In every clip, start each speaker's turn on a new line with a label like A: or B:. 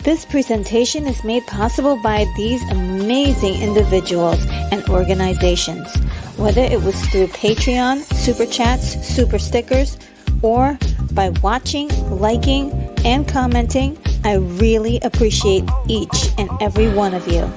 A: This presentation is made possible by these amazing individuals and organizations, whether it was through Patreon, Super Chats, Super Stickers, or by watching, liking, and commenting. I really appreciate each and every one of you.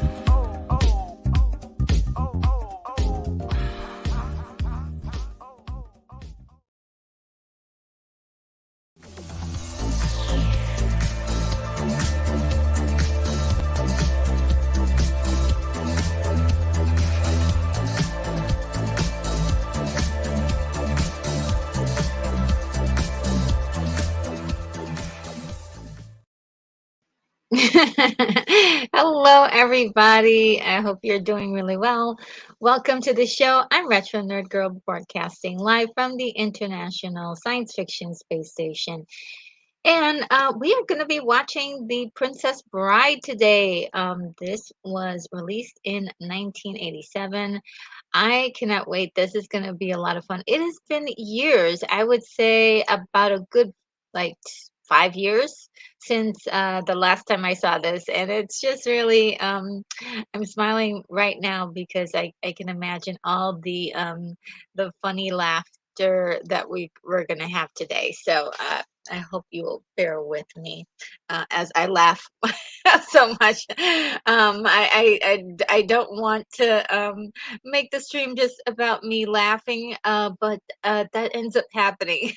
A: Hello, everybody. I hope you're doing really well. Welcome to the show. I'm Retro Nerd Girl, broadcasting live from the International Science Fiction Space Station. And we are going to be watching The Princess Bride today. This was released in 1987. I cannot wait. This is going to be a lot of fun. It has been years. I would say about a good, like, 5 years since the last time I saw this. And it's just really, I'm smiling right now because I can imagine all the funny laughter that we're going to have today. So I hope you will bear with me as I laugh so much. I don't want to make the stream just about me laughing, but that ends up happening.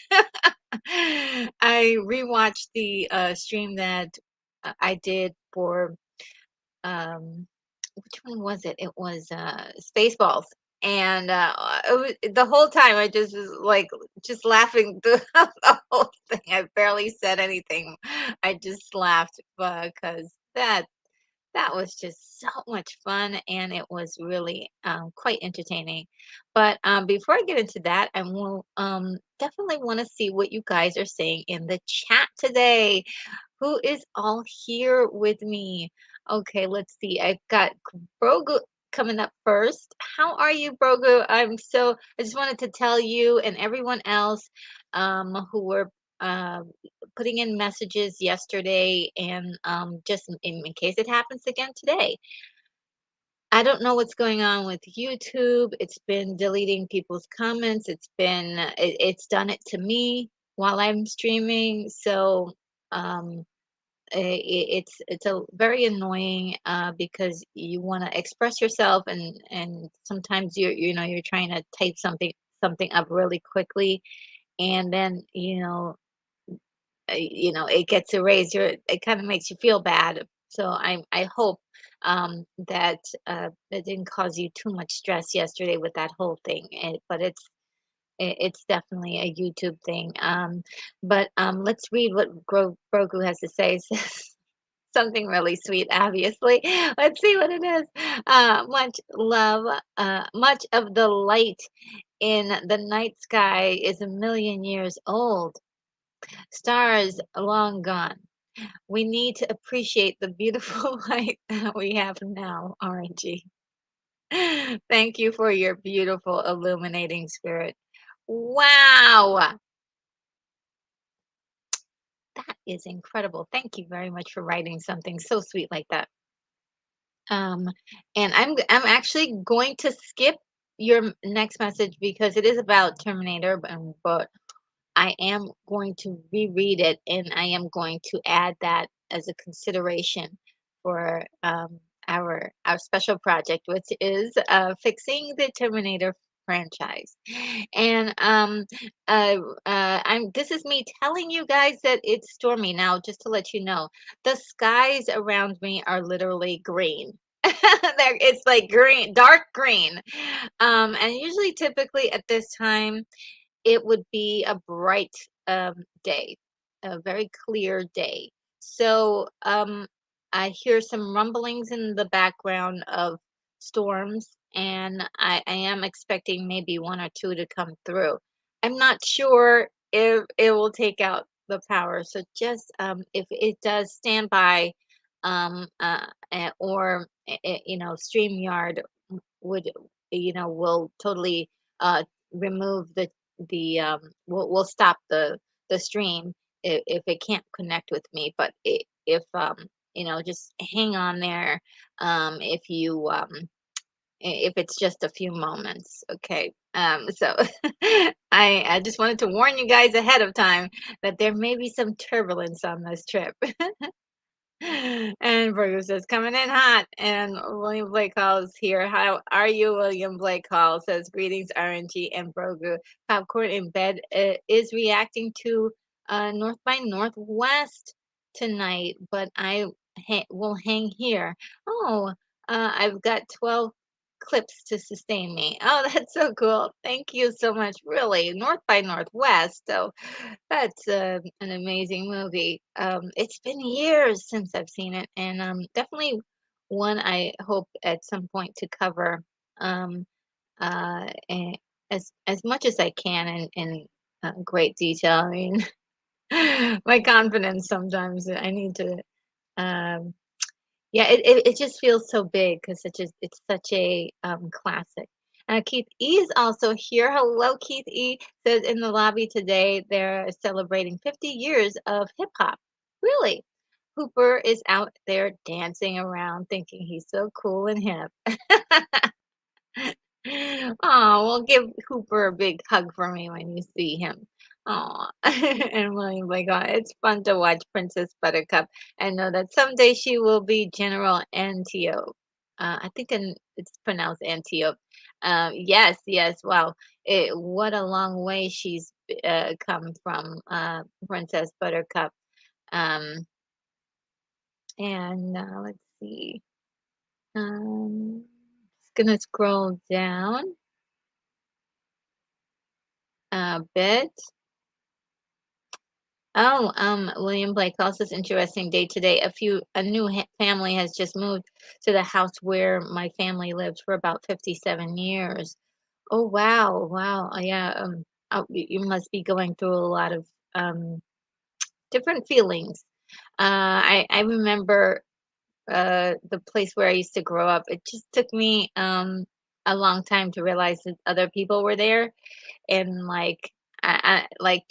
A: I rewatched the stream that I did for which one was it? It was Spaceballs. And the whole time I just was like just laughing the whole thing. I barely said anything. I just laughed because that was just so much fun and it was really quite entertaining. But before I get into that, I will definitely want to see what you guys are saying in the chat today. Who is all here with me? Okay, let's see. I've got Brogu coming up first. How are you, Brogu? I just wanted to tell you and everyone else who were uh, putting in messages yesterday and just in case it happens again today. I don't know what's going on with YouTube. It's been deleting people's comments. It's done it to me while I'm streaming. So um it's a very annoying because you want to express yourself and sometimes you're trying to type something up really quickly and then it gets erased. It kind of makes you feel bad. So I hope that it didn't cause you too much stress yesterday with that whole thing. But it's definitely a YouTube thing. But let's read what Grogu has to say. It says something really sweet, obviously. Let's see what it is. Much love. Much of the light in the night sky is a million years old. Stars long gone. We need to appreciate the beautiful light that we have now, RNG. Thank you for your beautiful illuminating spirit. Wow, that is incredible. Thank you very much for writing something so sweet like that. Um, and I'm actually going to skip your next message because it is about Terminator, but I am going to reread it and I am going to add that as a consideration for our special project, which is fixing the Terminator franchise. And I'm this is me telling you guys that it's stormy now. Just to let you know, the skies around me are literally green. It's like green, dark green. And usually, typically at this time it would be a bright day, a very clear day. So I hear some rumblings in the background of storms, and I am expecting maybe one or two to come through. I'm not sure if it will take out the power, so just if it does, stand by, or StreamYard would will totally remove we'll stop the stream if it can't connect with me. But if just hang on there if you if it's just a few moments. Okay. So I just wanted to warn you guys ahead of time that there may be some turbulence on this trip. And Virgo says, coming in hot. And William Blake Hall here. How are you, William Blake Hall? Says, greetings, RNG and Brogu. Popcorn in bed is reacting to North by Northwest tonight, but I will hang here. Oh, I've got 12 clips to sustain me. Oh, that's so cool. Thank you so much. Really, North by Northwest. So that's an amazing movie. It's been years since I've seen it, and definitely one I hope at some point to cover and as much as I can in great detail. I mean, my confidence sometimes I need to. Um, yeah, it just feels so big because it's such a classic. Keith E is also here. Hello, Keith E says in the lobby today they're celebrating 50 years of hip hop. Really? Hooper is out there dancing around thinking he's so cool and hip. Oh, well, give Hooper a big hug for me when you see him. Oh, and William like, "Oh, it's fun to watch Princess Buttercup and know that someday she will be General Antiope." I think it's pronounced Antiope. Yes, yes. Wow, what a long way she's come from Princess Buttercup. Um, and let's see. Just gonna scroll down a bit. Oh, William Blake calls this interesting day today. A new family has just moved to the house where my family lived for about 57 years. Oh, wow, wow. Yeah, you must be going through a lot of um, different feelings. I remember the place where I used to grow up. It just took me a long time to realize that other people were there and like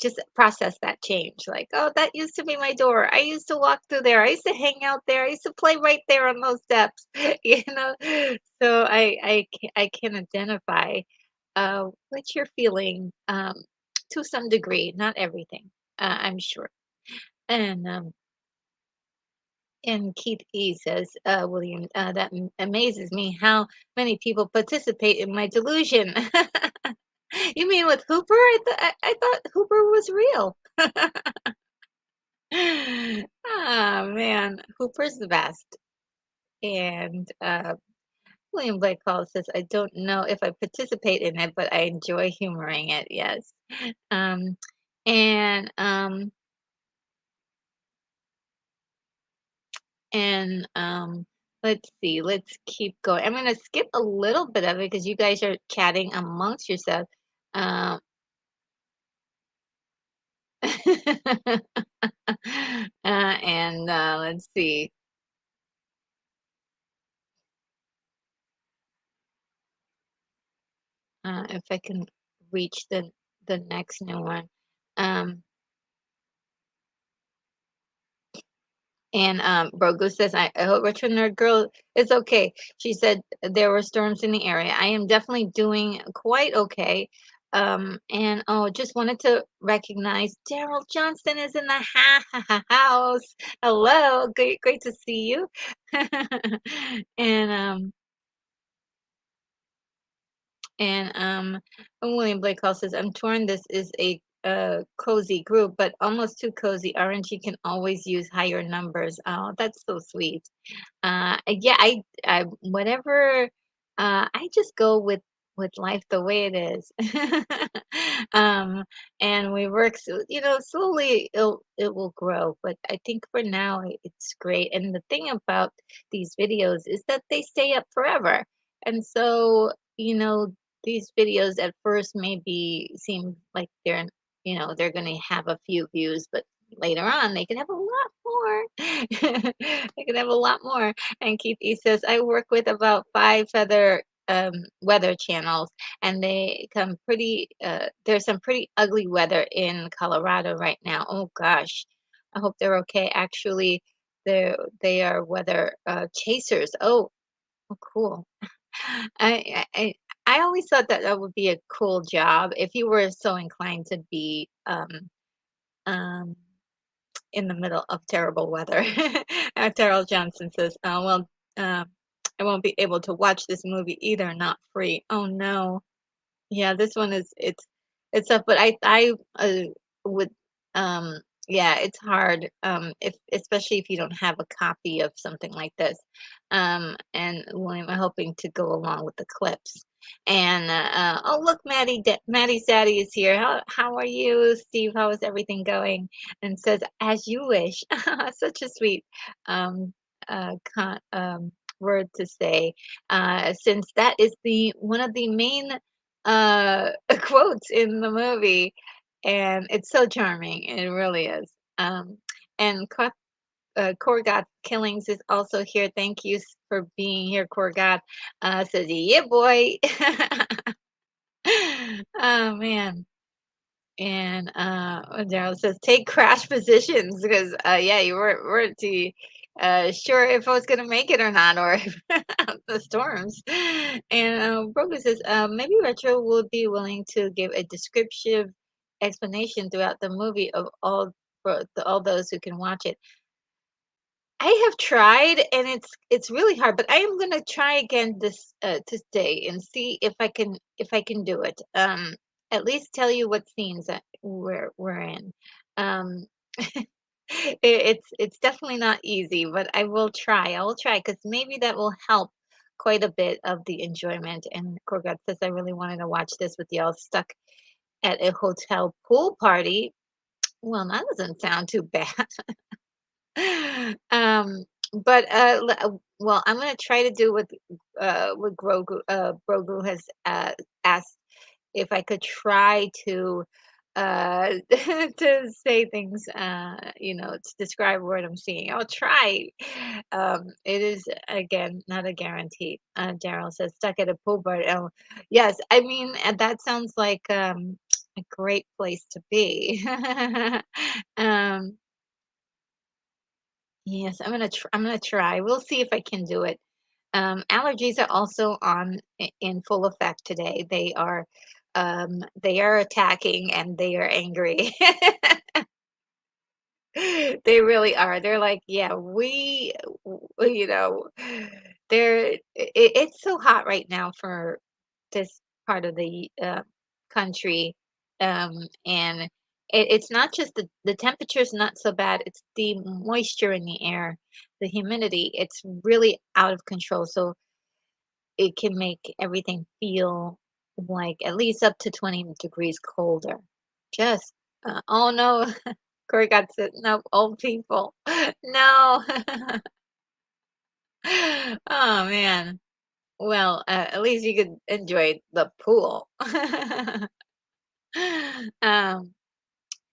A: just process that change. Like, oh, that used to be my door. I used to walk through there. I used to hang out there. I used to play right there on those steps. You know, so I can identify what you're feeling to some degree, not everything. I'm sure. And Keith E says, William, that amazes me how many people participate in my delusion. You mean with Hooper? I thought Hooper was real. Ah, man, Hooper's the best. And William Blake Hall says, I don't know if I participate in it, but I enjoy humoring it. Yes. Um, and um, and let's see, let's keep going. I'm gonna skip a little bit of it because you guys are chatting amongst yourself. Um, and let's see. If I can reach the next new one. Um, and Brogu says, I hope Retro Nerd Girl is okay. She said there were storms in the area. I am definitely doing quite okay. And oh, just wanted to recognize Daryl Johnston is in the house. Hello, great to see you. and And William Blake Hall says, I'm torn. This is a cozy group, but almost too cozy. RNG can always use higher numbers. Oh, that's so sweet. Yeah, I whatever. I just go with life the way it is. um, and we work, so, slowly it will grow. But I think for now it's great. And the thing about these videos is that they stay up forever. And so, these videos at first maybe seem like they're going to have a few views, but later on they could have a lot more. They could have a lot more. And Keith E says, I work with about five other weather channels, and they come pretty. There's some pretty ugly weather in Colorado right now. Oh gosh, I hope they're okay. Actually, they are weather chasers. Oh, cool. I, I I I always thought that that would be a cool job if you were so inclined to be um in the middle of terrible weather. Terrell Johnson says, well, uh, I won't be able to watch this movie either, not free. Oh no. Yeah, this one is it's up, but I would um yeah, it's hard if especially if you don't have a copy of something like this. And William, I'm hoping to go along with the clips. And oh look, Maddie's daddy is here. How are you, Steve? How is everything going? And says, as you wish. Such a sweet um word to say. Since that is the one of the main quotes in the movie, and it's so charming. It really is. And Korgot Killings is also here. Thank you for being here, Korgot. Says, yeah, boy. Oh, man. And Daryl says, take crash positions because, yeah, you weren't too sure if I was going to make it or not, or the storms. And Brogan says, maybe Retro would be willing to give a descriptive explanation throughout the movie of all for all those who can watch it. I have tried, and it's really hard, but I am gonna try again this today and see if I can do it. At least tell you what scenes that we're in. Um, it's definitely not easy, but I will try. I will try because maybe that will help quite a bit of the enjoyment. And Corgat says I really wanted to watch this with y'all stuck at a hotel pool party. Well, that doesn't sound too bad. Um, but well, I'm gonna try to do what Grogu has asked if I could try to to say things to describe what I'm seeing. I'll try. It is again not a guarantee. Daryl says stuck at a pool bar. Oh, yes, I mean that sounds like a great place to be. um Yes, I'm gonna try. We'll see if I can do it. Allergies are also in full effect today. They are attacking and they are angry. They really are. They're like, yeah, you know, it's so hot right now for this part of the country. And it's not just the temperature's not so bad, it's the moisture in the air, the humidity. It's really out of control. So it can make everything feel like at least up to 20 degrees colder. Just, oh no, Corey got to, no, old people. No. Oh man. Well, at least you could enjoy the pool. um,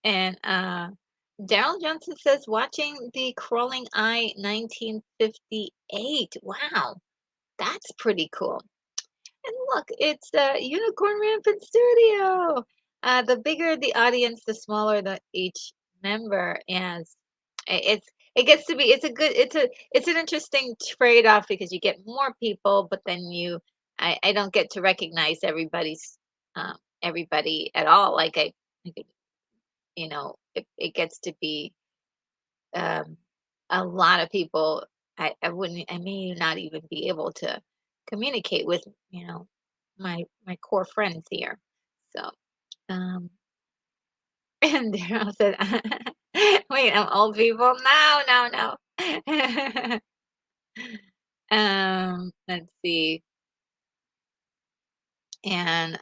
A: and Daryl Johnson says, watching The Crawling Eye 1958. Wow, that's pretty cool. And look, it's Unicorn Rampant Studio. The bigger the audience, the smaller the each member. And it gets to be it's an interesting trade-off because you get more people, but then I don't get to recognize everybody at all. Like it gets to be um, a lot of people. I may not even be able to communicate with, you know, my core friends here. So, um, and Daryl said, "Wait, I'm old people? No, no, no." Let's see. And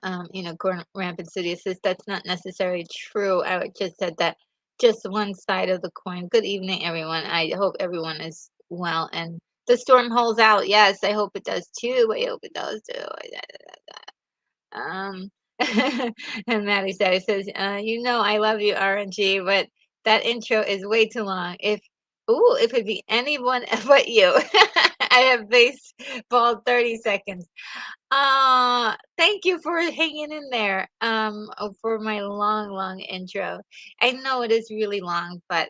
A: Gordon Rampant City says that's not necessarily true. I would just said that just one side of the coin. Good evening, everyone. I hope everyone is well and the storm holds out. Yes, I hope it does too. I hope it does too. Um, and Maddie said, it says, I love you, RNG, but that intro is way too long. If it'd be anyone but you, I have baseball 30 seconds. Thank you for hanging in there, for my long, long intro. I know it is really long, but,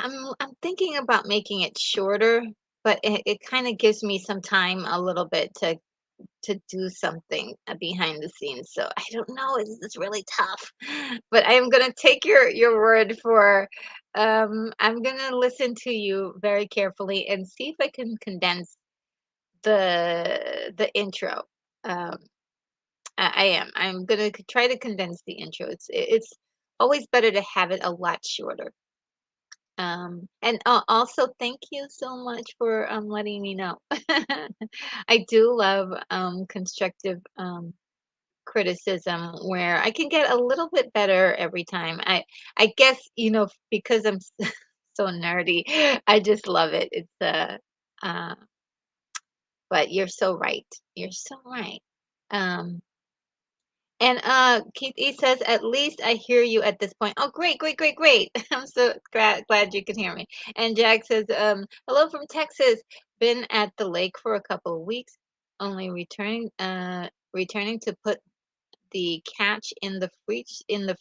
A: I'm thinking about making it shorter, but it kinda gives me some time a little bit to do something, behind the scenes, so I don't know, it's really tough, but I am gonna take your word I'm gonna listen to you very carefully and see if I can condense the intro. Um, I am. I'm gonna try to condense the intro. It's always better to have it a lot shorter. And also, thank you so much for letting me know. I do love constructive criticism where I can get a little bit better every time. I guess because I'm so nerdy, I just love it. Uh, but you're so right. You're so right. Um, and Keith E says, at least I hear you at this point. Oh, great, great, great, great. I'm so glad you can hear me. And Jack says, hello from Texas. Been at the lake for a couple of weeks, only returning to put the catch in the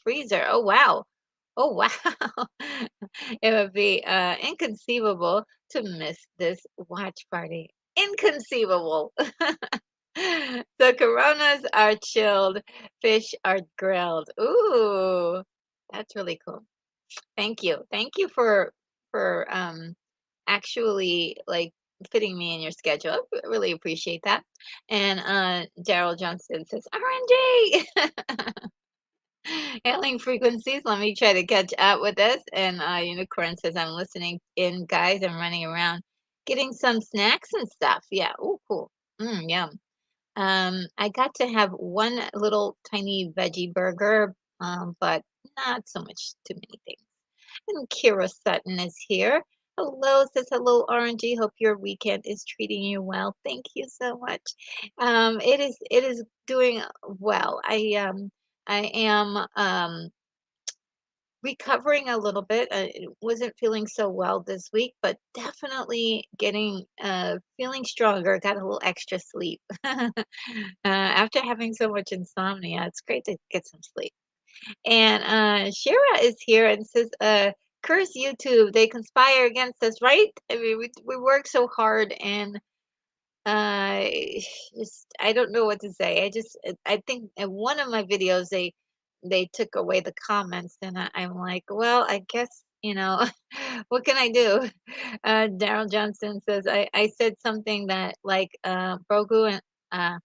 A: freezer. Oh wow. Oh wow. It would be inconceivable to miss this watch party. Inconceivable. So coronas are chilled, fish are grilled. Ooh, that's really cool. Thank you. Thank you for actually like fitting me in your schedule. I really appreciate that. And Daryl Johnson says, RNG. Hailing frequencies. Let me try to catch up with this. And Unicorn says, I'm listening in, guys. I'm running around getting some snacks and stuff. Yeah. Oh, cool. Yum. I got to have one little tiny veggie burger, but not so much too many things. And Kira Sutton is here. Hello, says hello, RNG. Hope your weekend is treating you well. Thank you so much. It is doing well. I am recovering a little bit. I wasn't feeling so well this week, but definitely getting feeling stronger. Got a little extra sleep after having so much insomnia. It's great to get some sleep. And Shira is here and says, "Curse YouTube! They conspire against us, right? I mean, we work so hard and." Uh, just I don't know what to say. I think in one of my videos they took away the comments and I'm like, well, I guess what can I do? Daryl Johnson says I said something that like Brogu and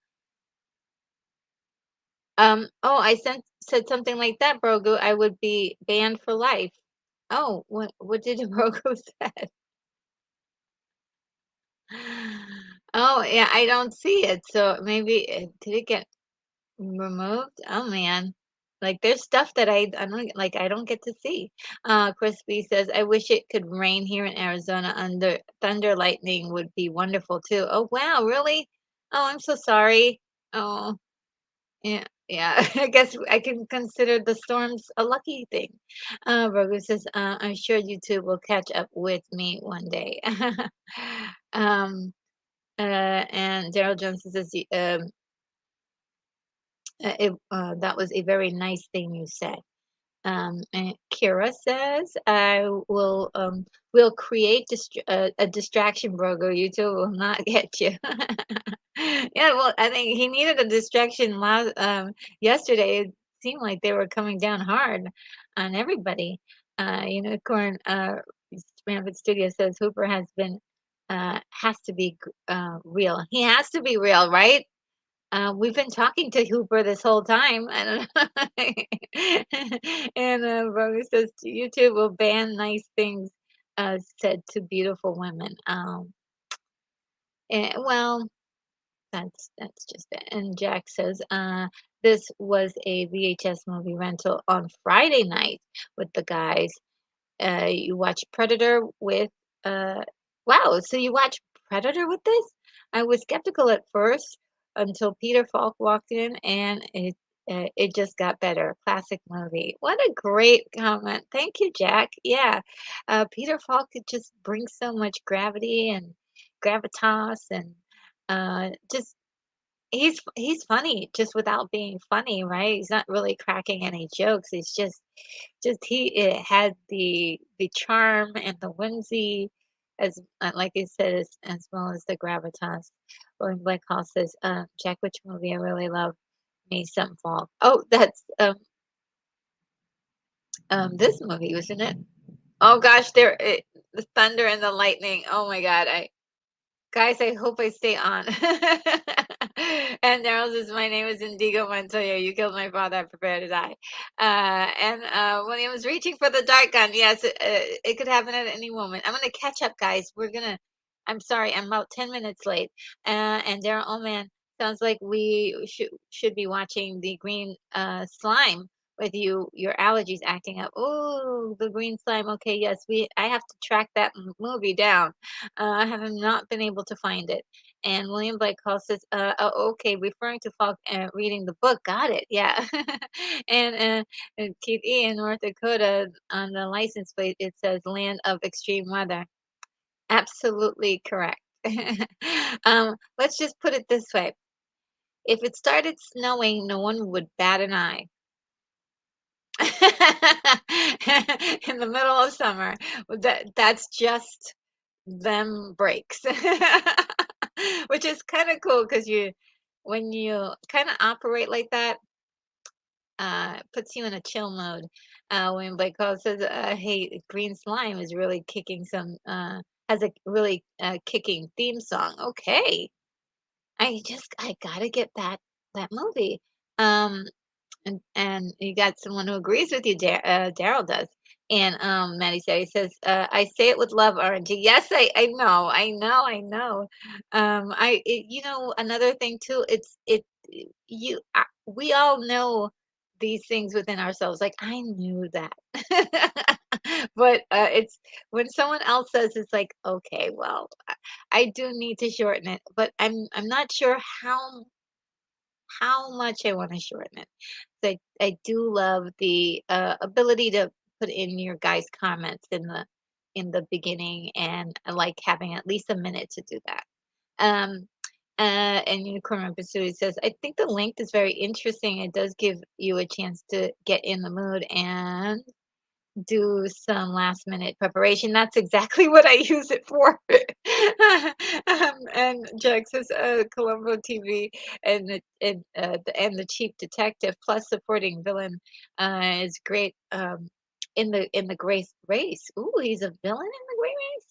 A: oh said something like that, Brogu, I would be banned for life. Oh, what did Brogu say? Oh yeah, I don't see it. So maybe did it get removed? Oh man. Like there's stuff that I don't like I don't get to see. Crispy says, I wish it could rain here in Arizona under thunder lightning would be wonderful too. Oh wow, really? Oh, I'm so sorry. Oh, yeah, yeah. I guess I can consider the storms a lucky thing. Rogu says, I'm sure you two will catch up with me one day. um, and Daryl Johnson says, that was a very nice thing you said. And Kira says, I will create a distraction, Brogo. You two will not get you. Yeah, well, I think he needed a distraction yesterday. It seemed like they were coming down hard on everybody. Unicorn Rampant Studio says Hooper has to be real. He has to be real, right? We've been talking to Hooper this whole time. I don't know. And Romy says YouTube will ban nice things said to beautiful women. Well, that's just it. And Jack says, this was a VHS movie rental on Friday night with the guys. You watch Predator with wow, so you watch Predator with this? I was skeptical at first until Peter Falk walked in and it just got better. Classic movie. What a great comment. Thank you, Jack. Yeah. Peter Falk could just bring so much gravity and gravitas and just he's funny just without being funny, right? He's not really cracking any jokes. He's just he it had the charm and the whimsy as like I said as well as the gravitas. William Blake Hall says, Jack, which movie I really love? Me some fall. Oh, that's this movie, wasn't it? Oh gosh, the thunder and the lightning. Oh my god, I guys, I hope I stay on. And Daryl says, my name is Indigo Montoya. You killed my father. I prepare to die. And William was reaching for the dart gun. Yes, it could happen at any moment. I'm going to catch up, guys. I'm sorry, I'm about 10 minutes late. And Daryl, oh man, sounds like we should be watching the green slime with your allergies acting up. Oh, the green slime. Okay, yes, I have to track that movie down. I have not been able to find it. And William Blake Hall says, oh, okay, referring to Falk reading the book. Got it. Yeah. And Keith E. in North Dakota on the license plate, it says land of extreme weather. Absolutely correct. Let's just put it this way. If it started snowing, no one would bat an eye. In the middle of summer. That's just them breaks. Which is kind of cool because when you kind of operate like that, puts you in a chill mode. When Blake Hall says, "Hey, Green Slime is really kicking some, has a really kicking theme song." Okay, I gotta get that movie. Um, and you got someone who agrees with you, Daryl does. And Maddie said, he says, I say it with love, RNG. Yes, I know, I know. Another thing too, we all know these things within ourselves. Like I knew that. But it's when someone else says it's like, okay, well, I do need to shorten it, but I'm not sure how much I want to shorten it. So I do love the ability to put in your guys' comments in the beginning, and I like having at least a minute to do that. Um, and Unicorn Pursuit says, I think the length is very interesting. It does give you a chance to get in the mood and do some last minute preparation. That's exactly what I use it for. And Jack says, Columbo TV and the Chief Detective plus supporting villain is great in the Grace race. Ooh, he's a villain in the Great Race.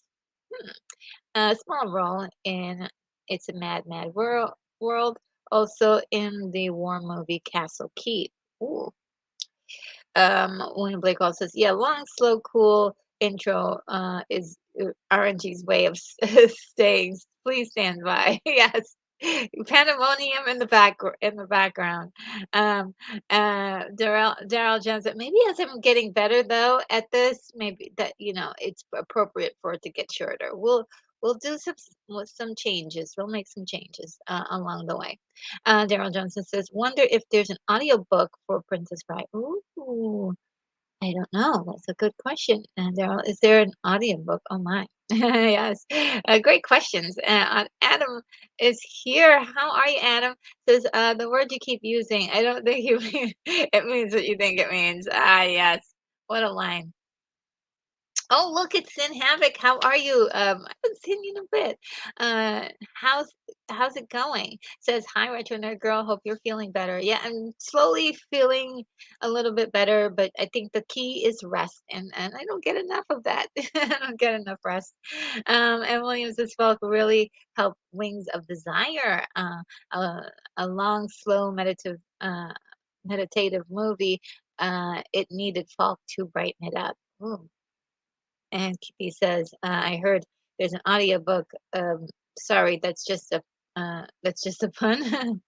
A: A small role in It's a Mad Mad World. Also in the war movie Castle Keep. Ooh, William Blake also says, yeah, long, slow, cool intro is RNG's way of staying. Please stand by. Yes. Pandemonium in the background. Um, Daryl Jones. Maybe as I'm getting better though at this, maybe that it's appropriate for it to get shorter. We'll do some changes. We'll make some changes along the way. Daryl Johnson says, "Wonder if there's an audiobook for Princess Bride." Ooh, I don't know. That's a good question. Daryl, is there an audiobook? Oh my. Yes. Great questions. Adam is here. How are you, Adam? Says the word you keep using. I don't think you mean it means what you think it means. Ah, yes. What a line. Oh, look, it's Sin Havoc. How are you? I haven't seen you in a bit. Uh, how's how's it going? Says hi, Retro Nerd Girl. Hope you're feeling better. Yeah, I'm slowly feeling a little bit better, but I think the key is rest, and I don't get enough of that. I don't get enough rest. And Williams' Folk really helped Wings of Desire, a long, slow, meditative movie. It needed Falk to brighten it up. Ooh. And Kitty says, I heard there's an audiobook. Sorry, that's just a pun.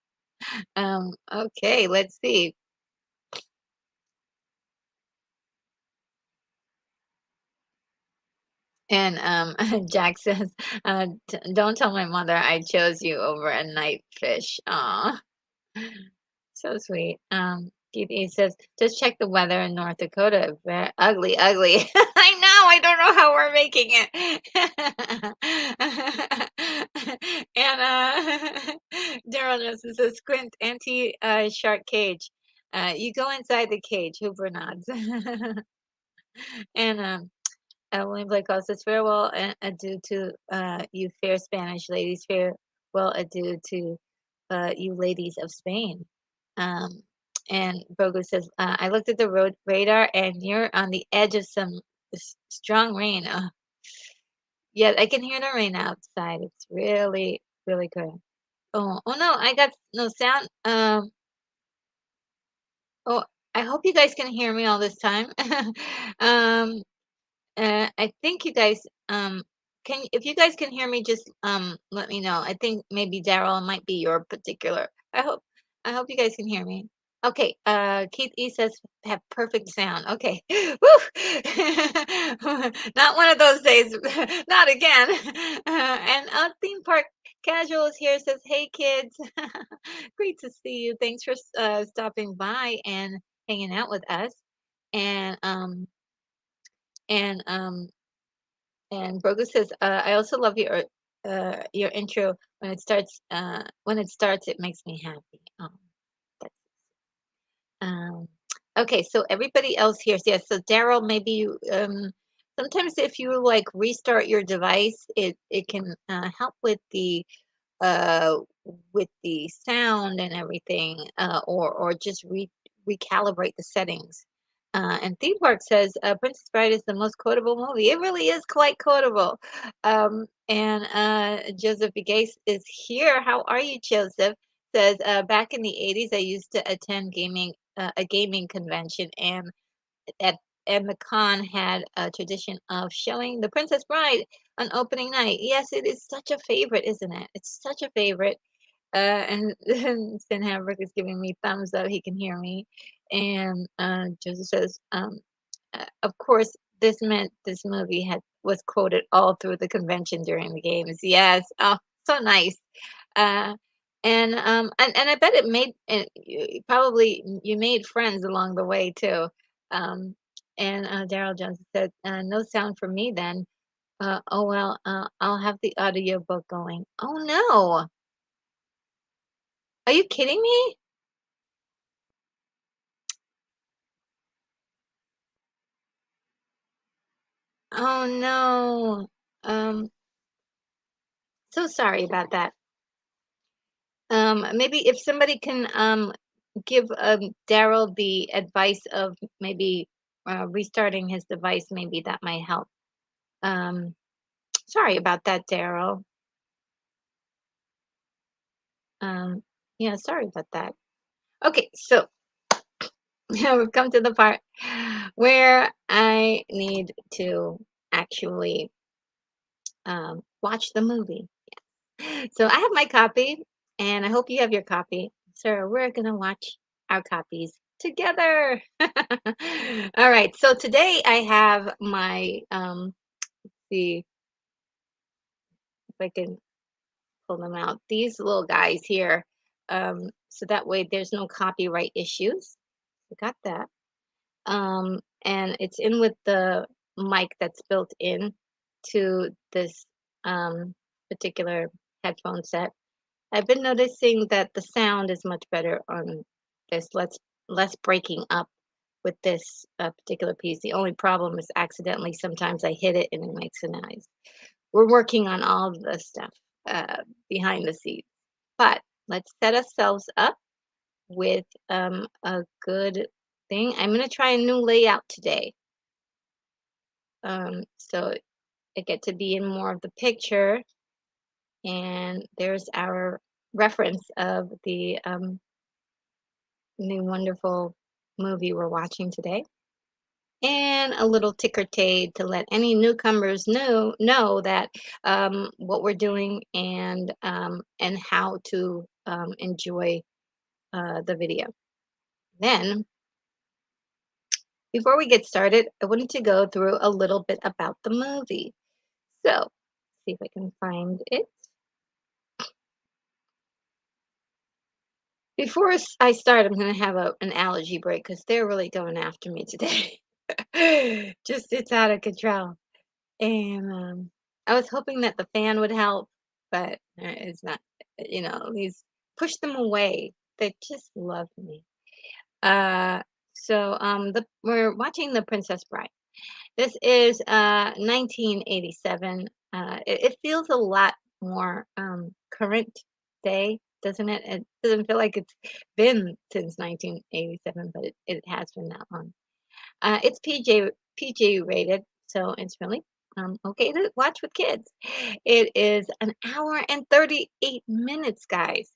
A: Okay, let's see. And Jack says, don't tell my mother I chose you over a night fish. Aw. So sweet. He says, just check the weather in North Dakota. Ugly, ugly. I know. I don't know how we're making it. And Daryl Johnson says, squint, anti shark cage. You go inside the cage. Hoover nods. And William Blake also says, farewell and adieu to you fair Spanish ladies. Farewell, adieu to you ladies of Spain. Um, and Bogo says, I looked at the road radar and you're on the edge of some strong rain. Yeah, I can hear the rain outside. It's really, really good. Oh no, I got no sound. Oh, I hope you guys can hear me all this time. um, I think you guys if you guys can hear me, just let me know. I think maybe Daryl might be your particular. I hope you guys can hear me. Okay, Keith E says have perfect sound. Okay. Woo! Not one of those days. Not again. And theme park casuals here says, "Hey kids, great to see you. Thanks for stopping by and hanging out with us." And and um and Brogo says, I also love your intro when it starts it makes me happy. That's, um, okay, so everybody else here, yes. So Daryl, maybe sometimes if you like restart your device, it can help with the with the sound and everything, or just recalibrate the settings. And Theme Park says Princess Bride is the most quotable movie. It really is quite quotable. And Joseph Begase is here. How are you, Joseph? Says back in the 80s, I used to attend a gaming convention, at and the con had a tradition of showing The Princess Bride on opening night. Yes, it is such a favorite, isn't it? It's such a favorite. And then Sin Hamburg is giving me thumbs up. He can hear me. And Joseph says, of course, this meant this movie had was quoted all through the convention during the games. Yes. Oh, so nice. Uh, and I bet it made probably you made friends along the way too. Um, and Daryl Jones said, "No sound from me then." Oh well, I'll have the audiobook going. Oh no, are you kidding me? Oh no. So sorry about that. Maybe if somebody can give Daryl the advice of maybe restarting his device, maybe that might help. Um, Sorry about that, Daryl. Um, yeah, sorry about that. Okay, so now we've come to the part where I need to actually watch the movie. So I have my copy, and I hope you have your copy. So we're gonna watch our copies together. All right. So today I have my see if I can pull them out. These little guys here. So that way there's no copyright issues. I got that. And it's in with the mic that's built in to this particular headphone set. I've been noticing that the sound is much better on this, less breaking up with this particular piece. The only problem is accidentally sometimes I hit it and it makes a noise. We're working on all of the stuff behind the scenes, but let's set ourselves up with a good thing. I'm going to try a new layout today, so I get to be in more of the picture. And there's our reference of the new wonderful movie we're watching today. And a little ticker tape to let any newcomers know that what we're doing and how to enjoy the video. Then, before we get started, I wanted to go through a little bit about the movie. So, see if I can find it. Before I start, I'm going to have an allergy break because they're really going after me today. Just it's out of control. And I was hoping that the fan would help, but it's not. These push them away. They just love me. Uh, we're watching The Princess Bride. This is 1987. It feels a lot more current day, doesn't it? It doesn't feel like it's been since 1987, but it has been that long. It's PG rated, so it's really okay to watch with kids. It is an hour and 38 minutes, guys.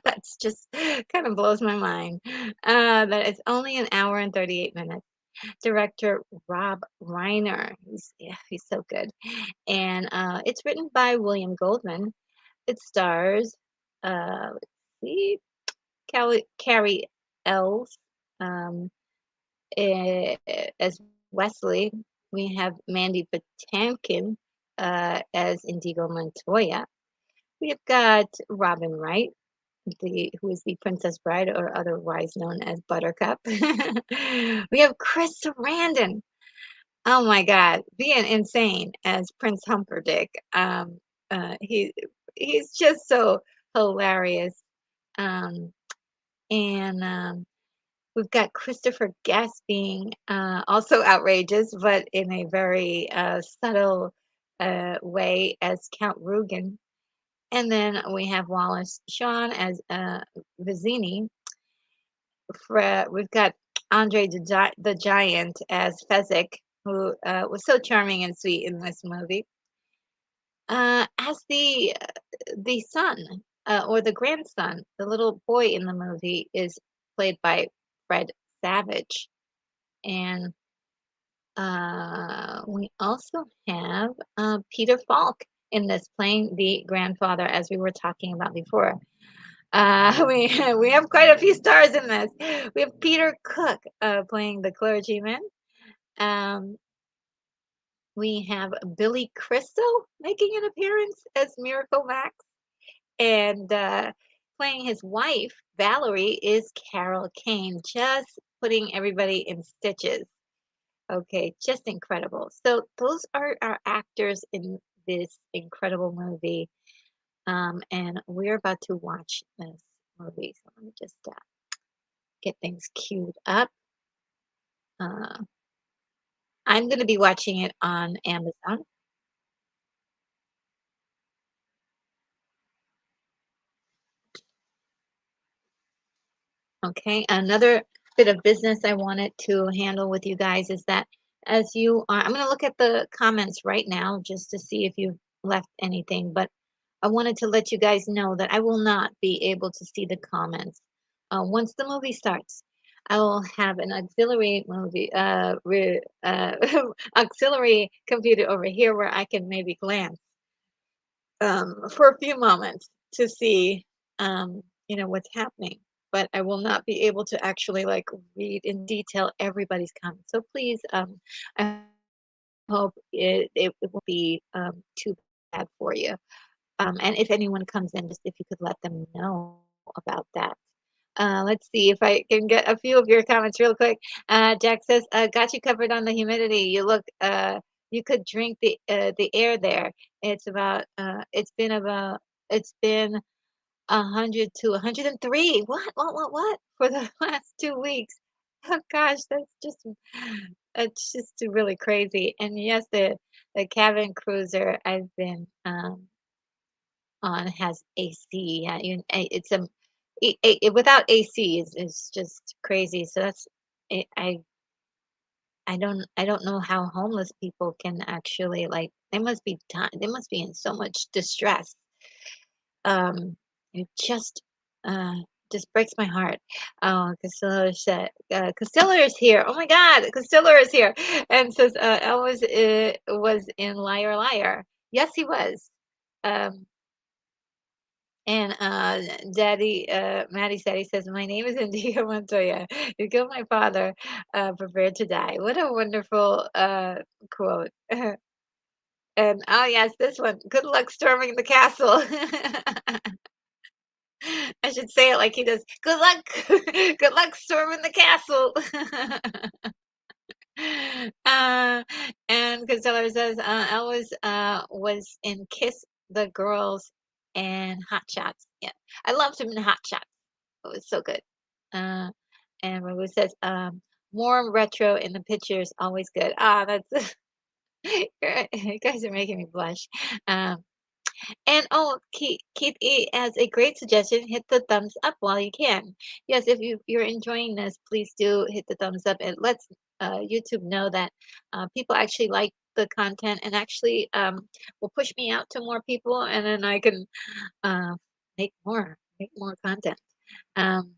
A: That's just kind of blows my mind. That it's only an hour and 38 minutes. Director Rob Reiner, he's so good, and it's written by William Goldman. It stars, let's see, Carrie Elves, um, as Wesley. We have Mandy Patinkin as Indigo Montoya. We've got Robin Wright, who is the Princess Bride, or otherwise known as Buttercup. We have Chris Sarandon. Oh my God, being insane as Prince Humperdinck. He's just so hilarious. Um, and We've got Christopher Guest being also outrageous, but in a very subtle way as Count Rugen. And then we have Wallace Shawn as Vizzini. We've got Andre the Giant as Fezzik, who was so charming and sweet in this movie. As the son or the grandson, the little boy in the movie is played by Fred Savage, and we also have Peter Falk in this, playing the grandfather, as we were talking about before. We have quite a few stars in this. We have Peter Cook playing the clergyman. Um, we have Billy Crystal making an appearance as Miracle Max, and playing his wife, Valerie, is Carol Kane, just putting everybody in stitches. Okay, just incredible. So those are our actors in this incredible movie, and we're about to watch this movie. So let me just get things queued up. Uh, I'm going to be watching it on Amazon. Okay, another bit of business I wanted to handle with you guys is that as you are, I'm going to look at the comments right now just to see if you've left anything, but I wanted to let you guys know that I will not be able to see the comments. Once the movie starts, I will have an auxiliary auxiliary computer over here where I can maybe glance for a few moments to see, what's happening. But I will not be able to actually like read in detail everybody's comments. So please, I hope it will be too bad for you. And if anyone comes in, just if you could let them know about that. Let's see if I can get a few of your comments real quick. Jack says, "Got you covered on the humidity. You could drink the air there. It's been 100 to 103. What for the last 2 weeks? Oh gosh, it's just really crazy. And yes, the cabin cruiser I've been on has AC. Yeah, it's without AC is just crazy. So that's I I I don't know how homeless people can actually like. They must be in so much distress. It just breaks my heart. Oh, Castillo is here. Oh my God, Castillo is here, and says Elvis was in Liar Liar. Yes, he was. Um, and Maddie said, he says, "My name is India Montoya. You killed my father, prepared to die." What a wonderful quote. And oh yes, this one. Good luck storming the castle. I should say it like he does. Good luck. Good luck storming the castle. uh, and Costello says, Elvis was in Kiss the Girls and Hot Shots. Yeah, I loved him in Hot Shots. It was so good. Uh, and Maru says, more retro in the pictures, always good. Ah, that's you guys are making me blush. Um, and oh, Keith E has a great suggestion. Hit the thumbs up while you can. Yes, if you're enjoying this, please do hit the thumbs up. It lets YouTube know that people actually like the content, and actually will push me out to more people, and then I can uh, make more content. Um,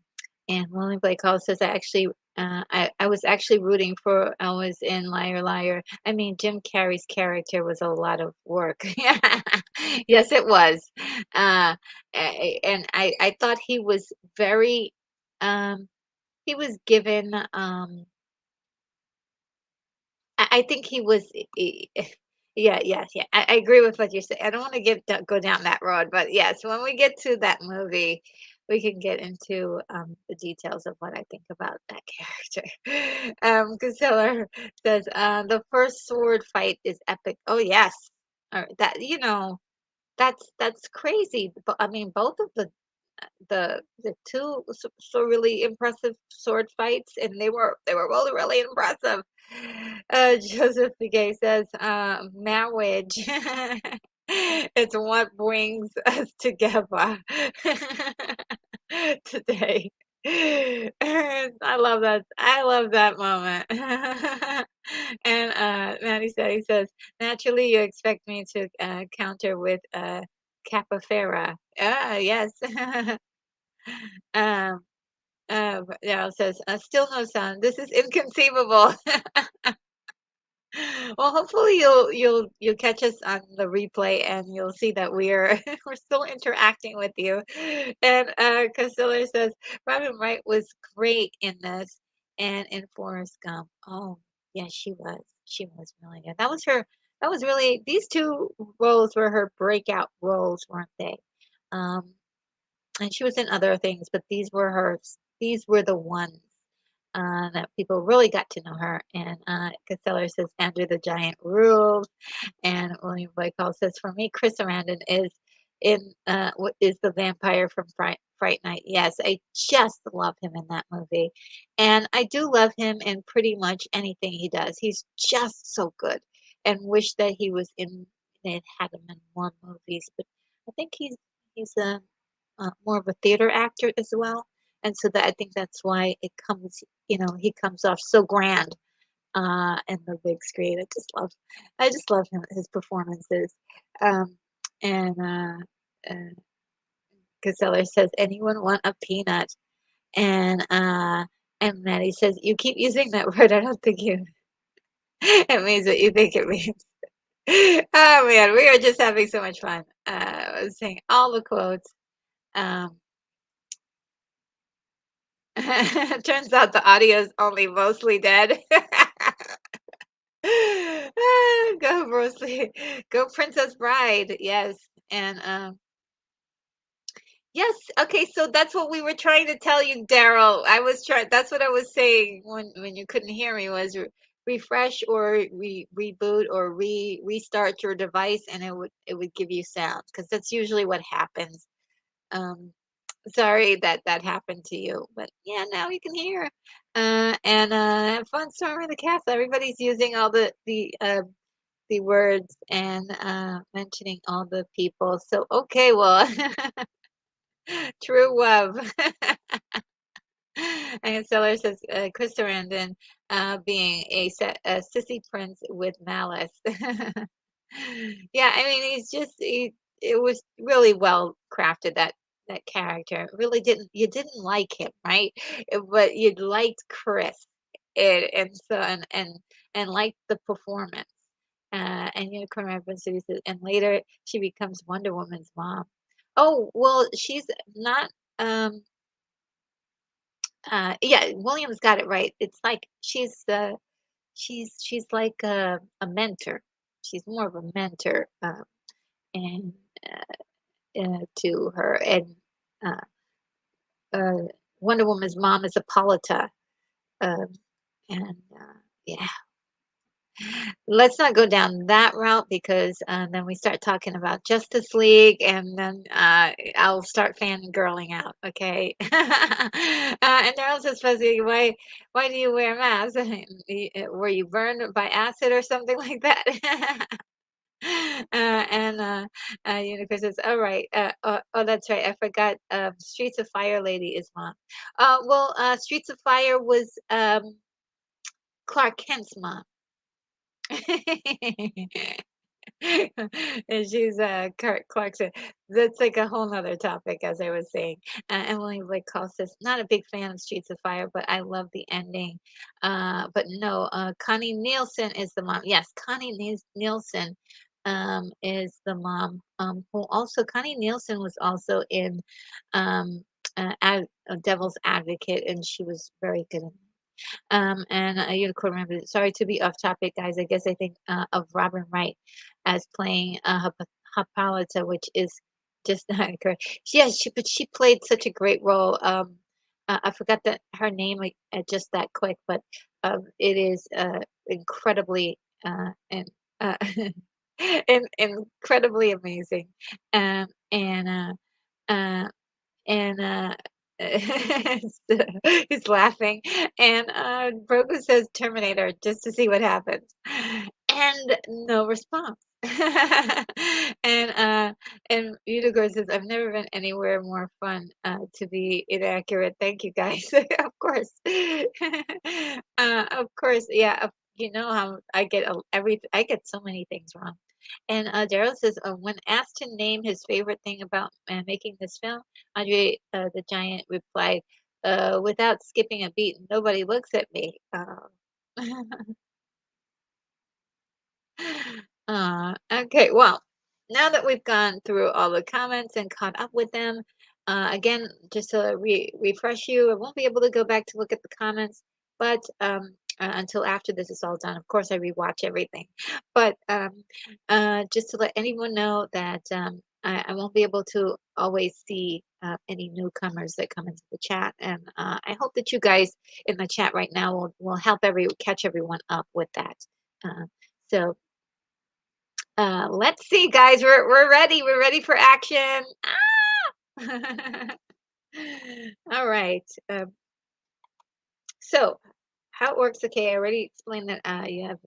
A: and William Blake Hall says, I was actually rooting for Elvis in Liar Liar. I mean, Jim Carrey's character was a lot of work. Yes, it was. And I thought um, he was given, I think he was, yeah, yes, yeah. I agree with what you're saying. I don't want to go down that road, but yes, when we get to that movie, we can get into the details of what I think about that character. Casilla says the first sword fight is epic. Oh yes, that that's crazy. But I mean, both of the two really impressive sword fights, and they were really really impressive. Joseph Begay says marriage. It's what brings us together today. And I love that. I love that moment. And Maddie said, he says, naturally, you expect me to counter with Capofera. Ah, yes. um, Daryl says, still no sound. This is inconceivable. Well, hopefully you'll catch us on the replay and you'll see that we're we're still interacting with you. And Casilla says Robin Wright was great in this and in Forrest Gump. Oh, yeah, she was. She was really good. That was her. That was really these two roles were her breakout roles, weren't they? Um, and she was in other things, but these were her. These were the ones that people really got to know her. And Casella says Andrew the Giant rules. And William Boycall says, for me, Chris Sarandon is the vampire from Fright Night. Yes, I just love him in that movie, and I do love him in pretty much anything he does. He's just so good, and wish that he was in. They had him in more movies, but I think he's a more of a theater actor as well, and so that I think that's why it comes. He comes off so grand and the big screen. I just love him, his performances. Um, and Casella says, anyone want a peanut? And Maddie says, you keep using that word. I don't think it means what you think it means. Oh man, we are just having so much fun. I was saying all the quotes. Um, turns out the audio is only mostly dead. Go Rosalie, go Princess Bride. Yes. And yes, okay, so that's what we were trying to tell you, Daryl. That's what I was saying when you couldn't hear me was refresh or reboot or restart your device and it would give you sound because that's usually what happens. Um Sorry that that happened to you, but yeah, now you can hear. And have fun storming the castle. Everybody's using all the words and mentioning all the people. So okay, well, true love. And Seller says Chris Sarandon being a sissy prince with malice. Yeah, I mean it was really well crafted that character. Really didn't you didn't like him, right? But you liked Chris and so and liked the performance. And Unicorn References and later she becomes Wonder Woman's mom. Oh, well, she's not yeah, Williams got it right. It's like she's like a mentor. She's more of a mentor, and to her. And uh, uh, Wonder Woman's mom is Hippolyta, um, and yeah, let's not go down that route because then we start talking about Justice League, and then I'll start fangirling out. Okay, and they're also supposed to be, why do you wear masks? Were you burned by acid or something like that? And Unicorn says, "All right. Oh, that's right. I forgot. Streets of Fire lady is mom. Well, Streets of Fire was Clark Kent's mom." And she's Kurt Clarkson. That's like a whole nother topic, as I was saying. Emily Blake calls this not a big fan of Streets of Fire, but I love the ending. But no, Connie Nielsen is the mom. Yes, Connie Nielsen is the mom. Who also Connie Nielsen was also in um, Devil's Advocate, and she was very good in and a unicorn rabbit. Sorry to be off topic, guys. I guess I think of Robin Wright as playing Hippolyta, which is just not correct. Yeah, but she played such a great role. I forgot that her name just that quick, but it is incredibly and incredibly amazing. And uh, and he's laughing. And Brogu says Terminator just to see what happens. And no response. And Unicorn says, I've never been anywhere more fun to be inaccurate. Thank you guys. Of course. Of course, yeah. You know how I get I get so many things wrong. And Daryl says, when asked to name his favorite thing about making this film, Andre the Giant replied, without skipping a beat, nobody looks at me. Okay, well, now that we've gone through all the comments and caught up with them, again, just to refresh you, I won't be able to go back to look at the comments, but until after this is all done. Of course, I rewatch everything, but just to let anyone know that I won't be able to always see any newcomers that come into the chat, and I hope that you guys in the chat right now will help catch everyone up with that. Uh, so let's see, guys. We're ready. We're ready for action. Ah! All right. So how it works? Okay, I already explained that. You have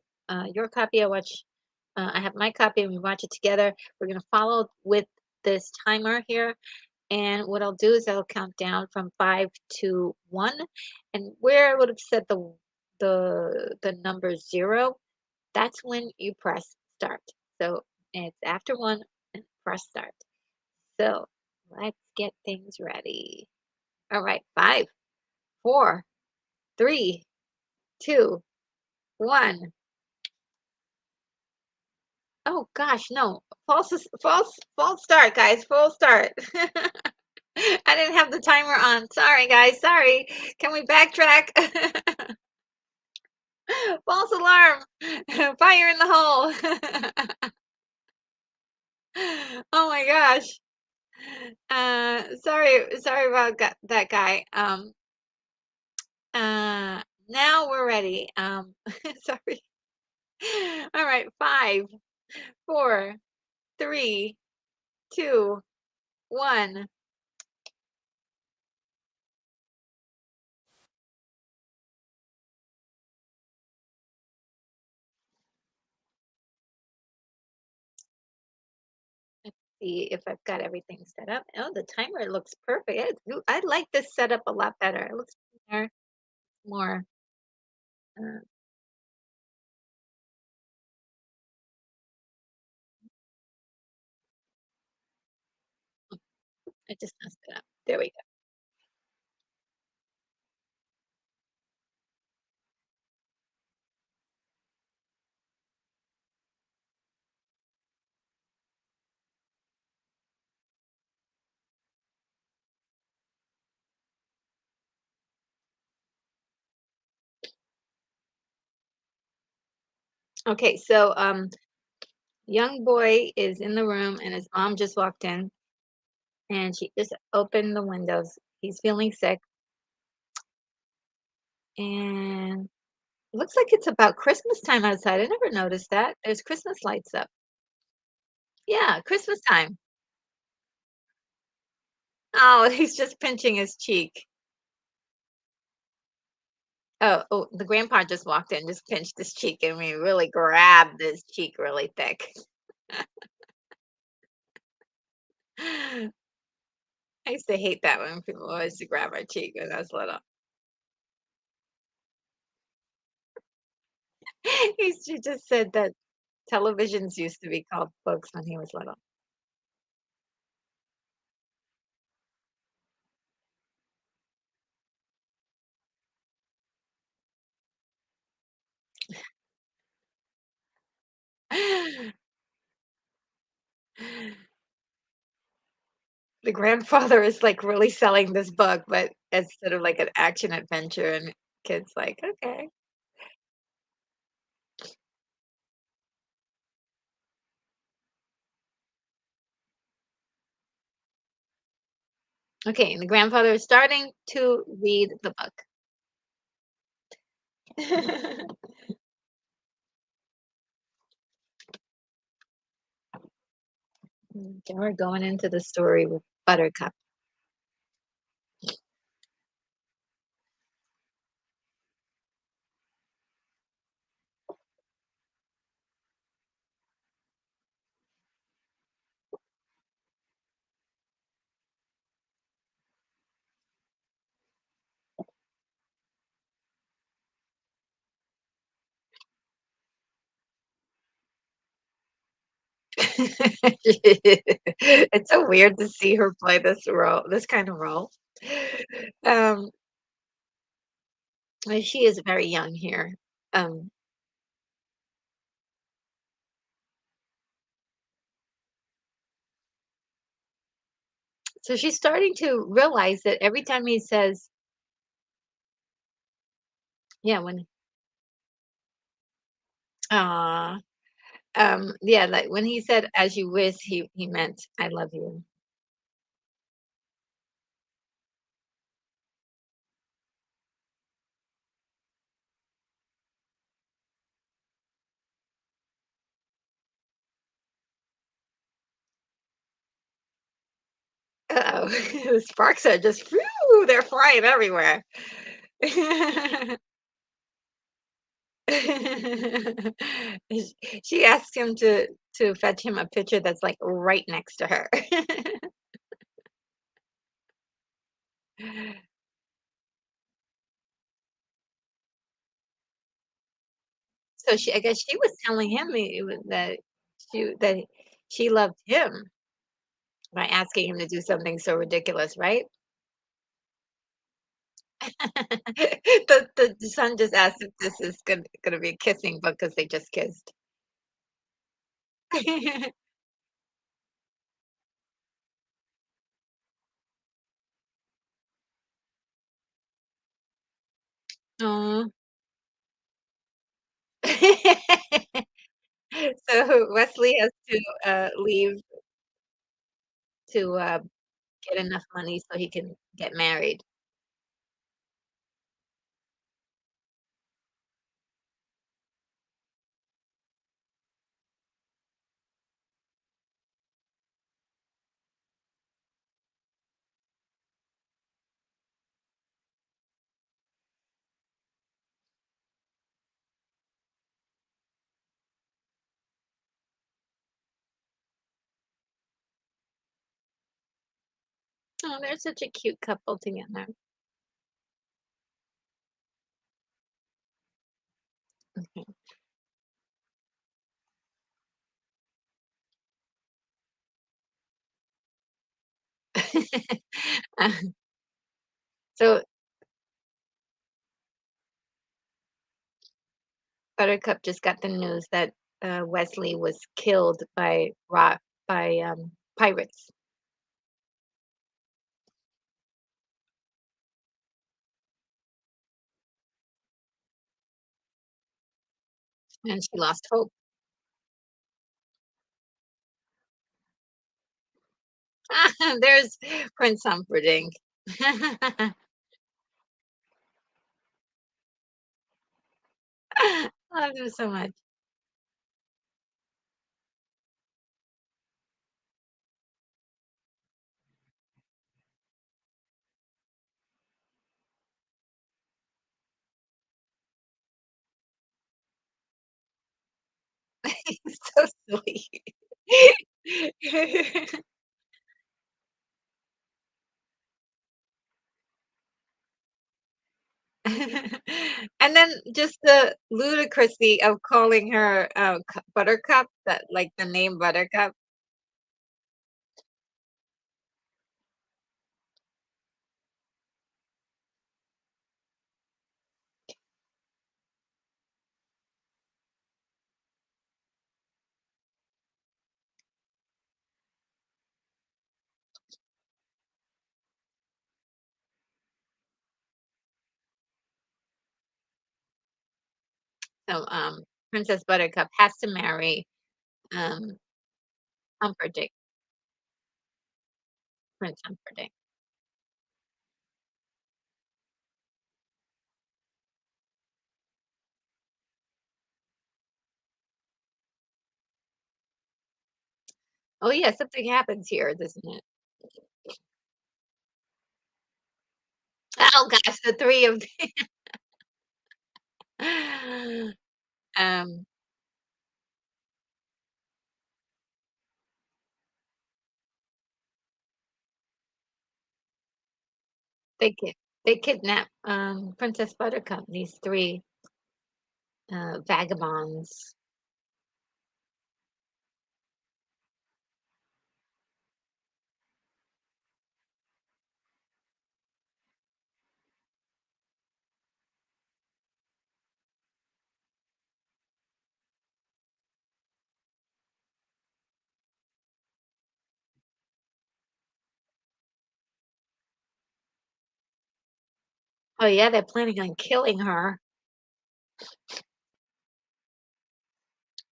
A: your copy. I have my copy, and we watch it together. We're gonna follow with this timer here, and what I'll do is I'll count down from 5 to 1, and where I would have set the number 0, that's when you press start. So it's after 1 and press start. So let's get things ready. All right, 5, 4, 3, 2, 1. Oh gosh, no. False start, guys. Full start. I didn't have the timer on. Sorry, guys. Sorry. Can we backtrack? False alarm. Fire in the hole. Oh my gosh. Sorry about that guy. Now we're ready. Sorry. All right, 5, 4, 3, 2, 1. Let's see if I've got everything set up. Oh, the timer looks perfect. I like this setup a lot better. It looks more. Uh, I just messed it up. There we go. Okay, so young boy is in the room, and his mom just walked in, and she just opened the windows. He's feeling sick, and it looks like it's about Christmas time outside. I never noticed that. There's Christmas lights up. Yeah, Christmas time. Oh, he's just pinching his cheek. Oh, the grandpa just walked in, just pinched his cheek, and we really grabbed his cheek really thick. I used to hate that when people always to grab our cheek when I was little. She just said that televisions used to be called books when he was little. The grandfather is like really selling this book, but it's sort of like an action adventure, and kids like, okay. Okay, and the grandfather is starting to read the book. And we're going into the story with Buttercup. It's so weird to see her play this kind of role. Um, she is very young here. Um, so she's starting to realize that every time he says, yeah, when, ah, yeah, like when he said, "As you wish," he meant, "I love you." Uh-oh, the sparks are just, phew, they're flying everywhere. She asked him to fetch him a picture that's, like, right next to her. So I guess she was telling him that she loved him by asking him to do something so ridiculous, right? The son just asked if this is gonna be a kissing because they just kissed. Aw. So Wesley has to, leave to, get enough money so he can get married. Oh, they're such a cute couple together. Mhm. Uh, so Buttercup just got the news that, Wesley was killed by pirates, and she lost hope. There's Prince Humperdinck. Love him so much. He's so sweet. And then just the ludicrousy of calling her, Buttercup, that like, the name Buttercup. So, Princess Buttercup has to marry, um, Humperdinck, Prince Humperdinck. Oh, yeah, something happens here, doesn't it? Oh gosh, the 3 of um, they kid they kidnap, Princess Buttercup, these 3, vagabonds. Oh, yeah, they're planning on killing her.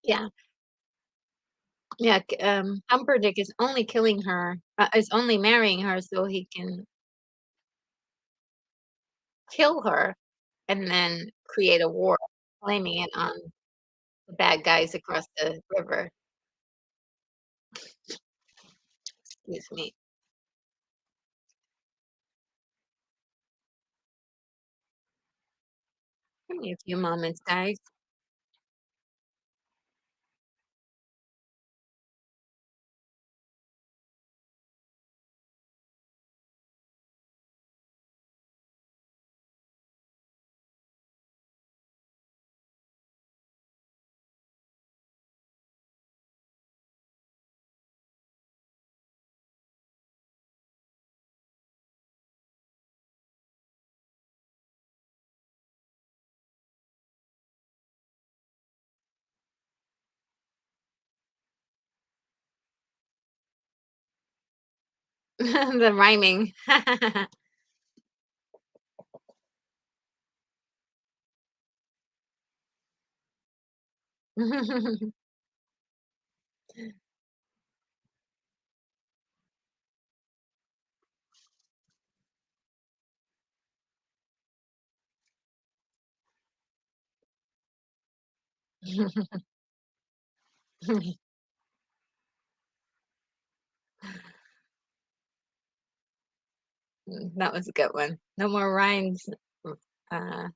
A: Yeah, yeah, Humperdinck is only killing her, is only marrying her so he can kill her and then create a war, blaming it on the bad guys across the river. Excuse me. Give me a few moments, guys. The rhyming. That was a good one. No more rhymes. Uh,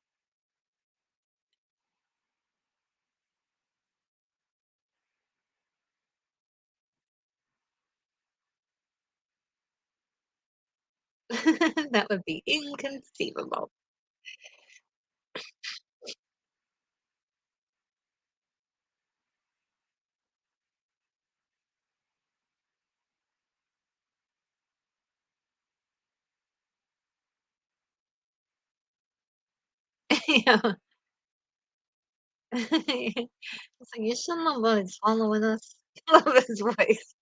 A: that would be inconceivable. Yeah. It's like, "You shouldn't have been following us." I love his voice.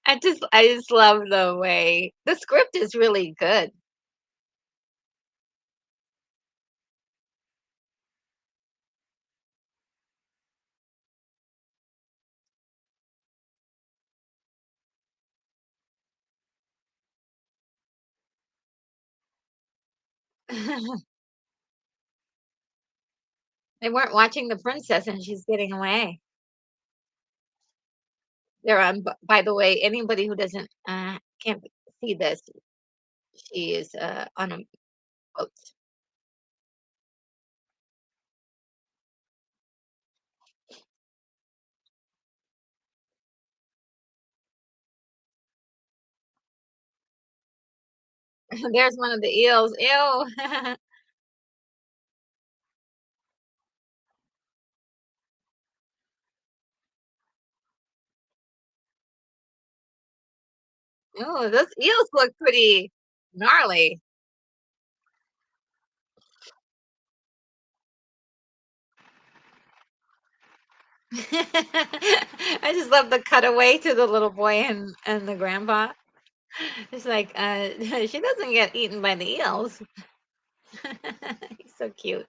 A: I just love the way the script is really good. They weren't watching the princess, and she's getting away. They're on b by the way, anybody who doesn't, can't see this, she is, on a boat. There's one of the eels. Ew. Oh, those eels look pretty gnarly. I just love the cutaway to the little boy and the grandpa. It's like, she doesn't get eaten by the eels. He's so cute.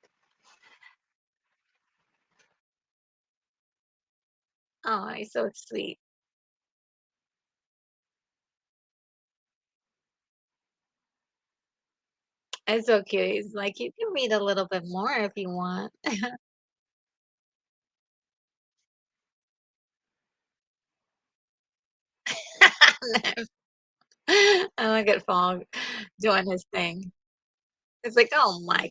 A: Oh, he's so sweet. It's so cute. He's like, "You can read a little bit more if you want." I look at Fog doing his thing. It's like, oh my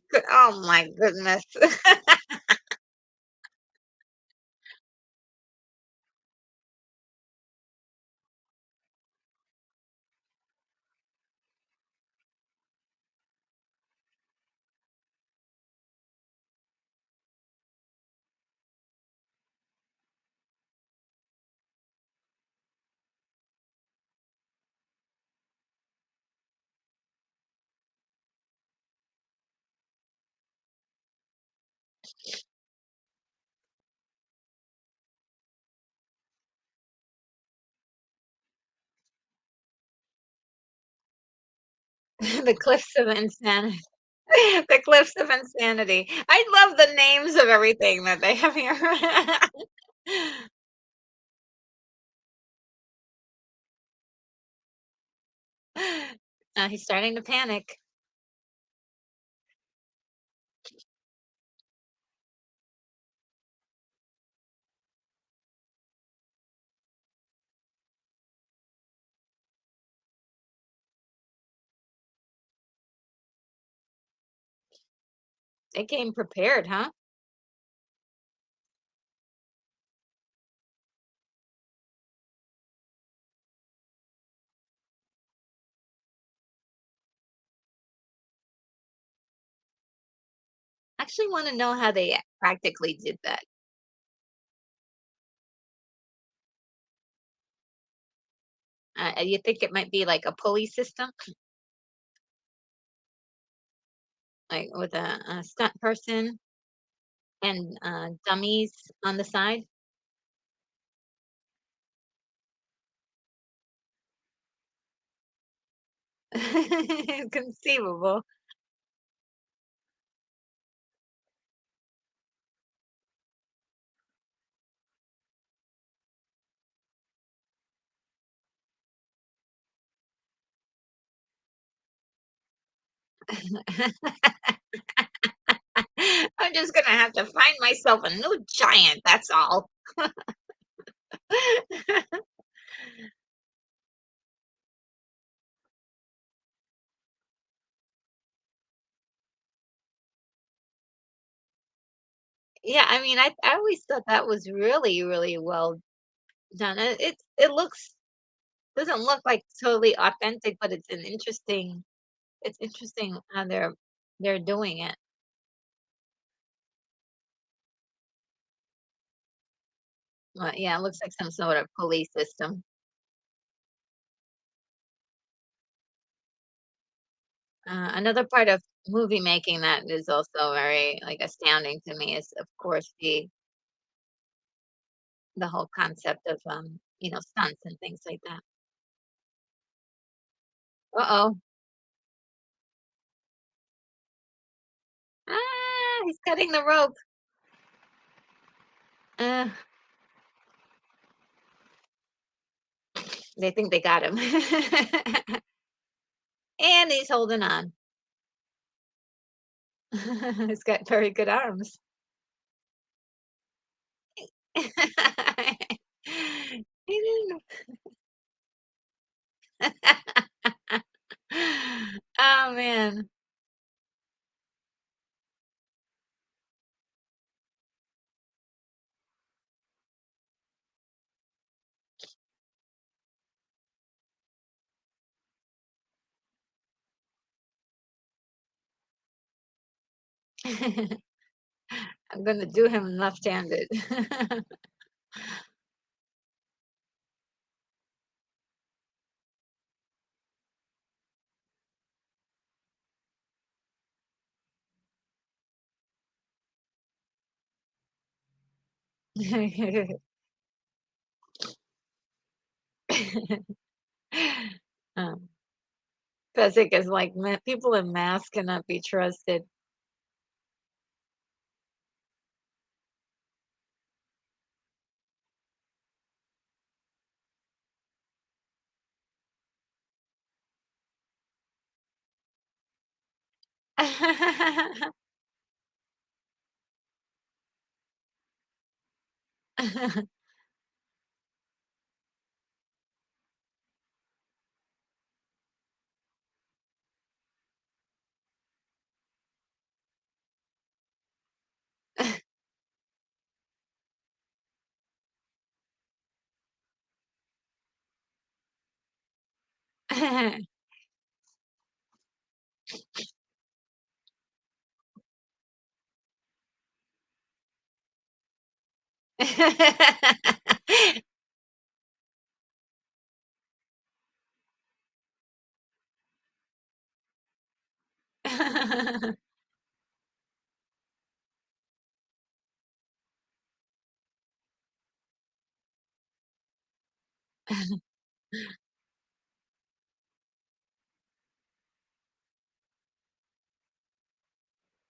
A: goodness." The cliffs of insanity. The cliffs of insanity. I love the names of everything that they have here. He's starting to panic. They came prepared, huh? Actually want to know how they practically did that. You think it might be like a pulley system, like with a stunt person and dummies on the side? Conceivable. I'm just gonna have to find myself a new giant, that's all. Yeah, I mean, I always thought that was really, really well done. It looks doesn't look like totally authentic, but it's interesting how they're doing it. Yeah, it looks like some sort of police system. Another part of movie making that is also very like astounding to me is, of course, the whole concept of stunts and things like that. Uh-oh. He's cutting the rope. Uh, they think they got him. And he's holding on. He's got very good arms. He didn't. Oh man. I'm gonna do him left-handed. um, Fezzik is like, people in masks cannot be trusted.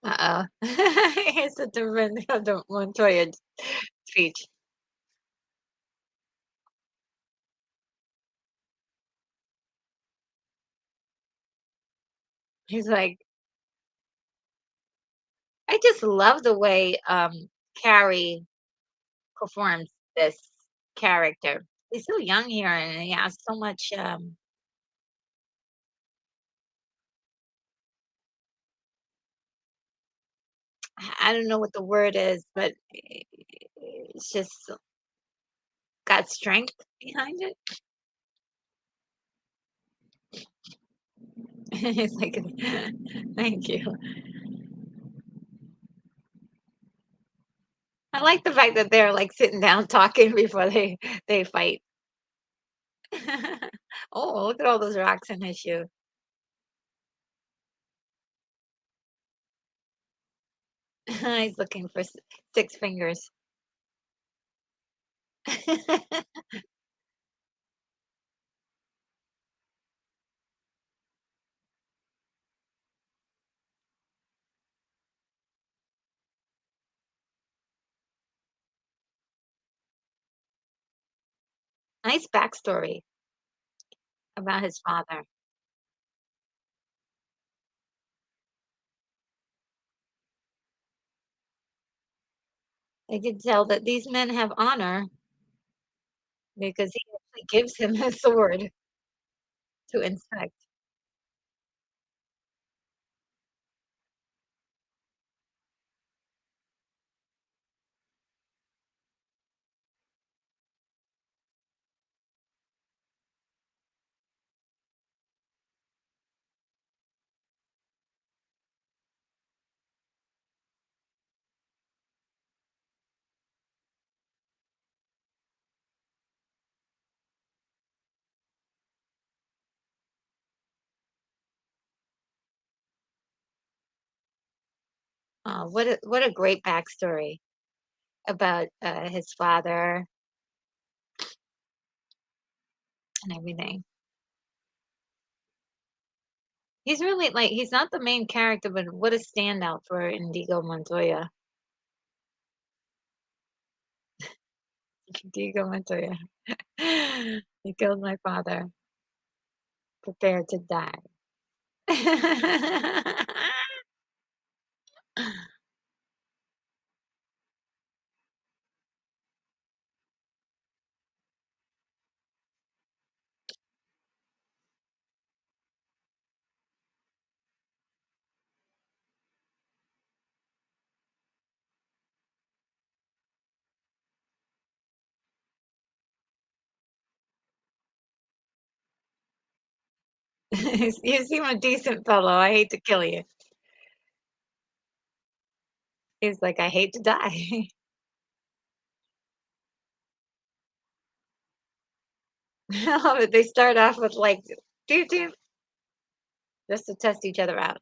A: Uh-oh. It's a different the Montoya speech. He's like, I just love the way, Carrie performs this character. He's so young here, and he has so much, I don't know what the word is, but it's just got strength behind it. It's like, thank you. I like the fact that they're, like, sitting down talking before they fight. Oh, look at all those rocks in his shoe. He's looking for 6 fingers. Nice backstory about his father. I can tell that these men have honor because he actually gives him a sword to inspect. Oh, what a great backstory about, his father and everything. He's really like he's not the main character, but what a standout for Indigo Montoya. Indigo Montoya. He killed my father. Prepare to die. You seem a decent fellow. I hate to kill you. He's like, I hate to die. I love it. They start off with like, doo doo, just to test each other out.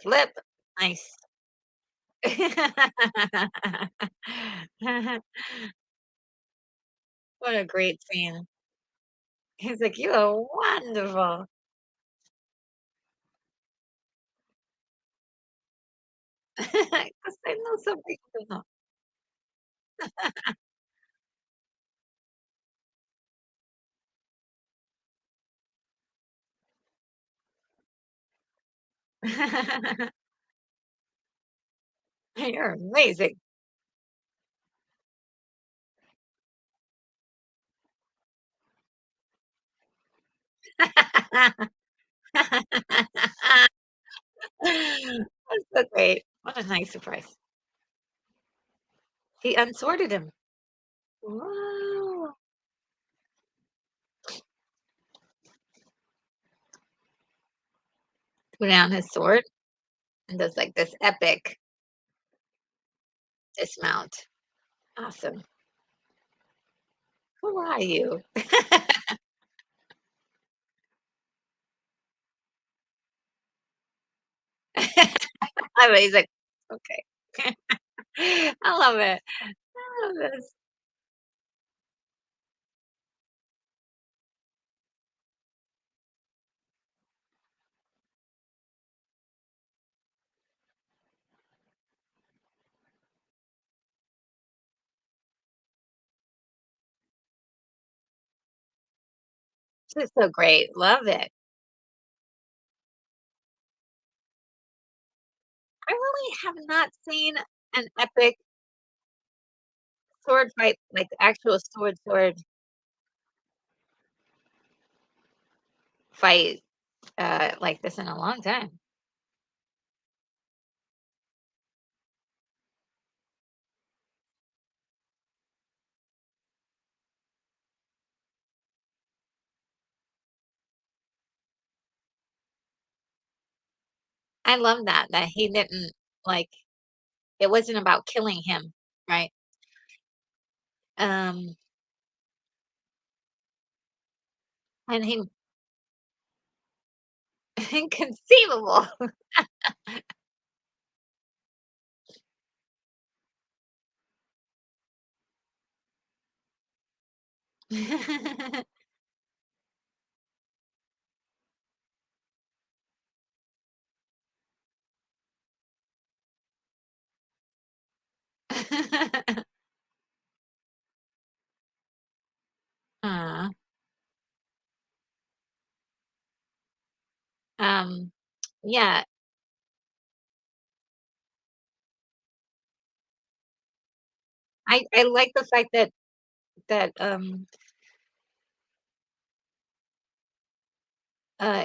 A: Flip. Nice. What a great scene. He's like, "You are wonderful." 'Cause I know some people don't know. You're amazing. That's so great. What a nice surprise. He unsorted him. Wow. put down his sword and does like this epic dismount. Awesome. Who are you? I mean, he's like, okay. I love it. I love this. This is so great. Love it. I really have not seen an epic sword fight, like actual sword fight like this in a long time. I love that he didn't like it wasn't about killing him, right? Um and he inconceivable. Aw, um, yeah, I like the fact that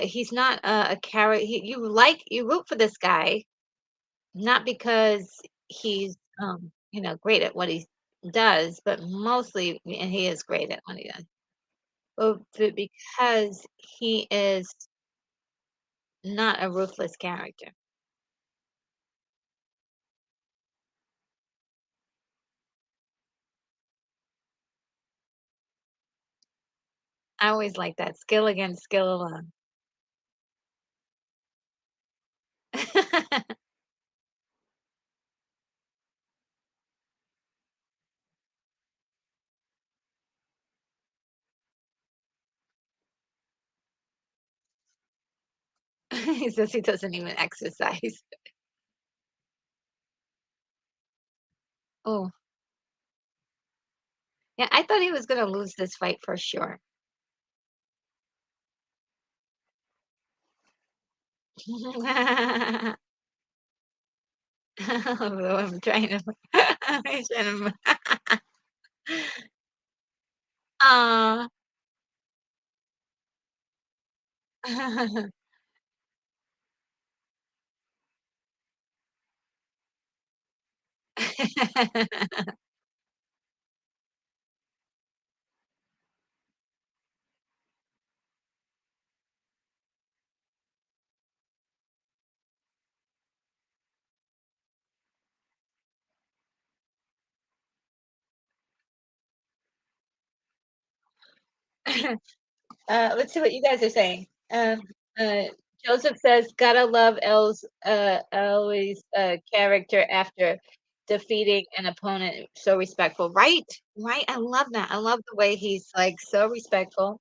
A: he's not a character. You root for this guy, not because he's, great at what he does, but mostly and he is great at what he does, but because he is not a ruthless character. I always like that, skill against skill alone. He says he doesn't even exercise. Oh, yeah, I thought he was gonna lose this fight for sure. Although I'm trying to I'm trying to Aw. Let's see what you guys are saying. Uh, Joseph says, "Gotta love Elway's character after defeating an opponent. So respectful, right? Right. I love that. I love the way he's like so respectful,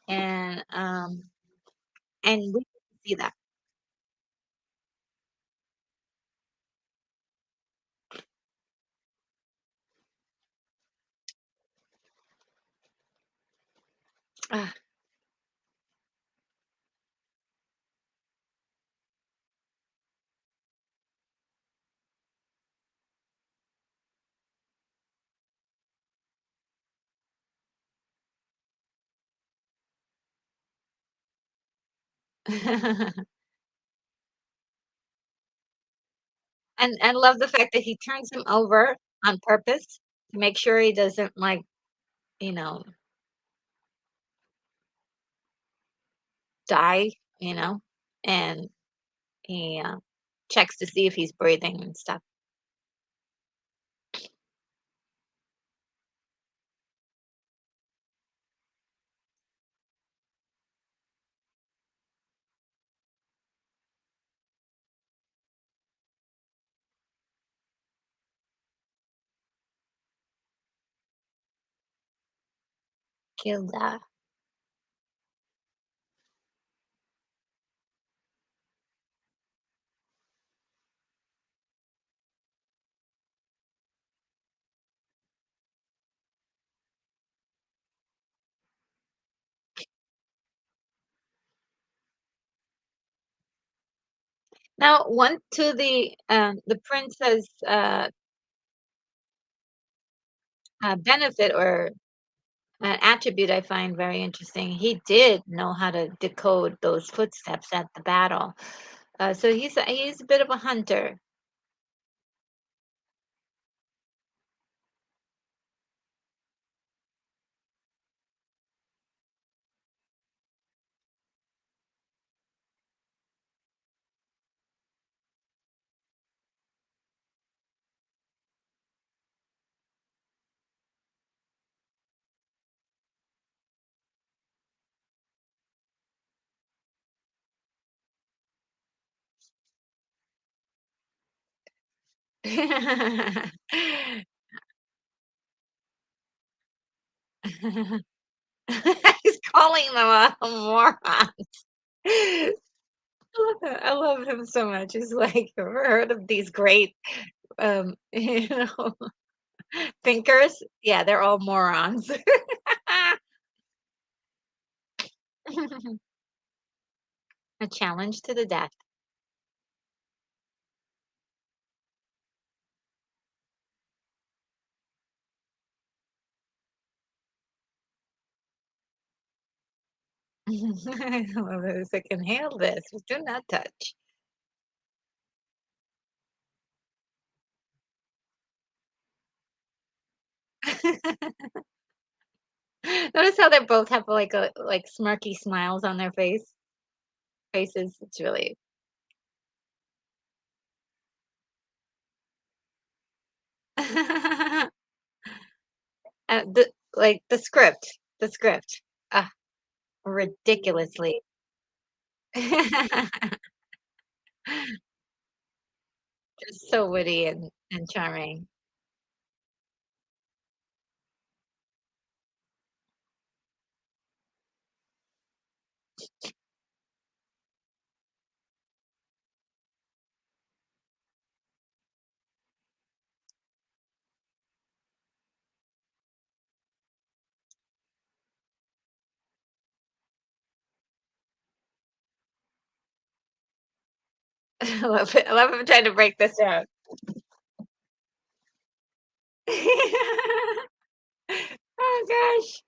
A: and and we see that. Ah. And I love the fact that he turns him over on purpose to make sure he doesn't like you know die. You know, and He checks to see if he's breathing and stuff. Gilda. Now, one to the prince's benefit or attribute I find very interesting. He did know how to decode those footsteps at the battle. So he's a bit of a hunter. He's calling them a moron. I love him so much. He's like, ever heard of these great, you know, thinkers? Yeah, they're all morons. A challenge to the death. I love it. It's like, inhale this. Do not touch. Notice how they both have like a like smirky smiles on their faces. It's really the like the script. Ah, ridiculously. Just so witty and charming. I love it. I love him trying to break this down. Oh gosh.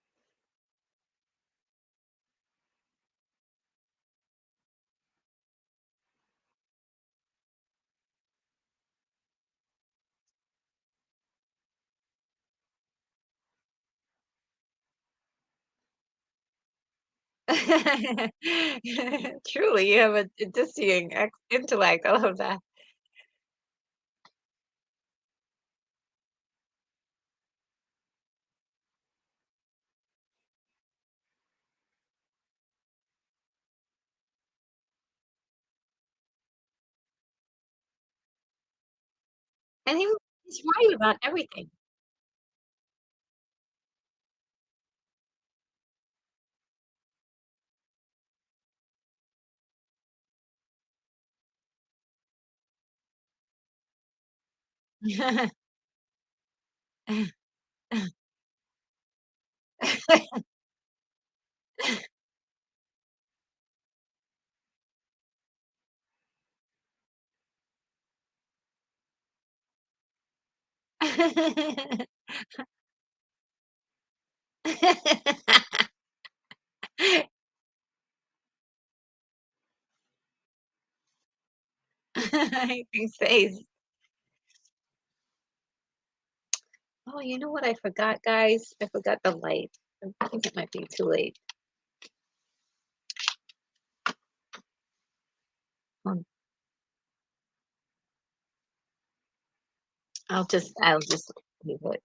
A: Truly, you have a dizzying intellect. I love that. And he's right about everything. I think stays. Oh, you know what I forgot, guys? I forgot the light. I think it might be too late. Um, I'll just leave it.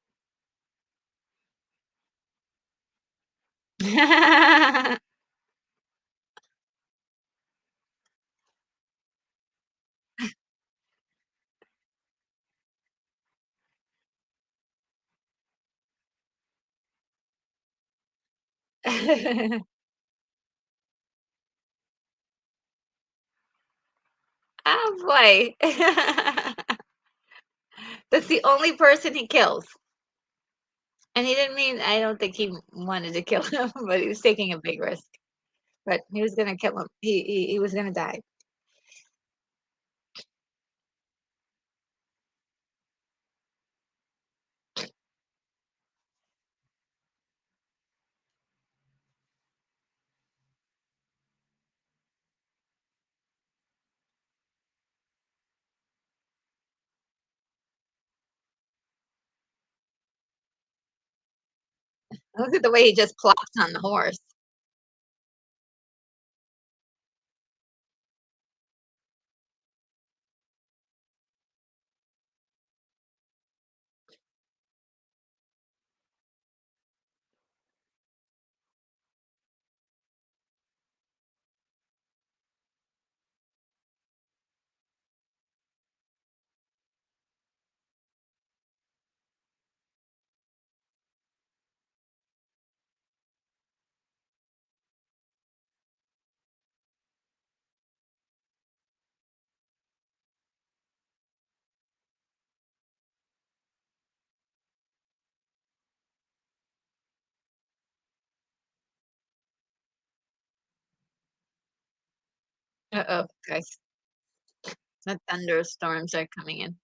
A: Oh boy. That's the only person he kills. And he didn't mean I don't think he wanted to kill him, but he was taking a big risk. But he was gonna kill him. He was gonna die. Look at the way he just plops on the horse. Uh-oh, guys. The thunderstorms are coming in.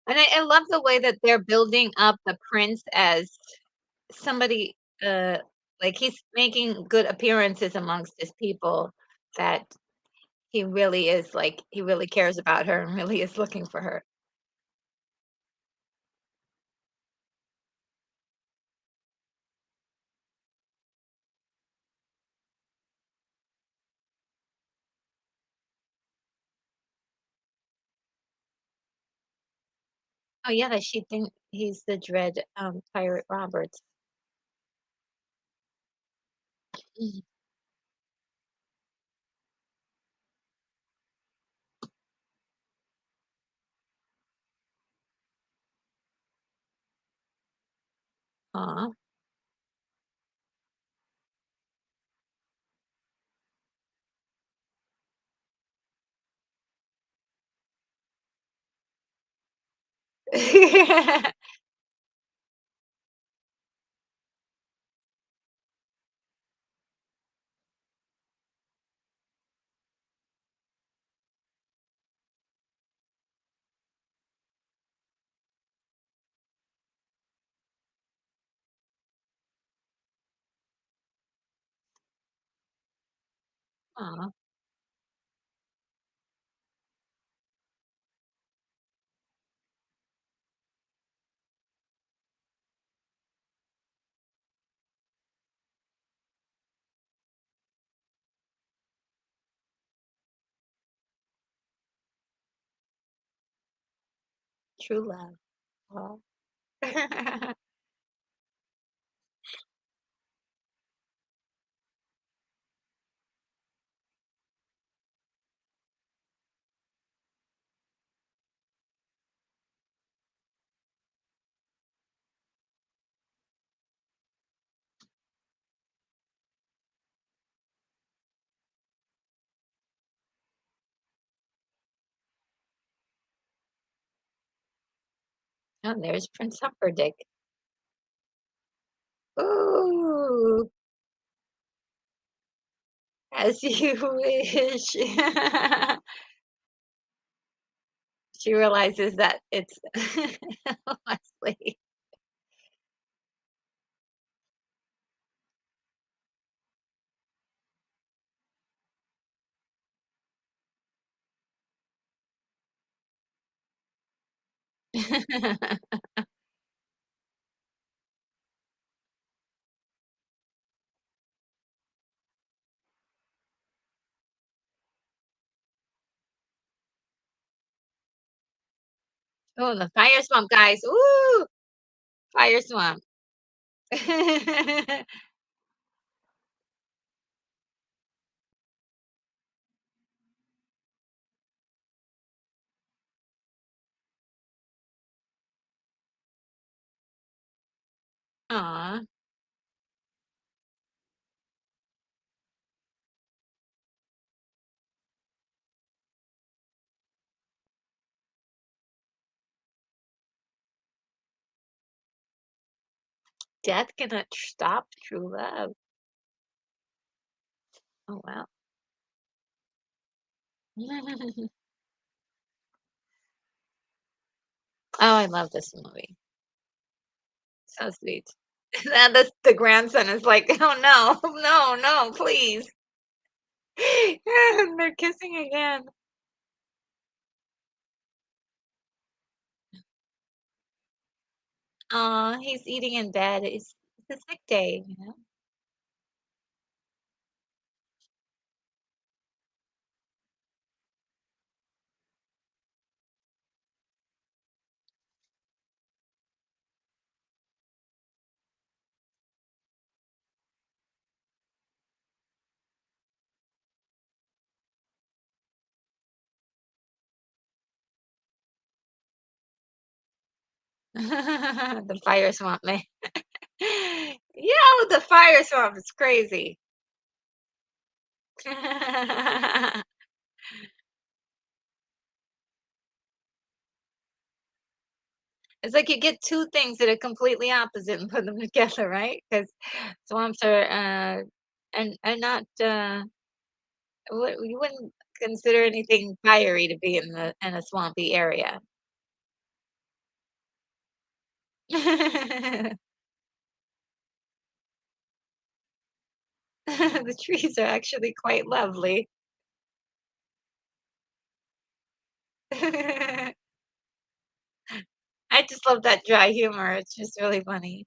A: And I love the way that they're building up the prince as somebody, like he's making good appearances amongst his people that he really is like he really cares about her and really is looking for her. Oh yeah, that she think he's the dread pirate Roberts. Mhm. Aw. Aw, true love. Aw. Oh, there's Prince Humperdinck. Ooh, as you wish. She realizes that it's Leslie. Oh, the fire swamp, guys. Ooh, fire swamp. Aw, death cannot stop true love. Oh, wow. Oh, I love this movie. So sweet. Now the grandson is like, "Oh, no, no, no, please." And they're kissing again. Aw, he's eating in bed. It's a sick day, you know? The fire swamp man. Yeah, the fire swamp is crazy. It's like you get 2 things that are completely opposite and put them together, right? Because swamps are not, you wouldn't consider anything fiery to be in a swampy area. The trees are actually quite lovely. I just love that dry humor, it's just really funny.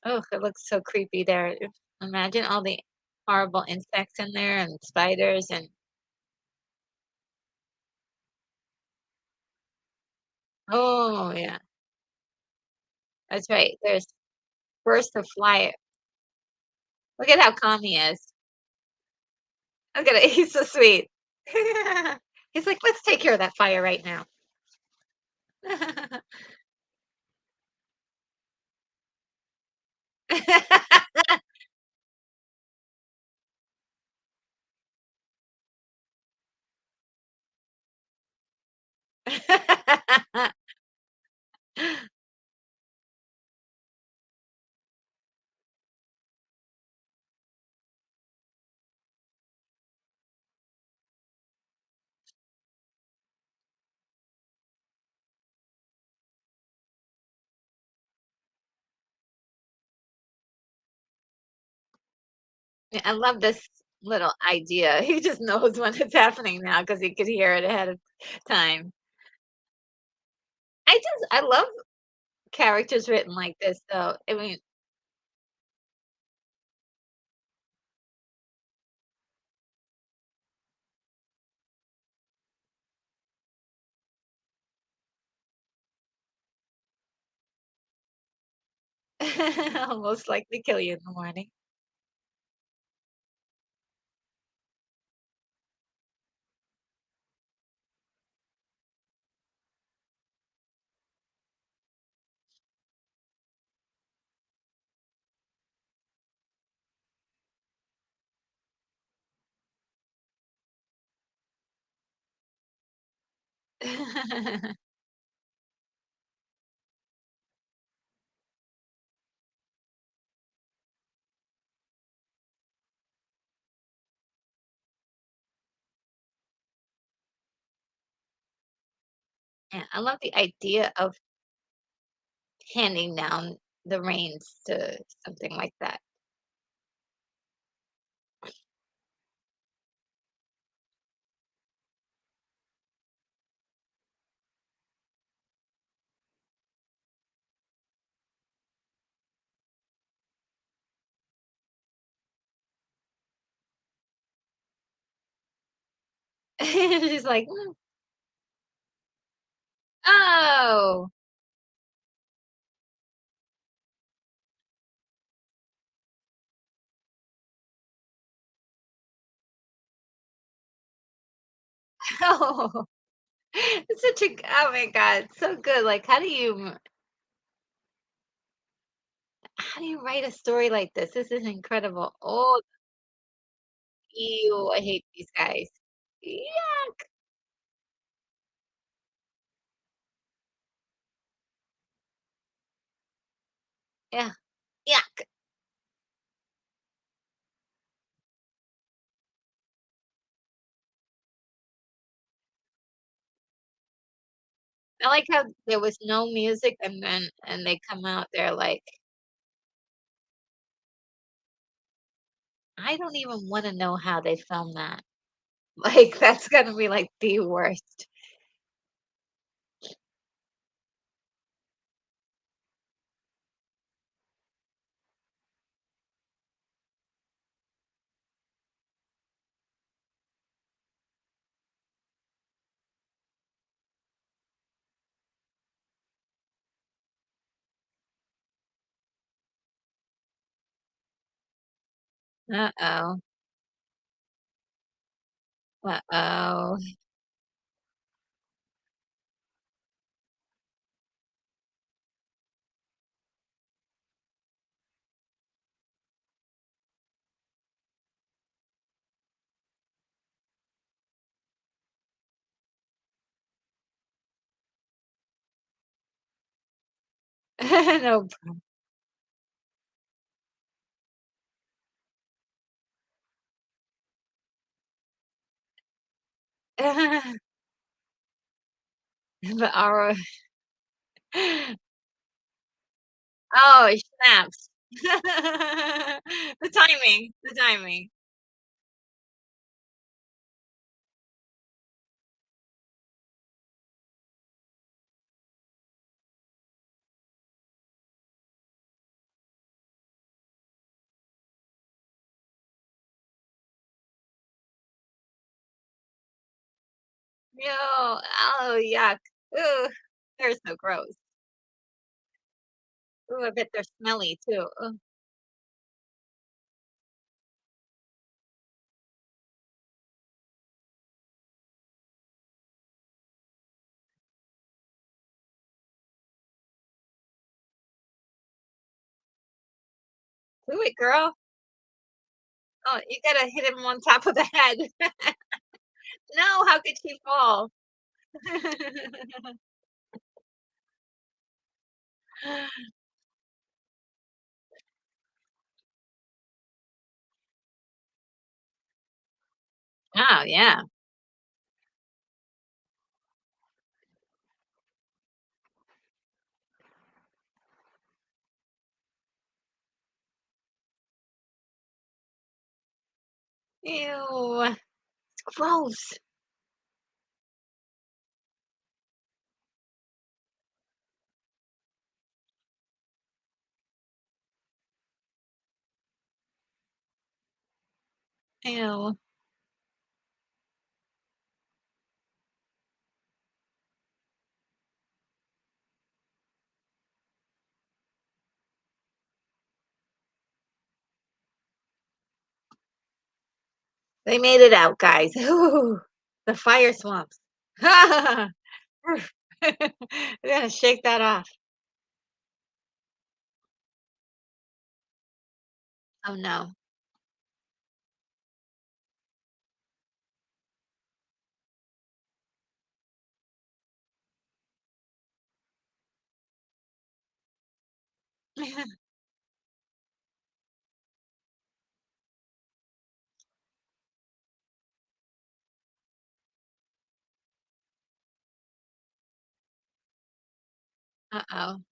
A: Oh, it looks so creepy there. Imagine all the horrible insects in there and spiders and oh, yeah, that's right. There's bursts of fly. Look at how calm he is. Look at it. He's so sweet. He's like, let's take care of that fire right now. Yeah, I love this little idea. He just knows when it's happening now because he could hear it ahead of time. I love characters written like this, though. I mean, I'll most likely kill you in the morning. Yeah, I love the idea of handing down the reins to something like that. She's like, "Mm, oh, oh." It's such a oh my god, so good. Like, how do you write a story like this? This is incredible. Oh, ew, I hate these guys. Yuck. Yeah, yuck. I like how there was no music and they come out there like, I don't even wanna know how they filmed that. Like, that's gonna be, like, the worst. Uh-oh. Uh-oh. No. But our oh, it snaps. The timing. Yo, oh, yuck. Ooh, they're so gross. Ooh, I bet they're smelly too. Ugh. Do it, girl. Oh, you gotta hit him on top of the head. No, how could she fall? Oh, yeah. Ew, it's gross. Ew. They made it out, guys. Ooh, the fire swamps. We gotta shake that off. Oh, no. Uh-oh.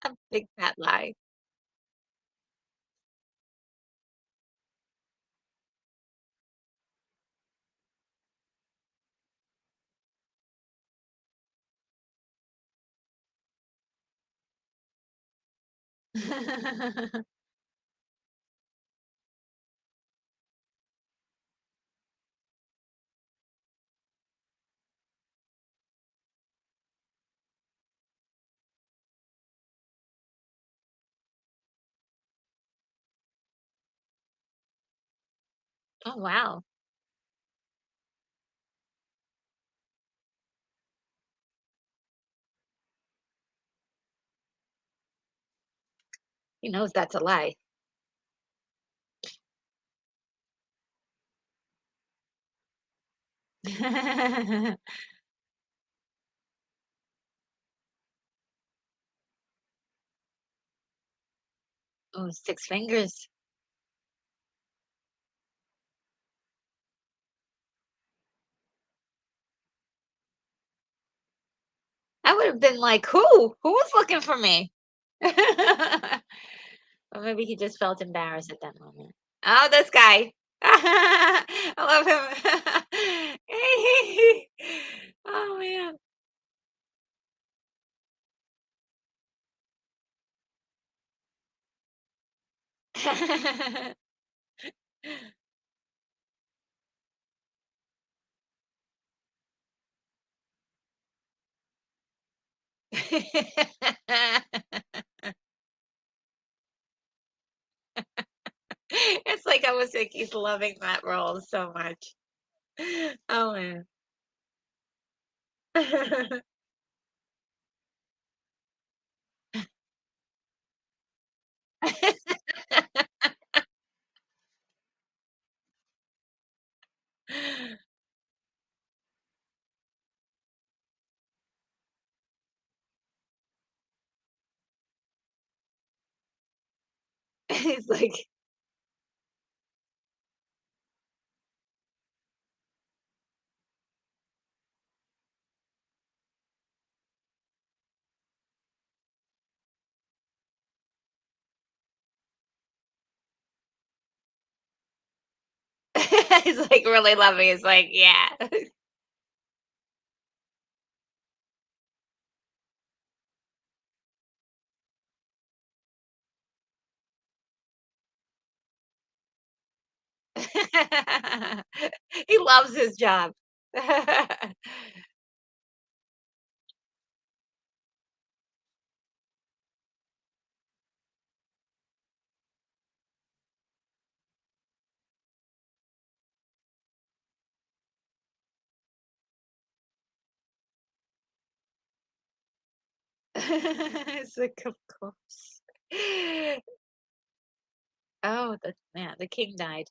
A: A big fat lie. Oh, wow. He knows that's a lie. Oh, 6 fingers. I would have been like, "Who? Who was looking for me?" Or maybe he just felt embarrassed at that moment. Oh, this guy. I love him. Oh, man. It's like almost like he's loving that role so much. Oh, man. He's like he's like really loving. He's like, "Yeah." He loves his job. It's like, "Of course." Oh, the yeah, the king died.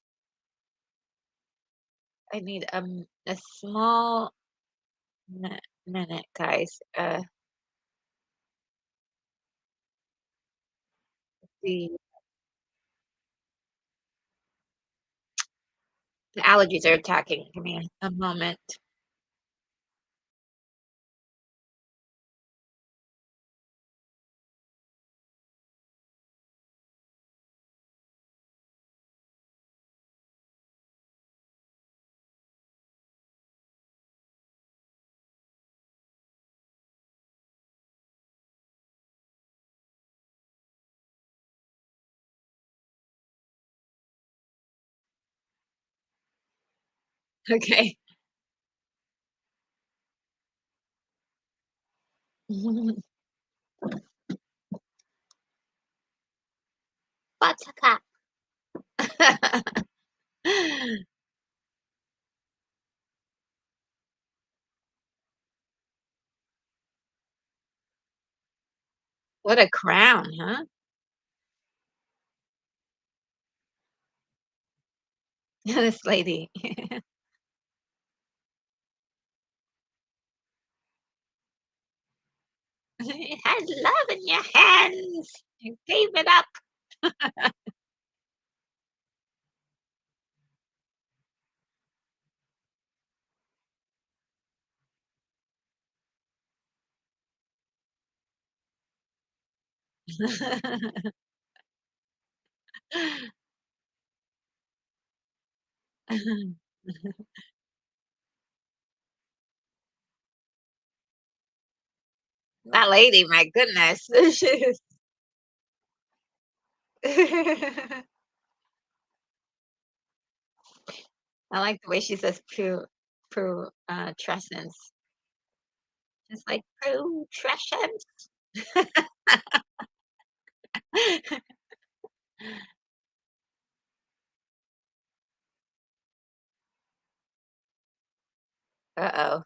A: I need, a small minute, guys. The allergies are attacking. Give me a moment. Okay. Buttercup. What a crown, huh? This lady. had love in your hands. You gave it up. That lady, my goodness. She's I like the way she says "putrescence." Just like "putrescence." Uh-oh.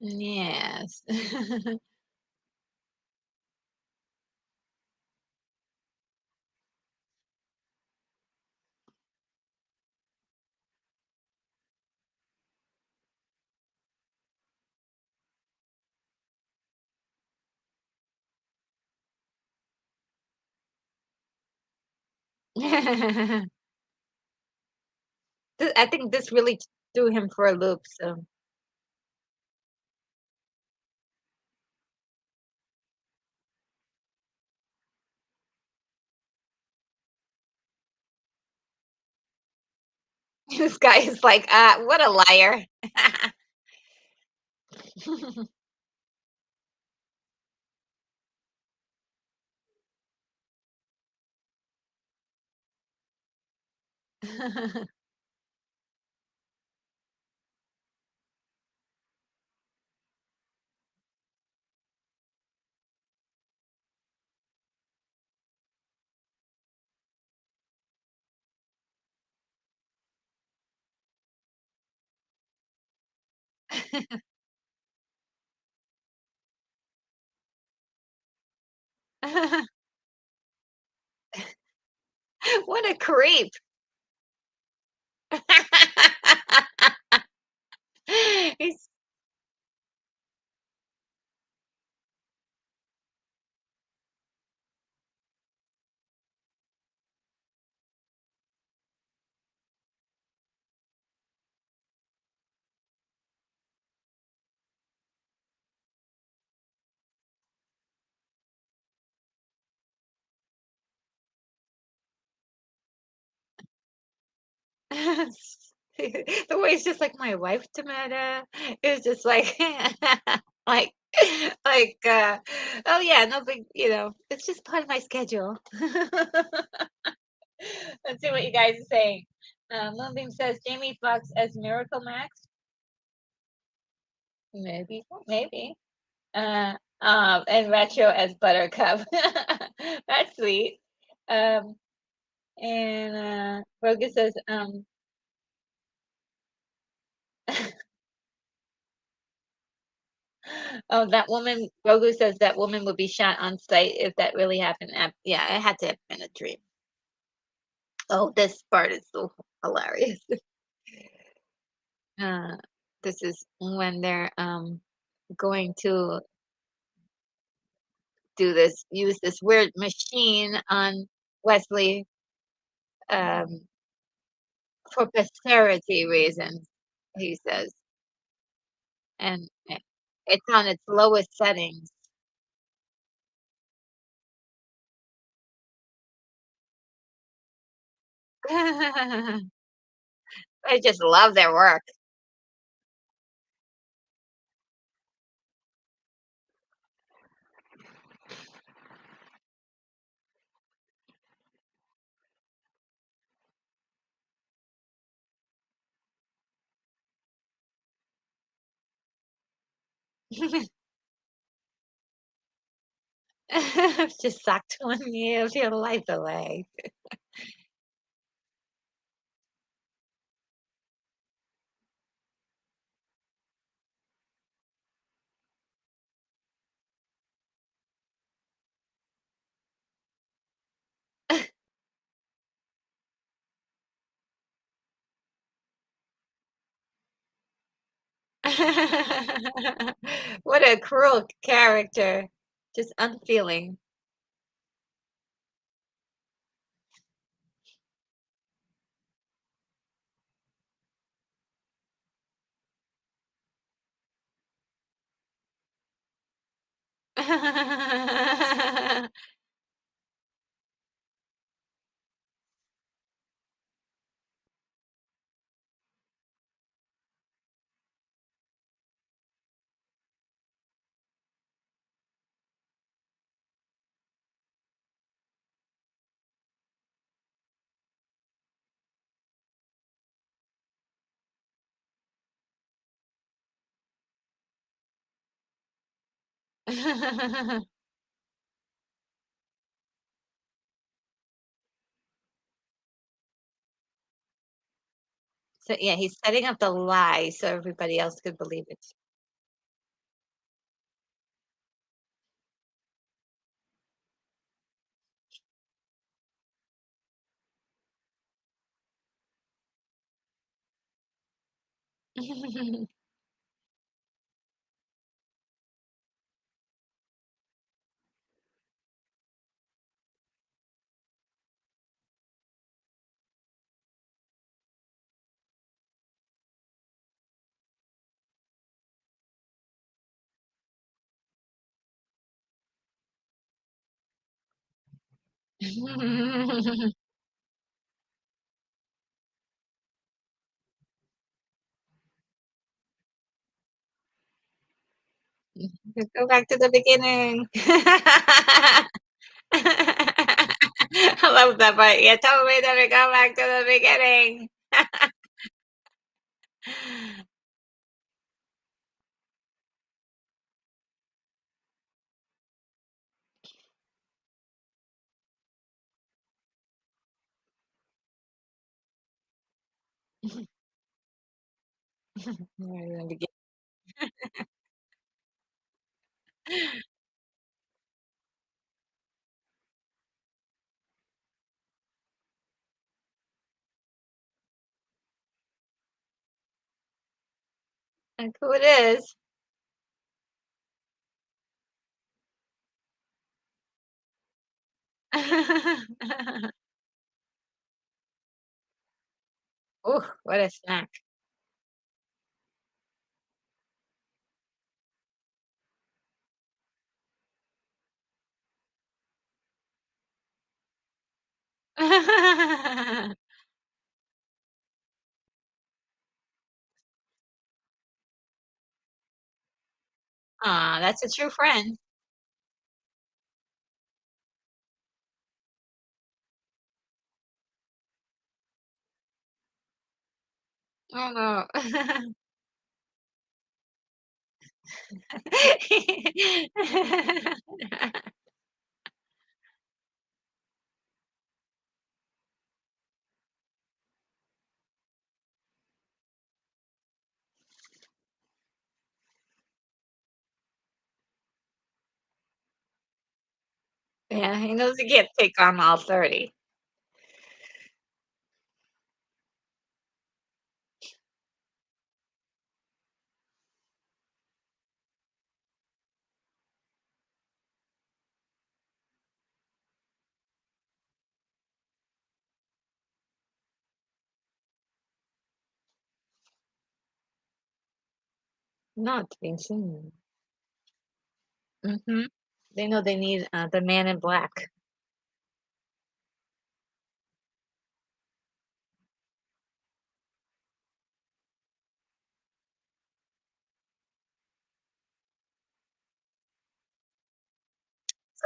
A: Yes. I think this really threw him for a loop, so this guy is like, what a liar." What a creep. He's the way it's just like my wife tomato. It was just like like oh yeah, no big, it's just part of my schedule. Let's see what you guys are saying. Moonbeam says Jamie Foxx as Miracle Max. Maybe, maybe. And Retro as Buttercup. That's sweet. Um, and Rogus says, oh, that woman, Rogu says that woman would be shot on sight if that really happened. Yeah, it had to have been a dream. Oh, this part is so hilarious. Uh, this is when they're going to use this weird machine on Wesley um, for posterity reasons, he says, and it's on its lowest settings. I just love their work. Just sucked 1 year of your life away. What a cruel character. Just unfeeling. So, yeah, he's setting up the lie so everybody else could believe it. Go back to the beginning. I love that part. You told me to go back to the beginning. Right in the begin Look who it is. Ooh, what a snack. Aw, that's a true friend. Oh, no. Yeah, he knows he can't take on all 30. Not being seen. Mhm. They know they need, the man in black.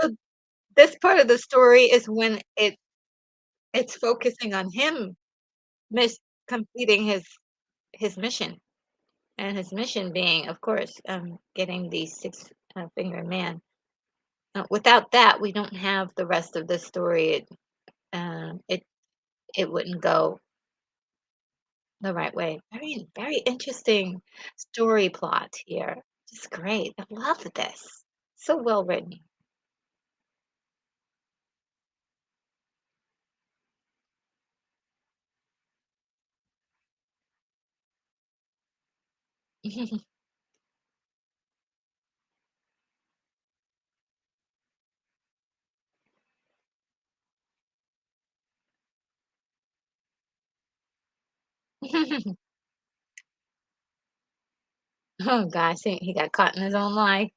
A: So this part of the story is when it's focusing on him miss completing his mission, and his mission being, of course, getting the 6, finger man. Without that, we don't have the rest of the story. It wouldn't go the right way. Very, very interesting story plot here. Just great. I love this. So well written. Oh gosh, he got caught in his own lie.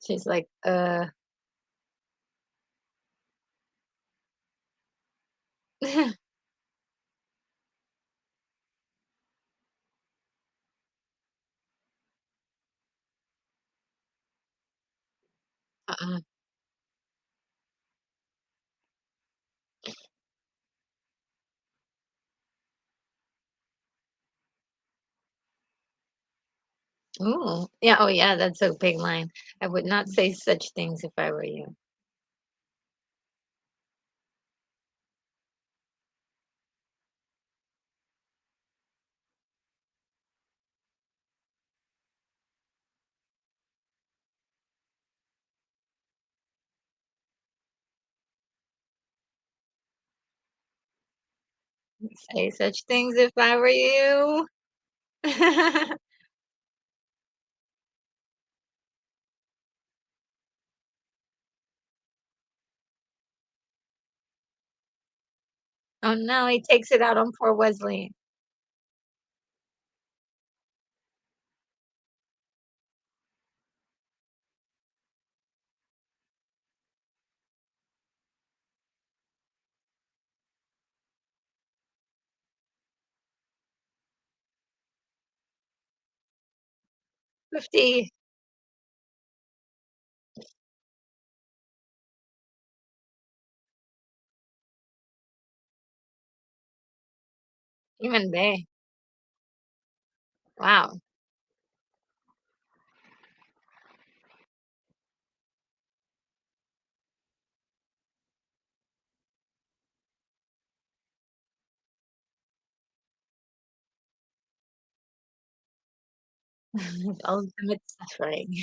A: She's like, uh-uh. Ooh, yeah, oh yeah, that's a big line. I would not say such things if I were you. Say such things if I were you. Oh no, he takes it out on poor Wesley. 50, even they. Wow. Ultimate suffering.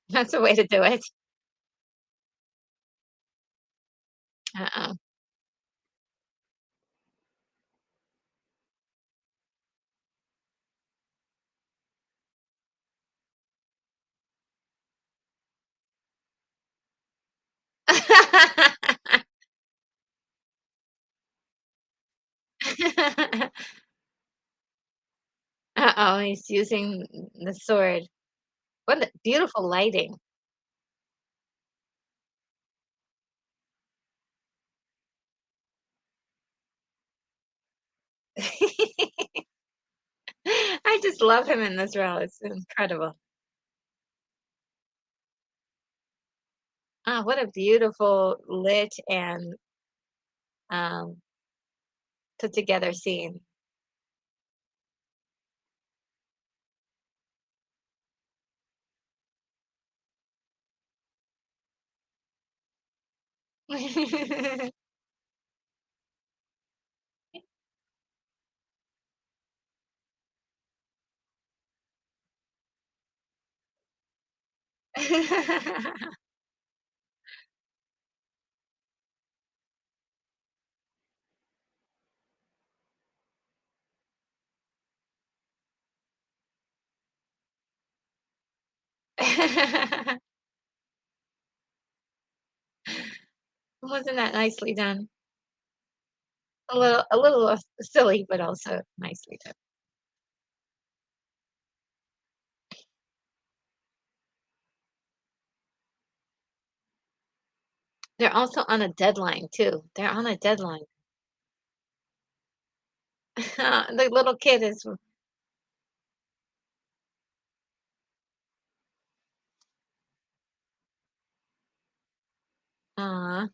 A: That's a way to do it. Uh-oh. Uh-oh, he's using the sword. What a beautiful lighting. I just love him in this role. It's incredible. Ah, what a beautiful lit and um, put together scene. Wasn't that nicely done? A little silly, but also nicely done. They're also on a deadline too. They're on a deadline. The little kid is, aw.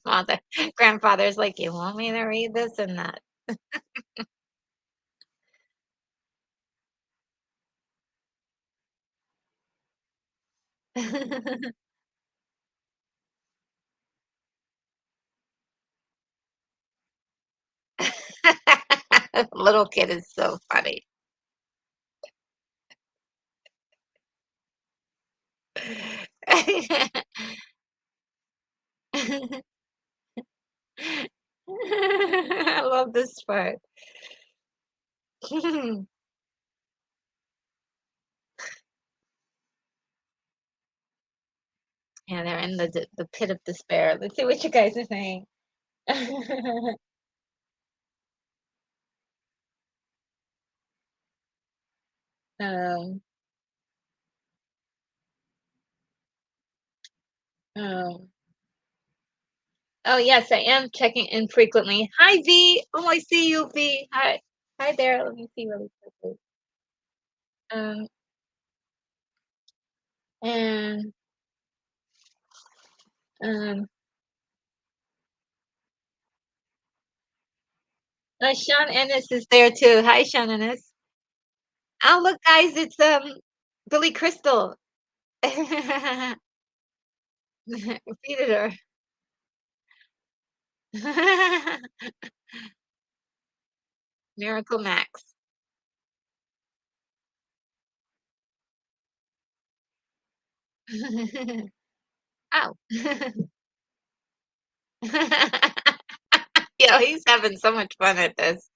A: Father grandfather's like, "You want me to read this and that?" Little kid is so funny. I love this part. Yeah, they're in the pit of despair. Let's see what you guys are saying. Um, um, oh yes, I am checking in frequently. Hi V. Oh, I see you, V. Hi. Hi there. Let me see really quickly. Um, and um, Sean Ennis is there too. Hi, Sean Ennis. Oh, look, guys, it's Billy Crystal. Repeated her. Miracle Max. Oh. Yo, he's having so much fun at this.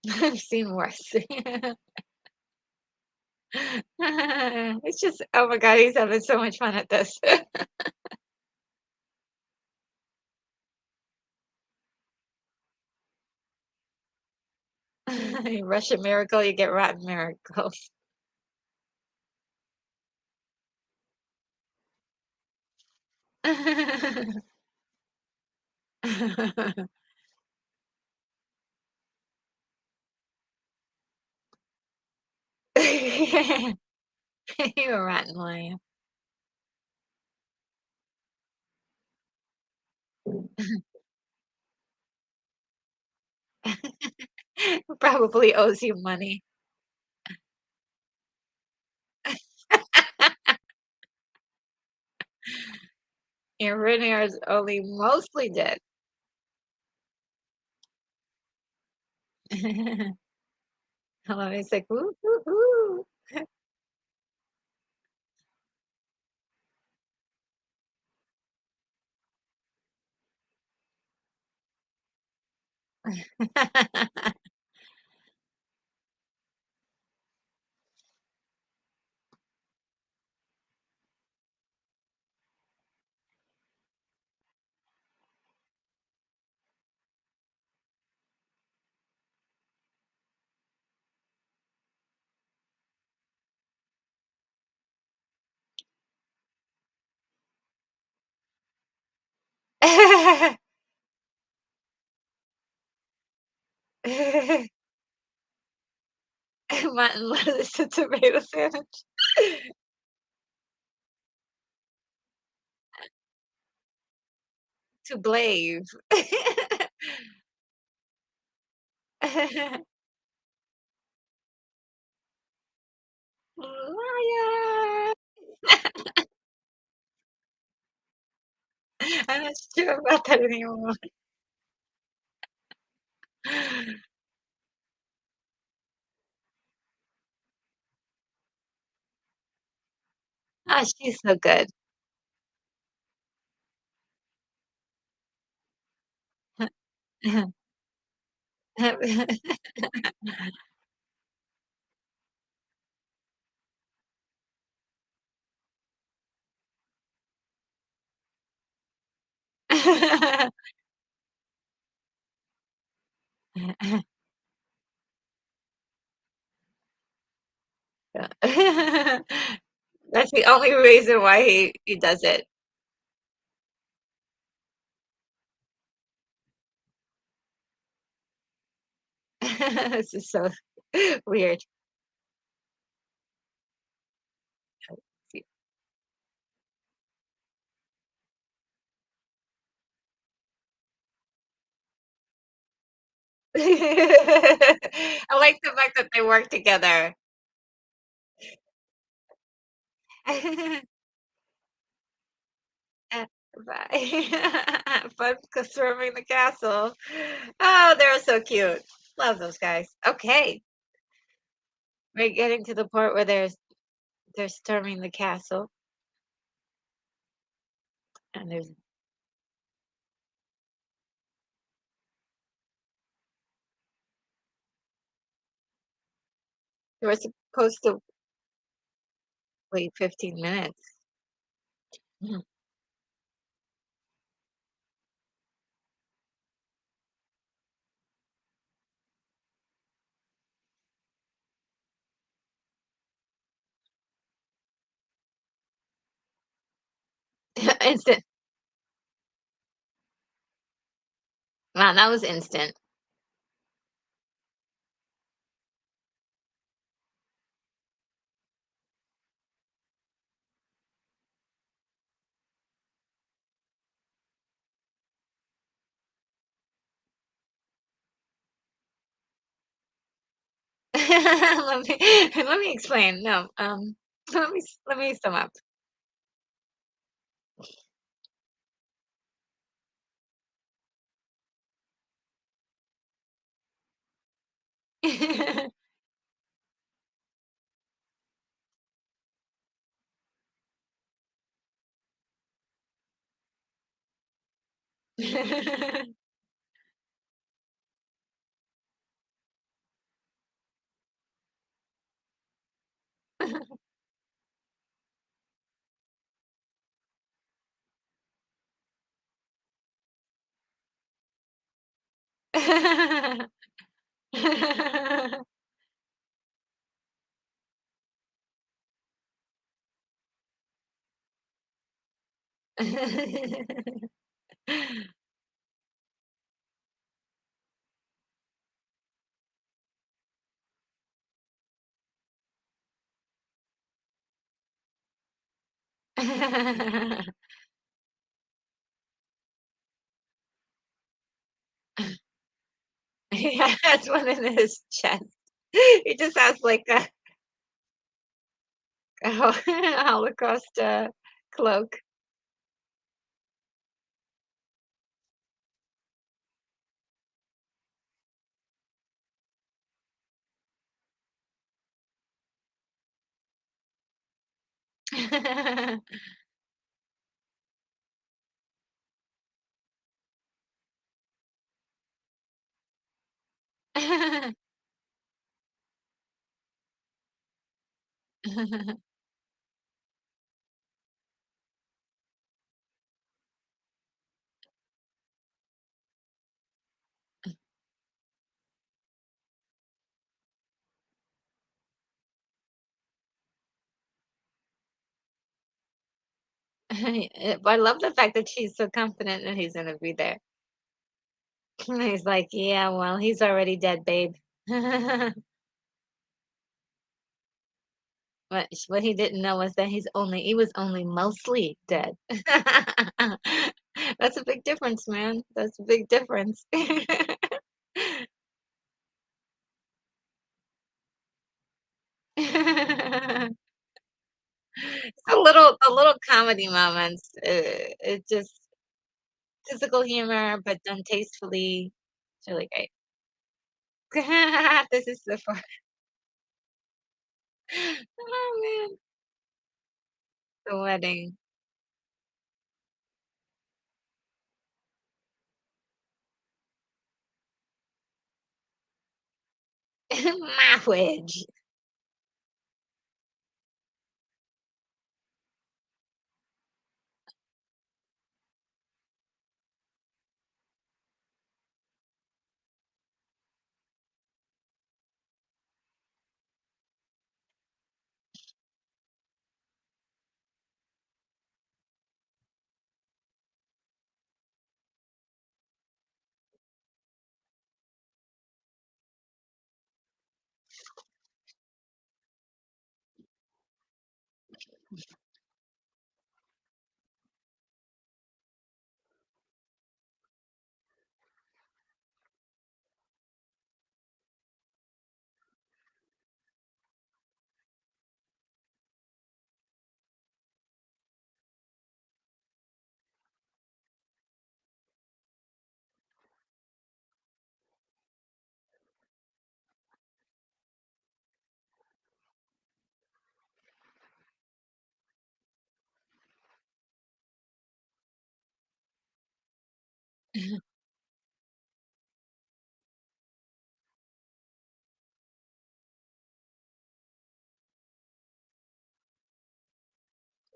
A: I've seen worse. It's just, oh my God, he's having so much fun at this. You rush a miracle, you get rotten miracles. You a rotten lion. Probably owes you money. Your Renier is only mostly dead. Hello, he's like, woo, woo, woo. Mutton lettuce and tomato sandwich. To Blave. Liar. I'm not sure about that anymore. Oh, she's so good. That's the only reason why he does it. This is so weird. I like the fact that they work together. Bye. Fun storming the castle. Oh, they're so cute. Love those guys. Okay, we're getting to the part where they're storming the castle, and they were supposed to wait 15 minutes. Mhm. Instant. Wow, that was instant. Let me explain. No, let me sum up. He has one in his chest. He just has like a Holocaust cloak. But I love the fact that she's so confident that he's gonna be there. He's like, "Yeah, well, he's already dead, babe." What he didn't know was that he was only mostly dead. That's a big difference, man. That's a big difference. The little comedy moments, it just physical humor, but done tastefully. It's really great. This is the fun. Oh, man. The wedding. Marriage.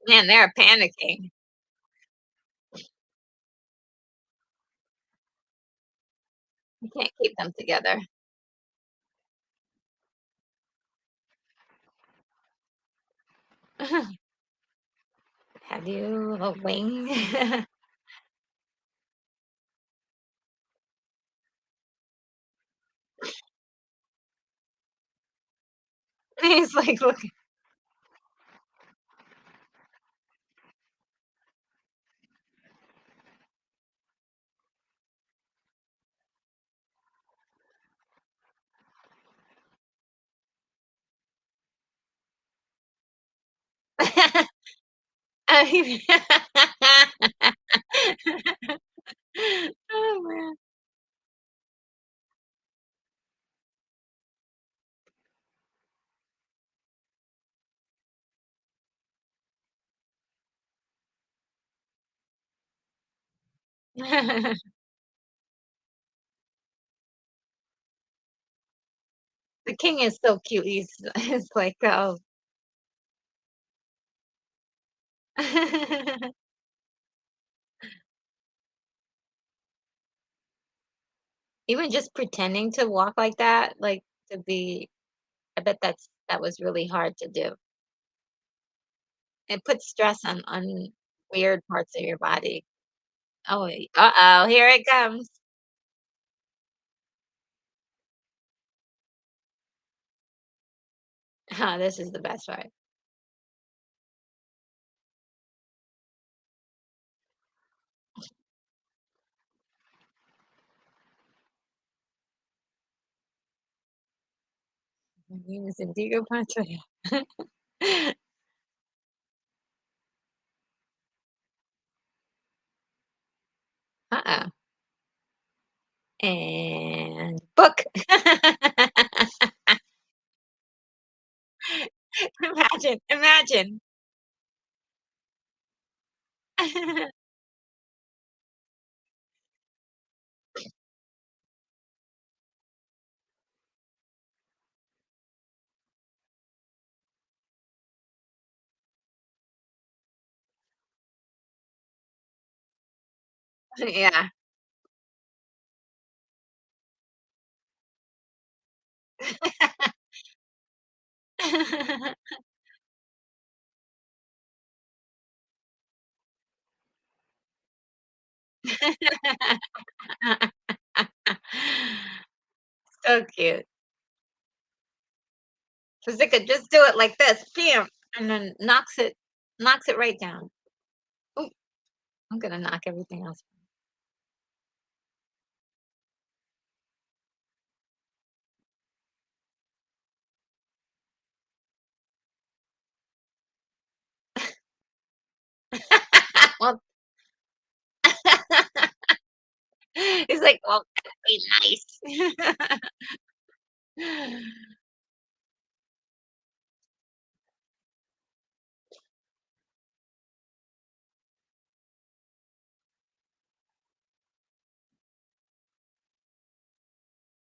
A: Man, they're panicking. You can't keep them together. Have you a wing? He's like, "Look." He Oh, man. The king is so cute. He's like, "Oh." Even just pretending to walk like that, like, to be I bet that was really hard to do. It puts stress on weird parts of your body. Oh, uh-oh, here it comes. This is the best part. My name is Indigo Pantoja. Uh-oh. And book. Imagine, imagine. Yeah. So cute. 'Cause they could just do it like this, bam, and then knocks it right down. Ooh, I'm gonna knock everything else. Well, he's like, "Well, be nice."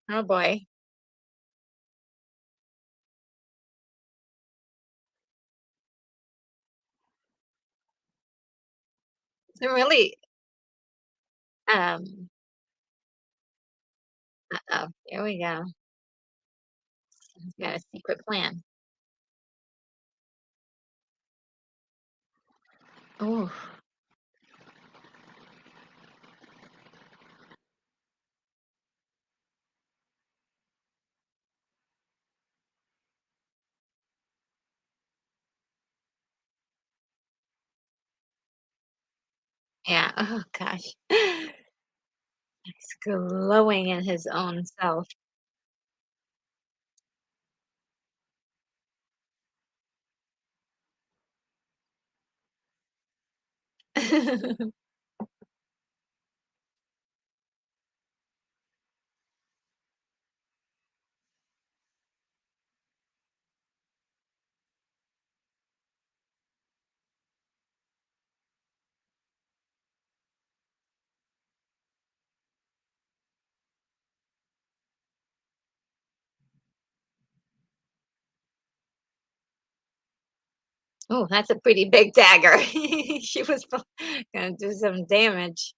A: Oh boy. So really, um, uh-oh, here we go. He's got a secret plan. Oh, yeah. Oh gosh. He's glowing in his own self. Oh, that's a pretty big dagger. She was gonna do some damage.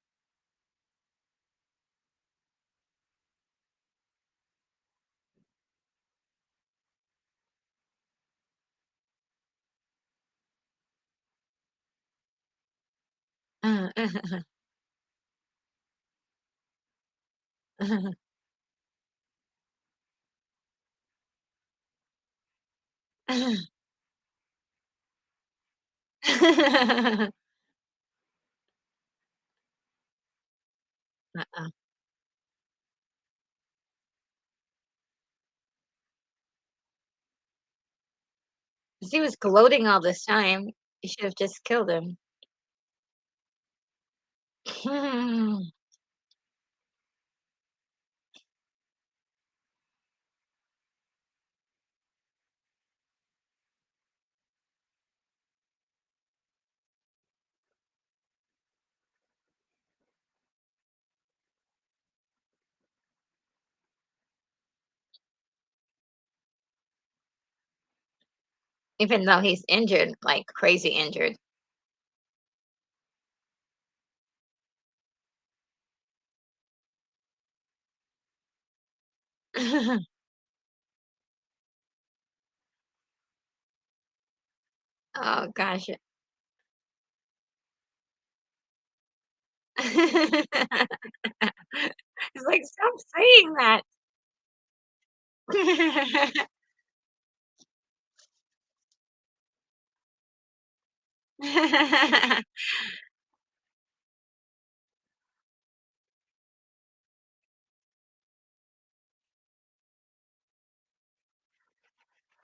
A: Uh-uh. He was gloating all this time. You should have just killed him. Even though he's injured, like crazy injured. Oh gosh. It's like, stop saying that.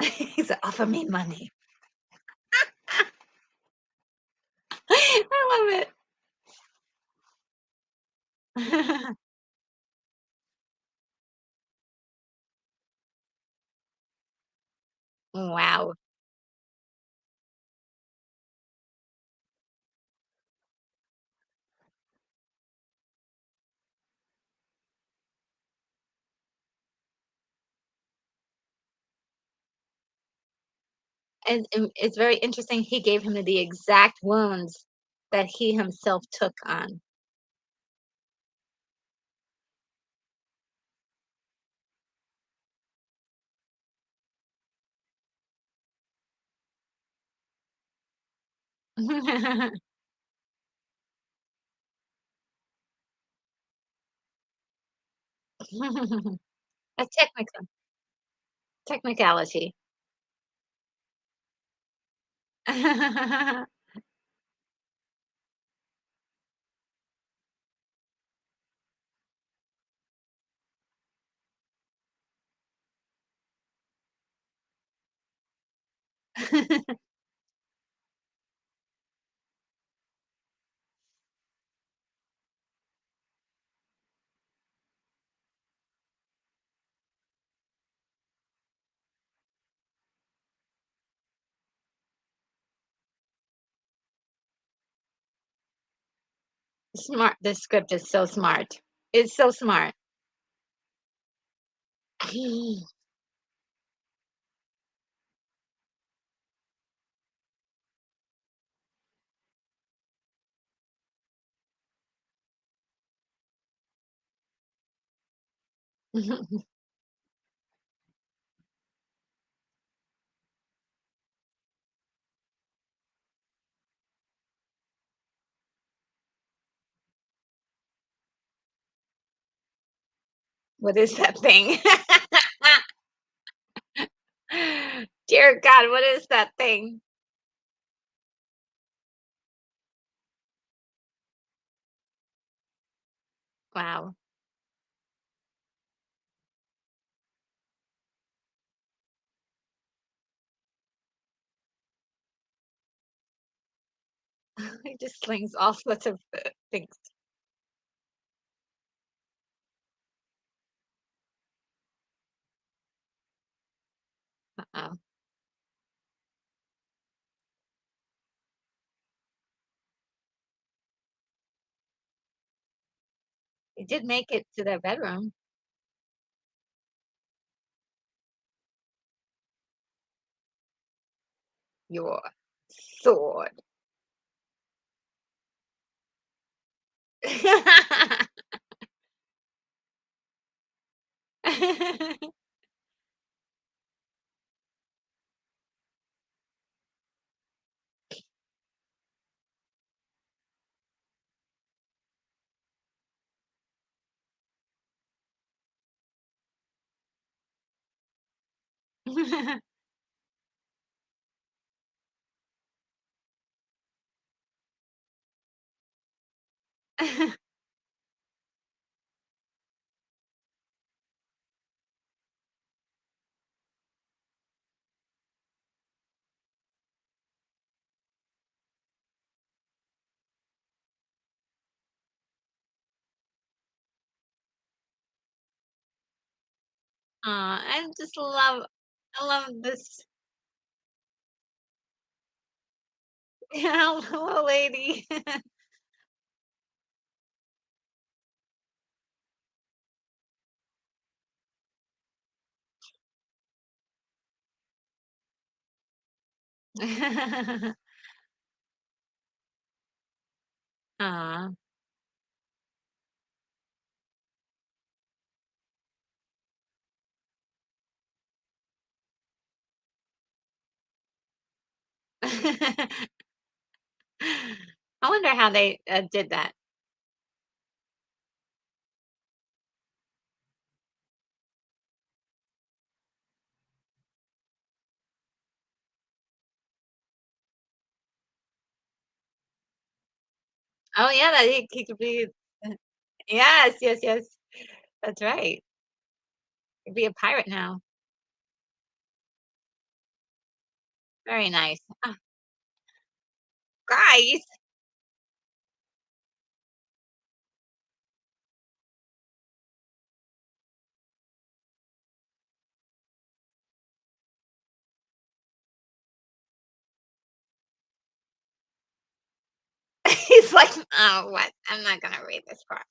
A: He said, offer me money. I love it. Wow. And it's very interesting. He gave him the exact wounds that he himself took on. A technicality. Smart. The script is so smart. It's so smart. What is that thing? Dear God, what is that thing? Wow. He just slings all sorts of things. Uh-oh. He did make it to their bedroom. Yours. sword. Aw, I love this hello lady. Aw. I wonder how they, did that. Oh, yeah, that he could be yes, yes, yes. That's right. He'd be a pirate now. Very nice. Ah, guys! He's like, "Oh, what? I'm not gonna read this part."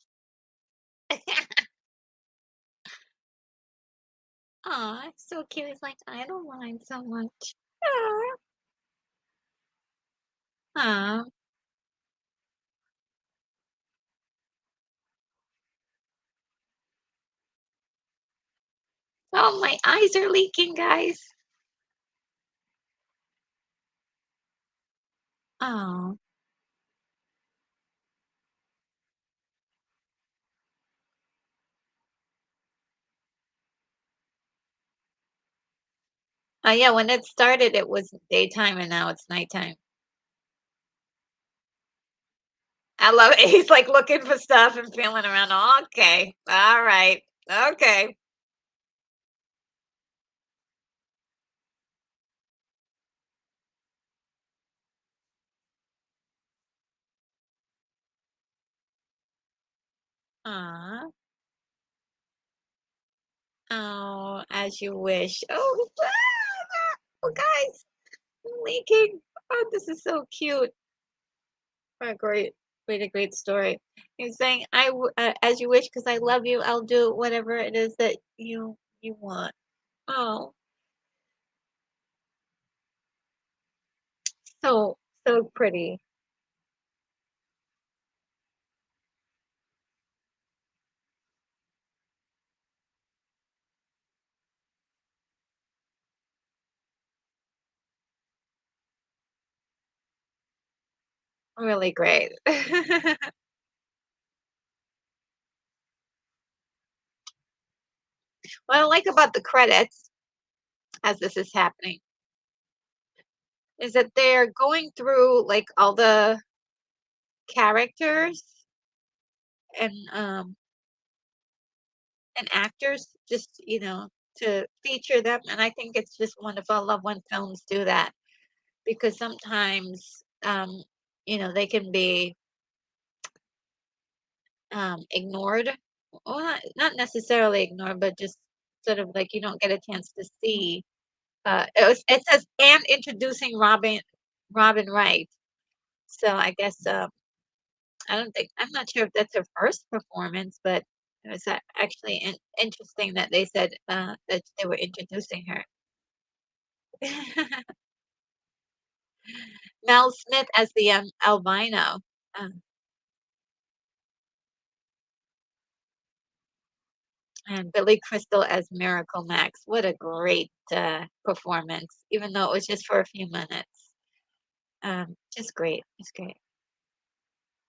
A: Aw, so cute. He's like, "I don't mind so much." Aw, aw. Oh, my eyes are leaking, guys. Oh. Oh, yeah, when it started, it was daytime, and now it's nighttime. I love it. He's, like, looking for stuff and feeling around. Okay. Alright. Okay. Aw. Oh, as you wish. Oh, oh, guys, I'm leaking. Oh, this is so cute. What a great story. He's saying, as you wish, because I love you, I'll do whatever it is that you want." Oh, so, so pretty. Really great. What I like about the credits, as this is happening, is that they're going through, like, all the characters and, and actors just, to feature them, and I think it's just wonderful. I love when films do that because sometimes, they can be, ignored. Well, not necessarily ignored, but just sort of like you don't get a chance to see. It says, "And introducing Robin Wright." So I guess, I'm not sure if that's her first performance, but it was actually interesting that they said, that they were introducing her. Mel Smith as the, albino. Uh, and Billy Crystal as Miracle Max. What a great, performance, even though it was just for a few minutes. Just great. It's great.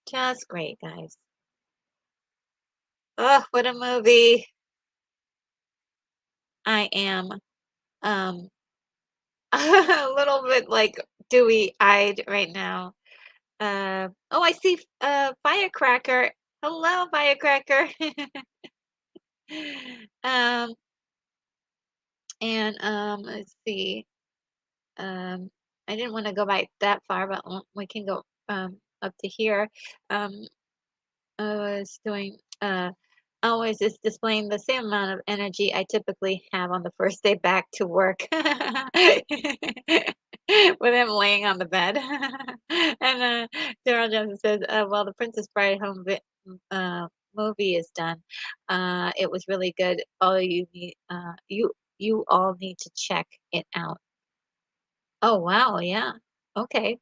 A: Just great, guys. Oh, what a movie. I am, um, a little bit, like, dewy-eyed right now. Oh, I see, Firecracker. Hello, Firecracker. Um, and, let's see, um, I didn't wanna go back that far, but we can go, up to here. Um, I was doing, always is displaying the same amount of energy I typically have on the first day back to work. With him laying on the bed. And, Daryl Johnson says, "Well, the Princess Bride movie is done. It was really good. All you need, you all need to check it out." Oh, wow, yeah. Okay.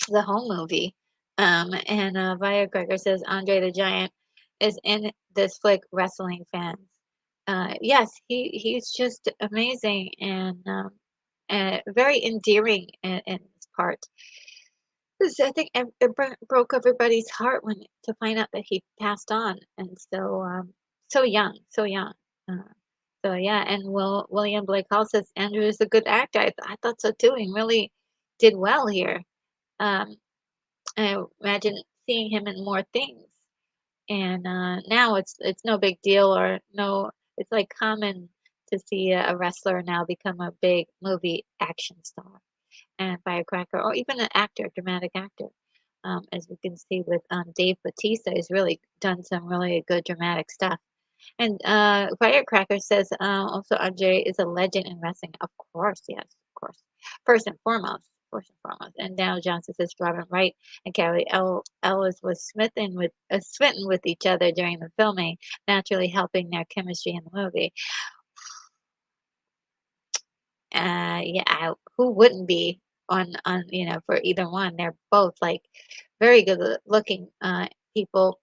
A: The whole movie. And, Firecracker says, "Andre the Giant is in this flick, wrestling fans." Yes, he's just amazing and very endearing in this part. 'Cause I think it broke everybody's heart when to find out that he passed on, and so, so young, so young. Uh, so yeah, and William Blake Hall says Andrew is a good actor. I thought so too. He really did well here. Um, I imagine seeing him in more things, and now it's no big deal or no. It's like common to see a wrestler now become a big movie action star and Firecracker, or even an actor, dramatic actor. As we can see with Dave Bautista, has really done some really good dramatic stuff. And Firecracker says also Andre is a legend in wrestling. Of course, yes, of course. First and foremost, first and foremost. And Daniel Johnson says Robin Wright and Carrie Ellis was smitten with each other during the filming, naturally helping their chemistry in the movie. Yeah, who wouldn't be on for either one? They're both like very good looking people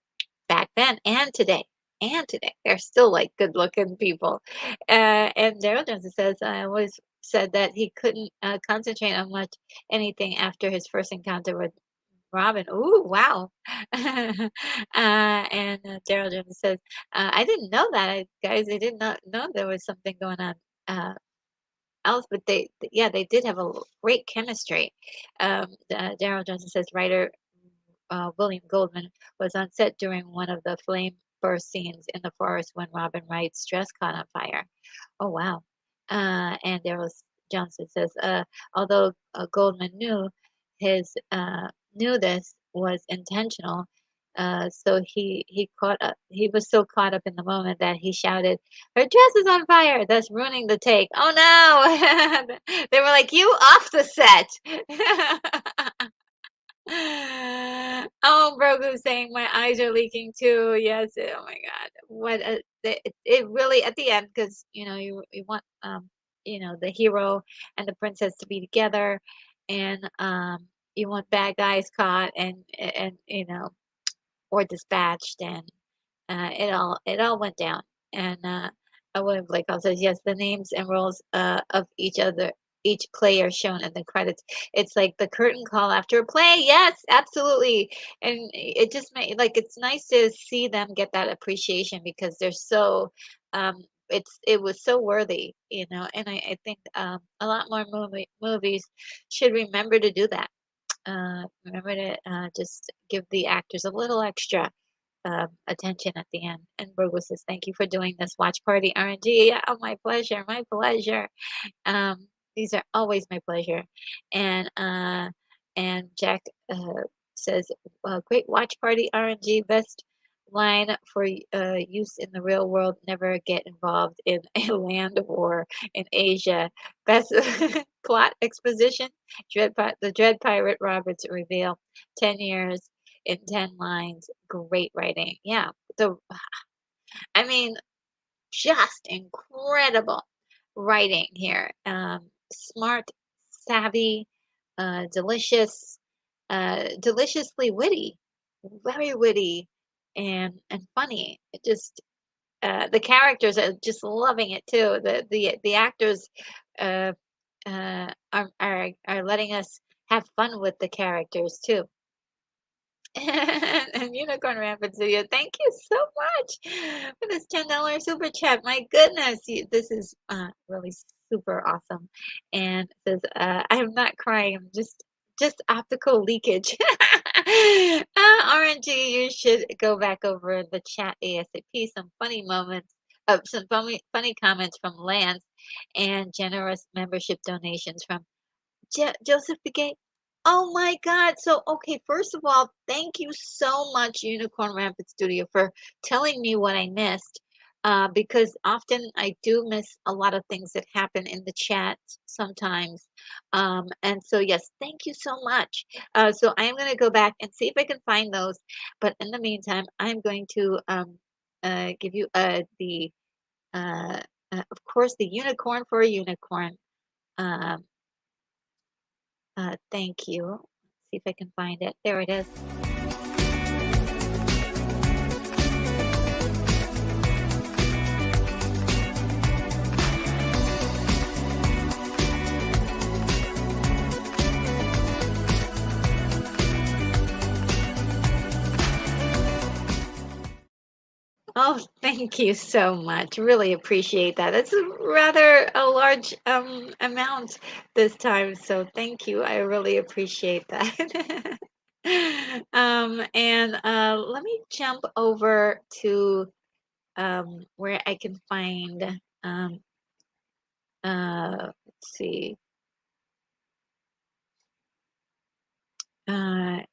A: back then and today. And today, they're still like good looking people. And Daryl Johnson says, I always said that he couldn't concentrate on much anything after his first encounter with Robin. Ooh, wow. And Daryl Johnson says, I didn't know that, guys. I did not know there was something going on. Else, but yeah, they did have a great chemistry. Daryl Johnson says writer William Goldman was on set during one of the flame burst scenes in the forest when Robin Wright's dress caught on fire. Oh wow! And Daryl Johnson says, although Goldman knew this was intentional. So he was so caught up in the moment that he shouted, "Her dress is on fire!" thus ruining the take. Oh no! They were like, "You off the set!" Oh, Grogu's saying my eyes are leaking too. Yes. Oh my God. It really at the end because you want the hero and the princess to be together, and you want bad guys caught and or dispatched, and it all went down. And William Blake also says yes, the names and roles of each player shown in the credits. It's like the curtain call after a play. Yes, absolutely. And it just made like it's nice to see them get that appreciation because they're so it was so worthy, and I think a lot more movies should remember to do that. Remember to just give the actors a little extra attention at the end. And Virgo says, "Thank you for doing this watch party RNG." Yeah, oh, my pleasure, my pleasure. These are always my pleasure. And Jack says, "Great watch party RNG. Best line for use in the real world. Never get involved in a land war in Asia. Best plot exposition. The Dread Pirate Roberts reveal. 10 years in 10 lines. Great writing. Yeah. So I mean, just incredible writing here. Smart, savvy. delicious, deliciously witty, very witty and funny. It just the characters are just loving it too. The actors uh, are letting us have fun with the characters too. And Unicorn Rapids Video, thank you so much for this $10 super chat. My goodness, this is really super awesome. And it says, I'm not crying, I'm just optical leakage. RNG, you should go back over the chat ASAP. Some funny moments, some funny comments from Lance, and generous membership donations from Joseph Begay. Oh my God. So, okay, first of all, thank you so much, Unicorn Rampant Studio, for telling me what I missed. Because often I do miss a lot of things that happen in the chat sometimes. And so, yes, thank you so much. So I'm going to go back and see if I can find those. But in the meantime, I'm going to give you uh, of course, the unicorn for a unicorn. Um, thank you. Let's see if I can find it. There it is. Oh, thank you so much. Really appreciate that. That's a rather a large amount this time, so thank you. I really appreciate that. And let me jump over to where I can find let's see. Kind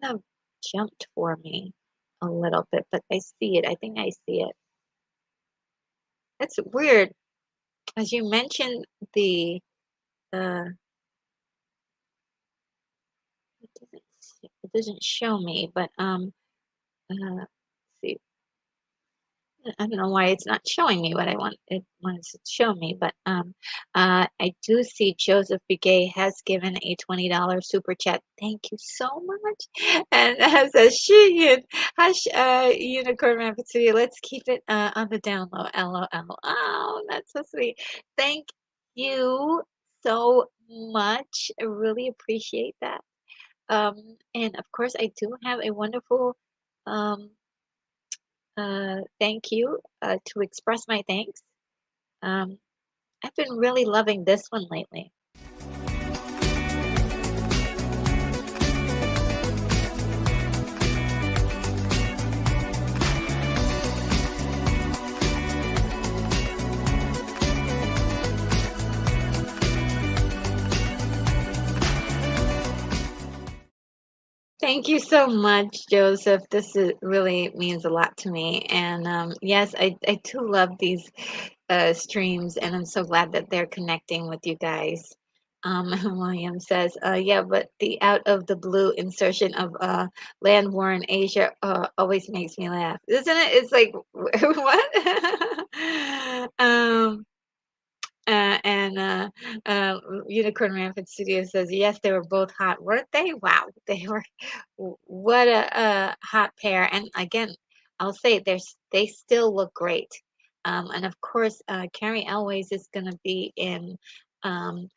A: of jumped for me a little bit, but I see it. I think I see it. It's weird. As you mentioned the uh it doesn't show me, but let's see. I don't know why it's not showing me what I want it wants to show me, but I do see Joseph Begay has given a $20 super chat. Thank you so much. And as a hush unicorn Rapids, let's keep it on the down low. LOL. Oh, that's so sweet. Thank you so much. I really appreciate that. And of course, I do have a wonderful um, thank you to express my thanks. Um, I've been really loving this one lately. Thank you so much, Joseph. This really means a lot to me. And yes, I do love these streams, and I'm so glad that they're connecting with you guys. William says, yeah, but the out of the blue insertion of Land War in Asia always makes me laugh. Isn't it? It's like, what? And Unicorn Rampant Studio says, yes, they were both hot, weren't they? Wow, they were. What a hot pair. And again, I'll say they still look great. And of course, Carrie Elways is going to be in um,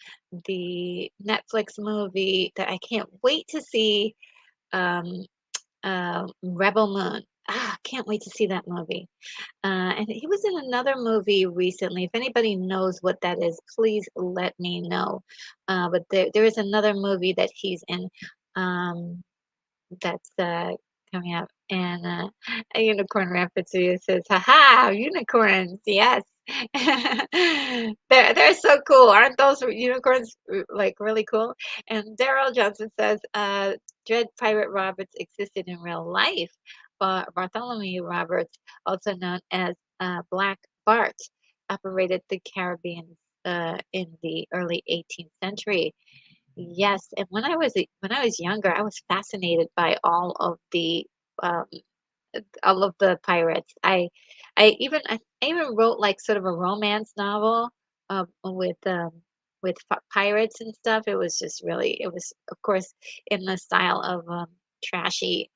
A: the Netflix movie that I can't wait to see, um, Rebel Moon. Can't wait to see that movie. And he was in another movie recently. If anybody knows what that is, please let me know. But there is another movie that he's in um, that's coming out. And a unicorn rampant says, "Haha, unicorns! Yes, they're so cool, aren't those unicorns like really cool?" And Daryl Johnson says, "Dread Pirate Roberts existed in real life. Bartholomew Roberts, also known as Black Bart, operated the Caribbean in the early 18th century." Yes, and when I was younger, I was fascinated by um, all of the pirates. I even wrote like sort of a romance novel with with pirates and stuff. It was just really, it was, of course, in the style of trashy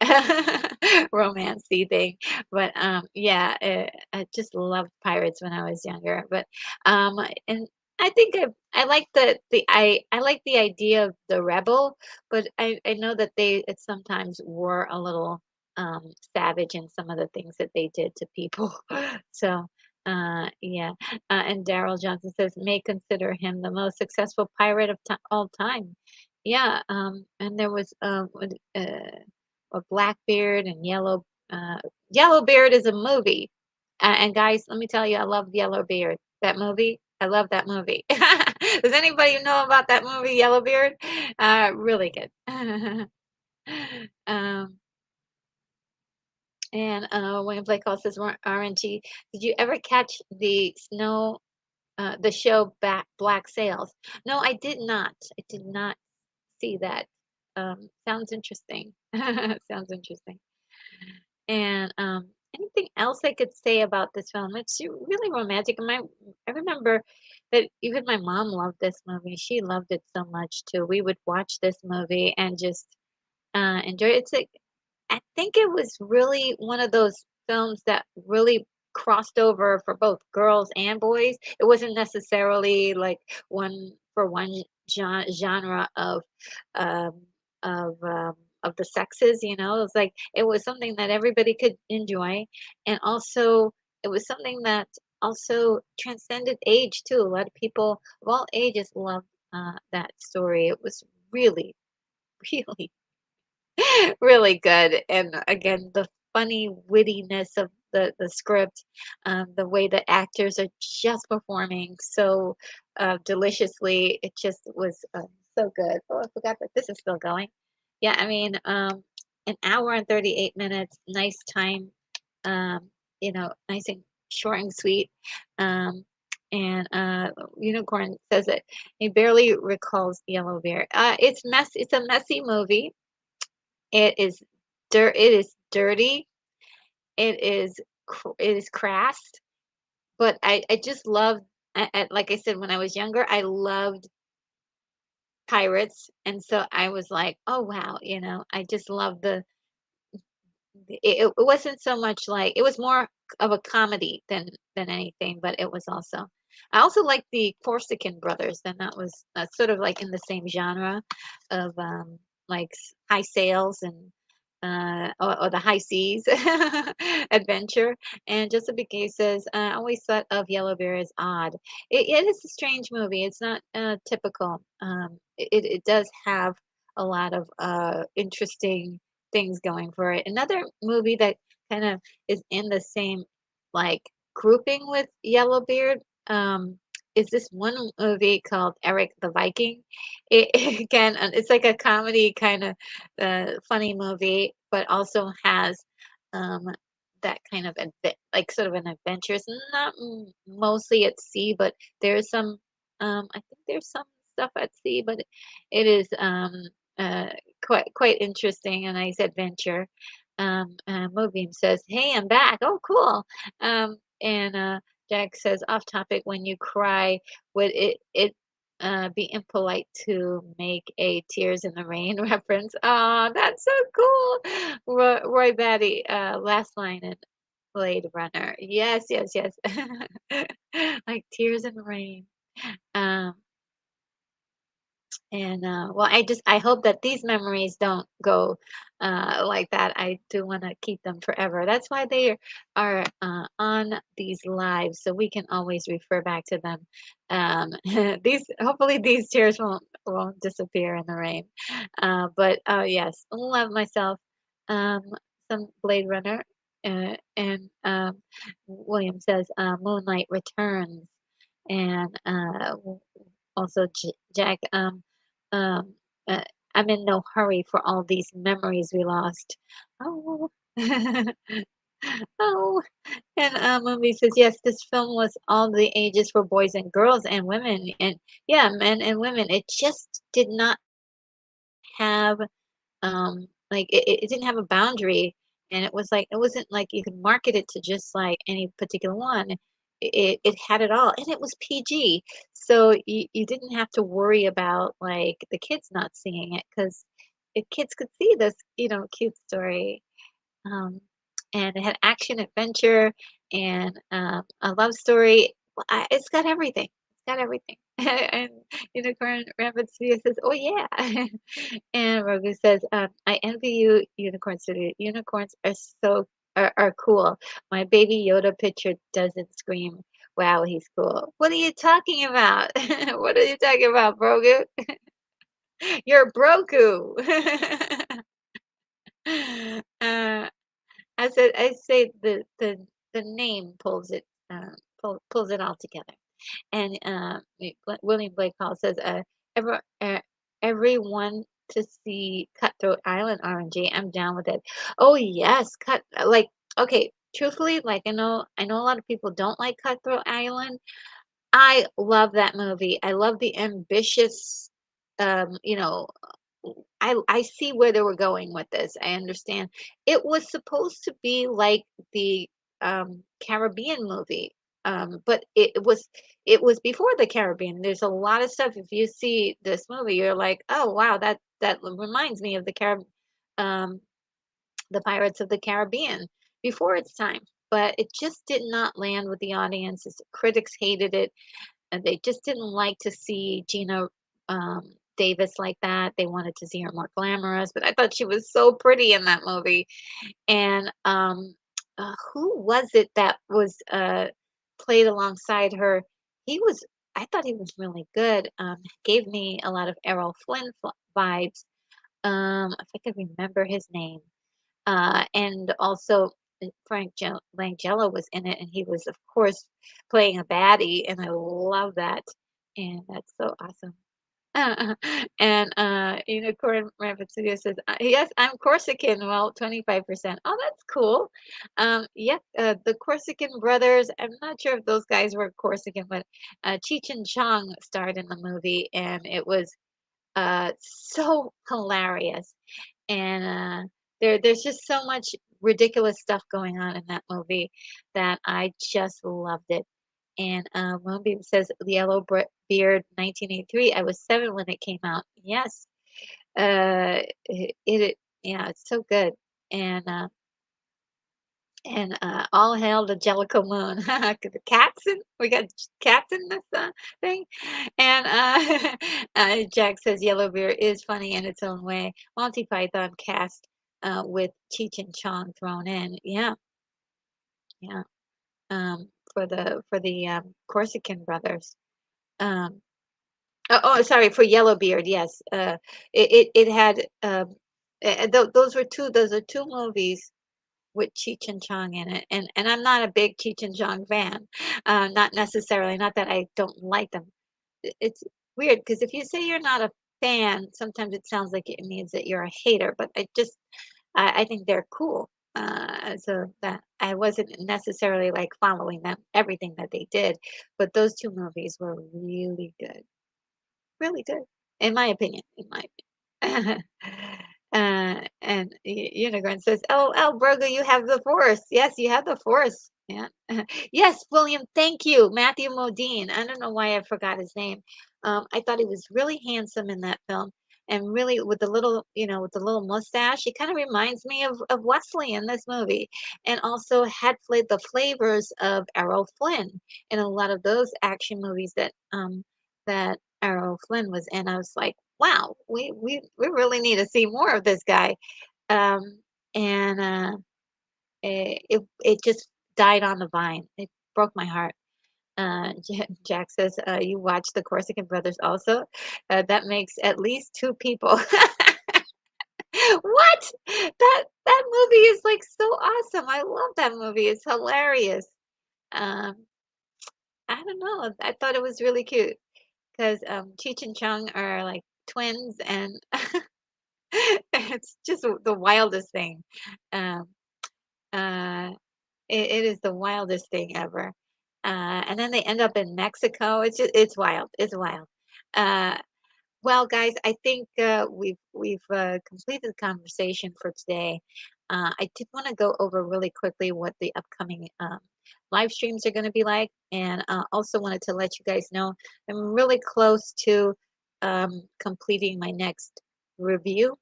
A: romancy thing. But yeah, I just loved pirates when I was younger. But um, and I think I like I like the idea of the rebel, but I know that they at sometimes were a little savage in some of the things that they did to people. So yeah. And Daryl Johnson says, may consider him the most successful pirate of all time. Yeah. And there was a Blackbeard and Yellowbeard is a movie. And guys, let me tell you, I love Yellowbeard. That movie, I love that movie. Does anybody know about that movie, Yellowbeard? Really good. um, and William Blake also says, RNG, did you ever catch the show Black Sails? No, I did not. I did not see that. Sounds interesting. Sounds interesting. And anything else I could say about this film? It's really romantic. And I remember that even my mom loved this movie. She loved it so much too. We would watch this movie and just enjoy it. It's like I think it was really one of those films that really crossed over for both girls and boys. It wasn't necessarily like one for one genre um, of of the sexes. You know, it was like it was something that everybody could enjoy, and also it was something that also transcended age too. A lot of people of all ages loved that story. It was really, really really good. And again, the funny wittiness of the script, the way the actors are just performing so deliciously. It just was so good. Oh, I forgot that this is still going. Yeah, I mean, an hour and 38 minutes, nice time, nice and short and sweet. Um, and Unicorn says that he barely recalls Yellow Bear. It's a messy movie. It is dirty, it is crass, but I just love like I said, when I was younger, I loved pirates, and so I was like, "Oh, wow," I just love it wasn't so much like it was more of a comedy than anything, but it was also I also like the Corsican Brothers, and that was sort of like in the same genre of like high sails and or the high seas adventure. And Joseph McKay says, I always thought of Yellow Bear as odd. It is a strange movie. It's not typical. It does have a lot of interesting things going for it. Another movie that kind of is in the same like grouping with Yellowbeard is this one movie called Eric the Viking. Again, it's like a comedy kind of funny movie, but also has um, that kind of like sort of an adventure. It's not mostly at sea, but there's some. I think there's some stuff at sea, but it is uh, quite interesting, a nice adventure. Movies says, "Hey, I'm back. Oh, cool." And Jack says, "Off topic. When you cry, would it be impolite to make a Tears in the Rain reference?" Oh, that's so cool. Roy Batty, last line in Blade Runner. Yes, yes, yes. Like Tears in the Rain. Um, and well, I hope that these memories don't go like that. I do want to keep them forever. That's why they are on these lives, so we can always refer back to them. These hopefully these tears won't disappear in the rain. But yes, love myself um, some Blade Runner. And William says Moonlight Returns, and also Jack. Um, uh, I'm in no hurry for all these memories we lost. Oh, oh. And movie says yes. This film was all the ages for boys and girls and women, and yeah, men and women. It just did not have like it didn't have a boundary, and it was like it wasn't like you could market it to just like any particular one. it had it all, and it was PG, so you didn't have to worry about, like, the kids not seeing it 'cause the kids could see this, cute story. Um, and it had action, adventure, and, a love story. Well, it's got everything. It's got everything. And Unicorn Rabbit Studio says, "Oh, yeah." And Rogu says, "I envy you, Unicorn Studio. Unicorns are cool. My baby Yoda picture doesn't scream, 'Wow, he's cool.'" What are you talking about? What are you talking about, Brogu? You're Broku. Uh, I say the name pulls it all together. And William Blake Hall says, ever everyone to see Cutthroat Island RNG. I'm down with it. Oh yes, cut like okay. Truthfully, like I know a lot of people don't like Cutthroat Island. I love that movie. I love the ambitious, um, you know, I see where they were going with this. I understand. It was supposed to be like the Caribbean movie, but it was before the Caribbean. There's a lot of stuff. If you see this movie, you're like, oh wow, that reminds me of um, the Pirates of the Caribbean before its time. But it just did not land with the audiences. Critics hated it and they just didn't like to see Gina Davis like that. They wanted to see her more glamorous, but I thought she was so pretty in that movie. And who was it that was played alongside her? He was. I thought he was really good. Gave me a lot of Errol Flynn vibes. If I could remember his name. And also Langella was in it, and he was, of course, playing a baddie, and I love that, and that's so awesome. And Unicorn Rabbit Studio says, "Yes, I'm Corsican." Well, 25%. Oh, that's cool. Yeah, the Corsican brothers. I'm not sure if those guys were Corsican, but Cheech and Chong starred in the movie, and it was so hilarious. And there's just so much ridiculous stuff going on in that movie that I just loved it. And Moonbeam says the Yellow Beard 1983. I was 7 when it came out. Yes, yeah, it's so good. And all hail the Jellicoe Moon. The cats in, we got cats in this thing. And Jack says Yellowbeard is funny in its own way. Monty Python cast with Cheech and Chong thrown in. Yeah, yeah. For the Corsican brothers. Um, sorry, for Yellowbeard. Yes. It had those are two movies with Cheech and Chong in it, and I'm not a big Cheech and Chong fan, not necessarily, not that I don't like them. It's weird because if you say you're not a fan, sometimes it sounds like it means that you're a hater, but I think they're cool. So that I wasn't necessarily like following them everything that they did, but those two movies were really good, in my opinion. In my opinion. And Unicorn says, "Oh, Brogo, you have the force. Yes, you have the force." Yeah. Yes, William. Thank you, Matthew Modine. I don't know why I forgot his name. I thought he was really handsome in that film, and really with with the little mustache, he kind of reminds me of Wesley in this movie, and also had played the flavors of Errol Flynn in a lot of those action movies that Errol Flynn was in. I was like, wow, we really need to see more of this guy. Um, and it just died on the vine. It broke my heart. Jack says, you watch the Corsican Brothers also? That makes at least two people. What? That movie is like so awesome. I love that movie. It's hilarious. Um, I don't know. I thought it was really cute because Cheech and Chong are like twins, and it's just the wildest thing. Um, uh, it is the wildest thing ever. And then they end up in Mexico. It's wild. It's wild. Uh, well, guys, I think we've completed the conversation for today. I did want to go over really quickly what the upcoming live streams are going to be like. And also wanted to let you guys know I'm really close to completing my next review.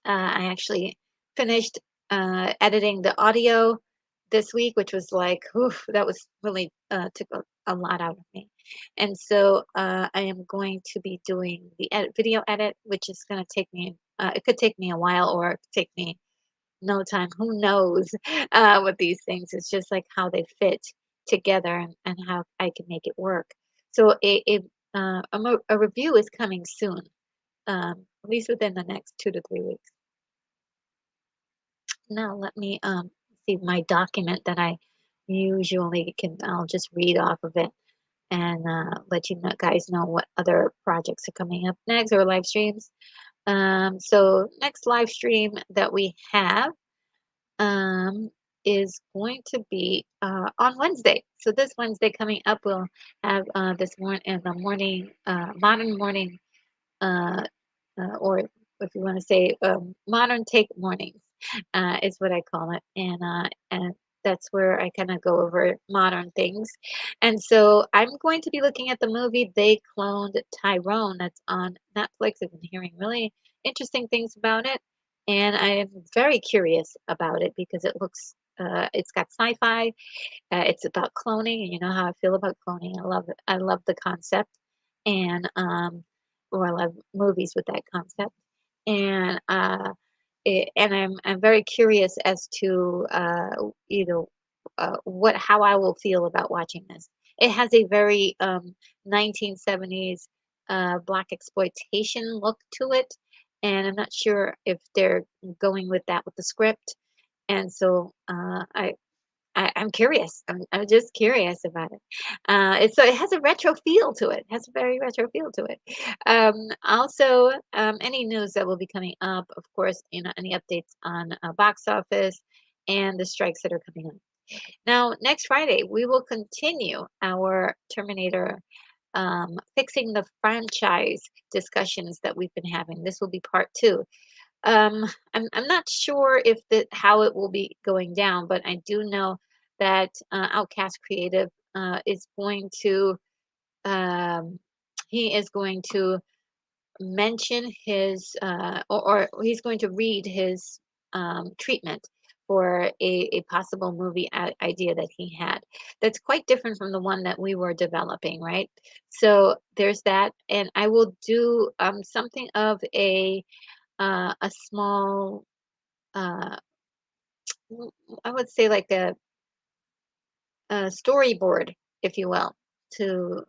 A: I actually finished editing the audio this week, which was like, oof, that was really took a lot out of me. And so I am going to be doing the video edit, which is going to take me, it could take me a while or it could take me no time. Who knows with these things? It's just like how they fit together and how I can make it work. So a review is coming soon, at least within the next 2 to 3 weeks. Now let me see my document that I usually can. I'll just read off of it and let you guys know what other projects are coming up next or live streams. So next live stream that we have um, is going to be on Wednesday. So this Wednesday coming up, we'll have this morning in the morning, modern morning uh, or if you want to say modern take mornings is what I call it, and that's where I kind of go over modern things. And so I'm going to be looking at the movie They Cloned Tyrone that's on Netflix. I've been hearing really interesting things about it, and I am very curious about it because it looks it's got sci-fi, it's about cloning, and you know how I feel about cloning. I love it. I love the concept, and or I love movies with that concept, and and I'm very curious as to you know what how I will feel about watching this. It has a very 1970s black exploitation look to it, and I'm not sure if they're going with that with the script. And so I'm curious. I'm just curious about it. It's so it has a retro feel to it. Has a very retro feel to it. Also, any news that will be coming up, of course, any updates on box office and the strikes that are coming up. Now, next Friday, we will continue our Terminator fixing the franchise discussions that we've been having. This will be part two. Um, I'm not sure if the how it will be going down, but I do know that Outcast Creative is going to um, he is going to mention his or he's going to read his treatment for a possible movie idea that he had that's quite different from the one that we were developing, right? So there's that, and I will do something of a small uh, I would say like a storyboard, if you will, to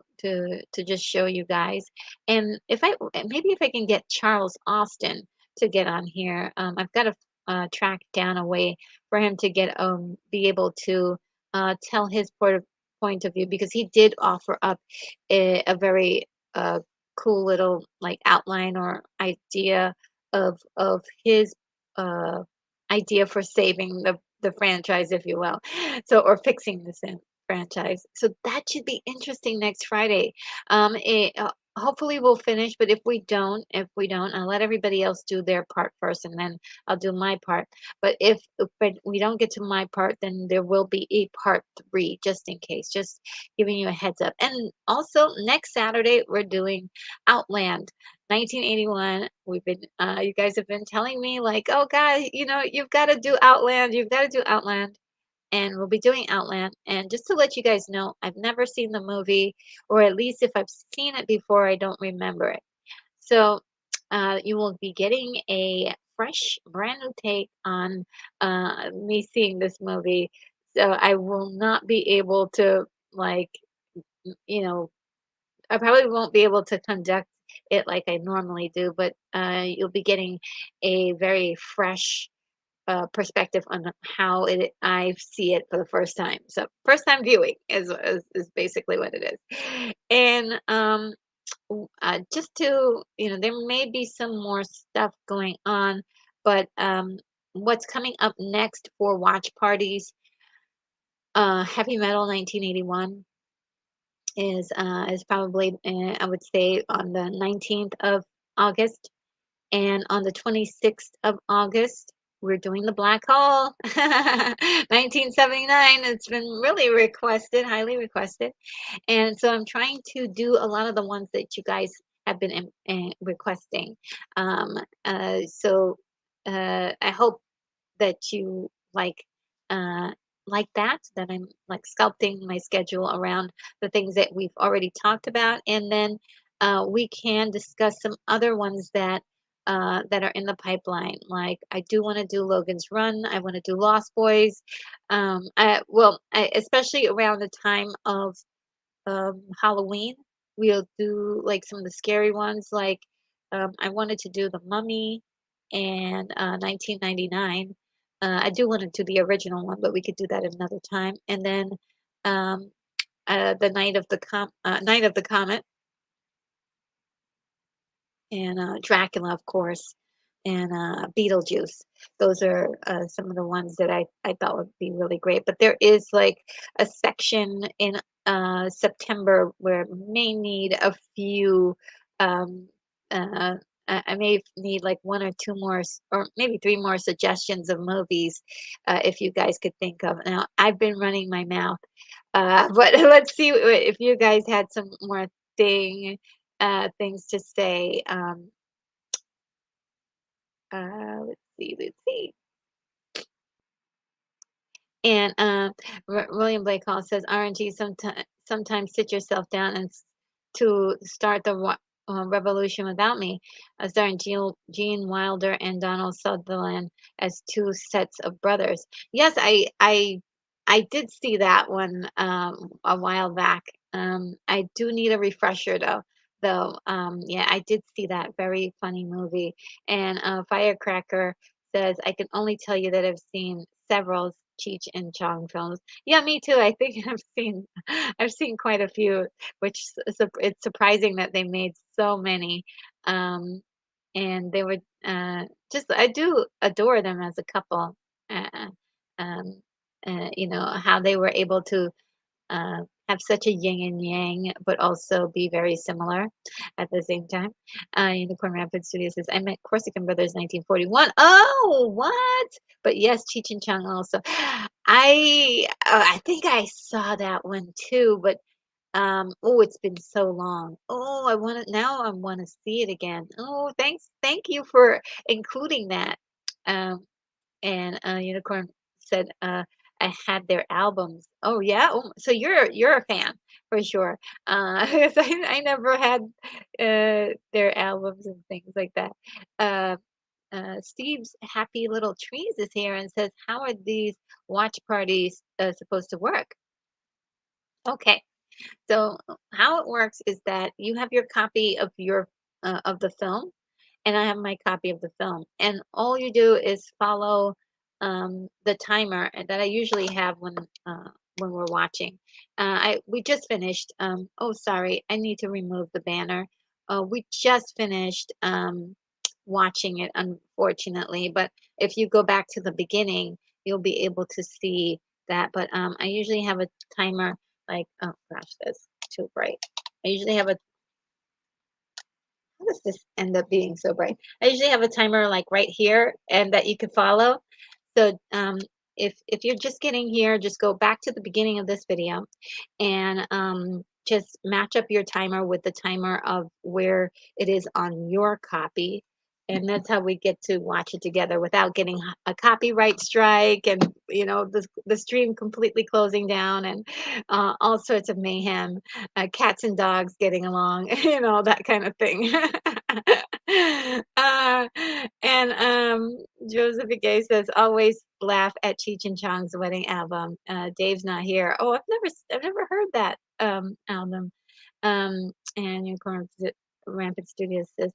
A: just show you guys. And if I maybe if I can get Charles Austin to get on here, I've got to track down a way for him to get be able to tell his point of view because he did offer up a very uh, cool little like outline or idea of his uh, idea for saving the franchise, if you will. So, or fixing the franchise. So that should be interesting next Friday. Hopefully we'll finish, but if we don't, I'll let everybody else do their part first, and then I'll do my part. But if we don't get to my part, then there will be a part three, just in case. Just giving you a heads up. And also next Saturday we're doing Outland. 1981. We've been, you guys have been telling me like, oh God, you've got to do Outland. You've got to do Outland, and we'll be doing Outland. And just to let you guys know, I've never seen the movie, or at least if I've seen it before, I don't remember it. So you will be getting a fresh, brand new take on me seeing this movie. So I will not be able to like, you know, I probably won't be able to conduct it like I normally do, but you'll be getting a very fresh perspective on how it I see it for the first time. So first time viewing is basically what it is. And just to there may be some more stuff going on, but what's coming up next for watch parties? Heavy Metal 1981 is probably I would say on the 19th of August and on the 26th of August. we're doing the black hole. 1979. It's been really requested, highly requested. And so I'm trying to do a lot of the ones that you guys have been requesting. Um, so I hope that you uh, like that I'm like sculpting my schedule around the things that we've already talked about, and then we can discuss some other ones that are in the pipeline. Like I do want to do Logan's Run. I want to do Lost Boys. Especially around the time of Halloween, we'll do like some of the scary ones. Like I wanted to do The Mummy and 1999. I do want to do the original one, but we could do that another time. And then um, the Night of the Comet, and Dracula, of course, and Beetlejuice. Those are some of the ones that I thought would be really great. But there is like a section in September where I may need a few. Um, uh, I may need like one or two more, or maybe three more suggestions of movies, if you guys could think of. Now, I've been running my mouth, but let's see if you guys had some more things to say. Let's see. And William Blake Hall says, RNG, sometimes sit yourself down and to start the revolution without me, starring Gene Wilder and Donald Sutherland as two sets of brothers. Yes, I did see that one a while back. I do need a refresher though. Yeah, I did see that very funny movie. And Firecracker says, I can only tell you that I've seen several Cheech and Chong films. Yeah, me too. I think I've seen quite a few, which it's surprising that they made so many. Um, and they were just I do adore them as a couple. Uh, um, how they were able to have such a yin and yang, but also be very similar at the same time. Unicorn Rapids Studio says, I met Corsican Brothers 1941. Oh, what? But yes, Cheech and Chong also. I think I saw that one too, but oh, it's been so long. Oh, I want to see it again. Oh, thank you for including that. Um, and Unicorn said, I had their albums. Oh yeah, oh, so you're a fan for sure. 'Cause I never had their albums and things like that. Uh, Steve's Happy Little Trees is here and says, how are these watch parties supposed to work? Okay. So how it works is that you have your copy of the film, and I have my copy of the film, and all you do is follow the timer that I usually have when we're watching. I We just finished. Oh, sorry, I need to remove the banner. We just finished watching it, unfortunately. But if you go back to the beginning, you'll be able to see that. But I usually have a timer like, oh gosh, that's too bright. I usually have a How does this end up being so bright? I usually have a timer like right here and that you could follow. So if you're just getting here, just go back to the beginning of this video and just match up your timer with the timer of where it is on your copy. And that's how we get to watch it together without getting a copyright strike and the stream completely closing down and all sorts of mayhem, cats and dogs getting along, that kind of thing. uh, and Joseph Gay says, always laugh at Cheech and Chong's wedding album. Dave's not here. Oh, I've never heard that album. And Unicorn Rampant Studios says,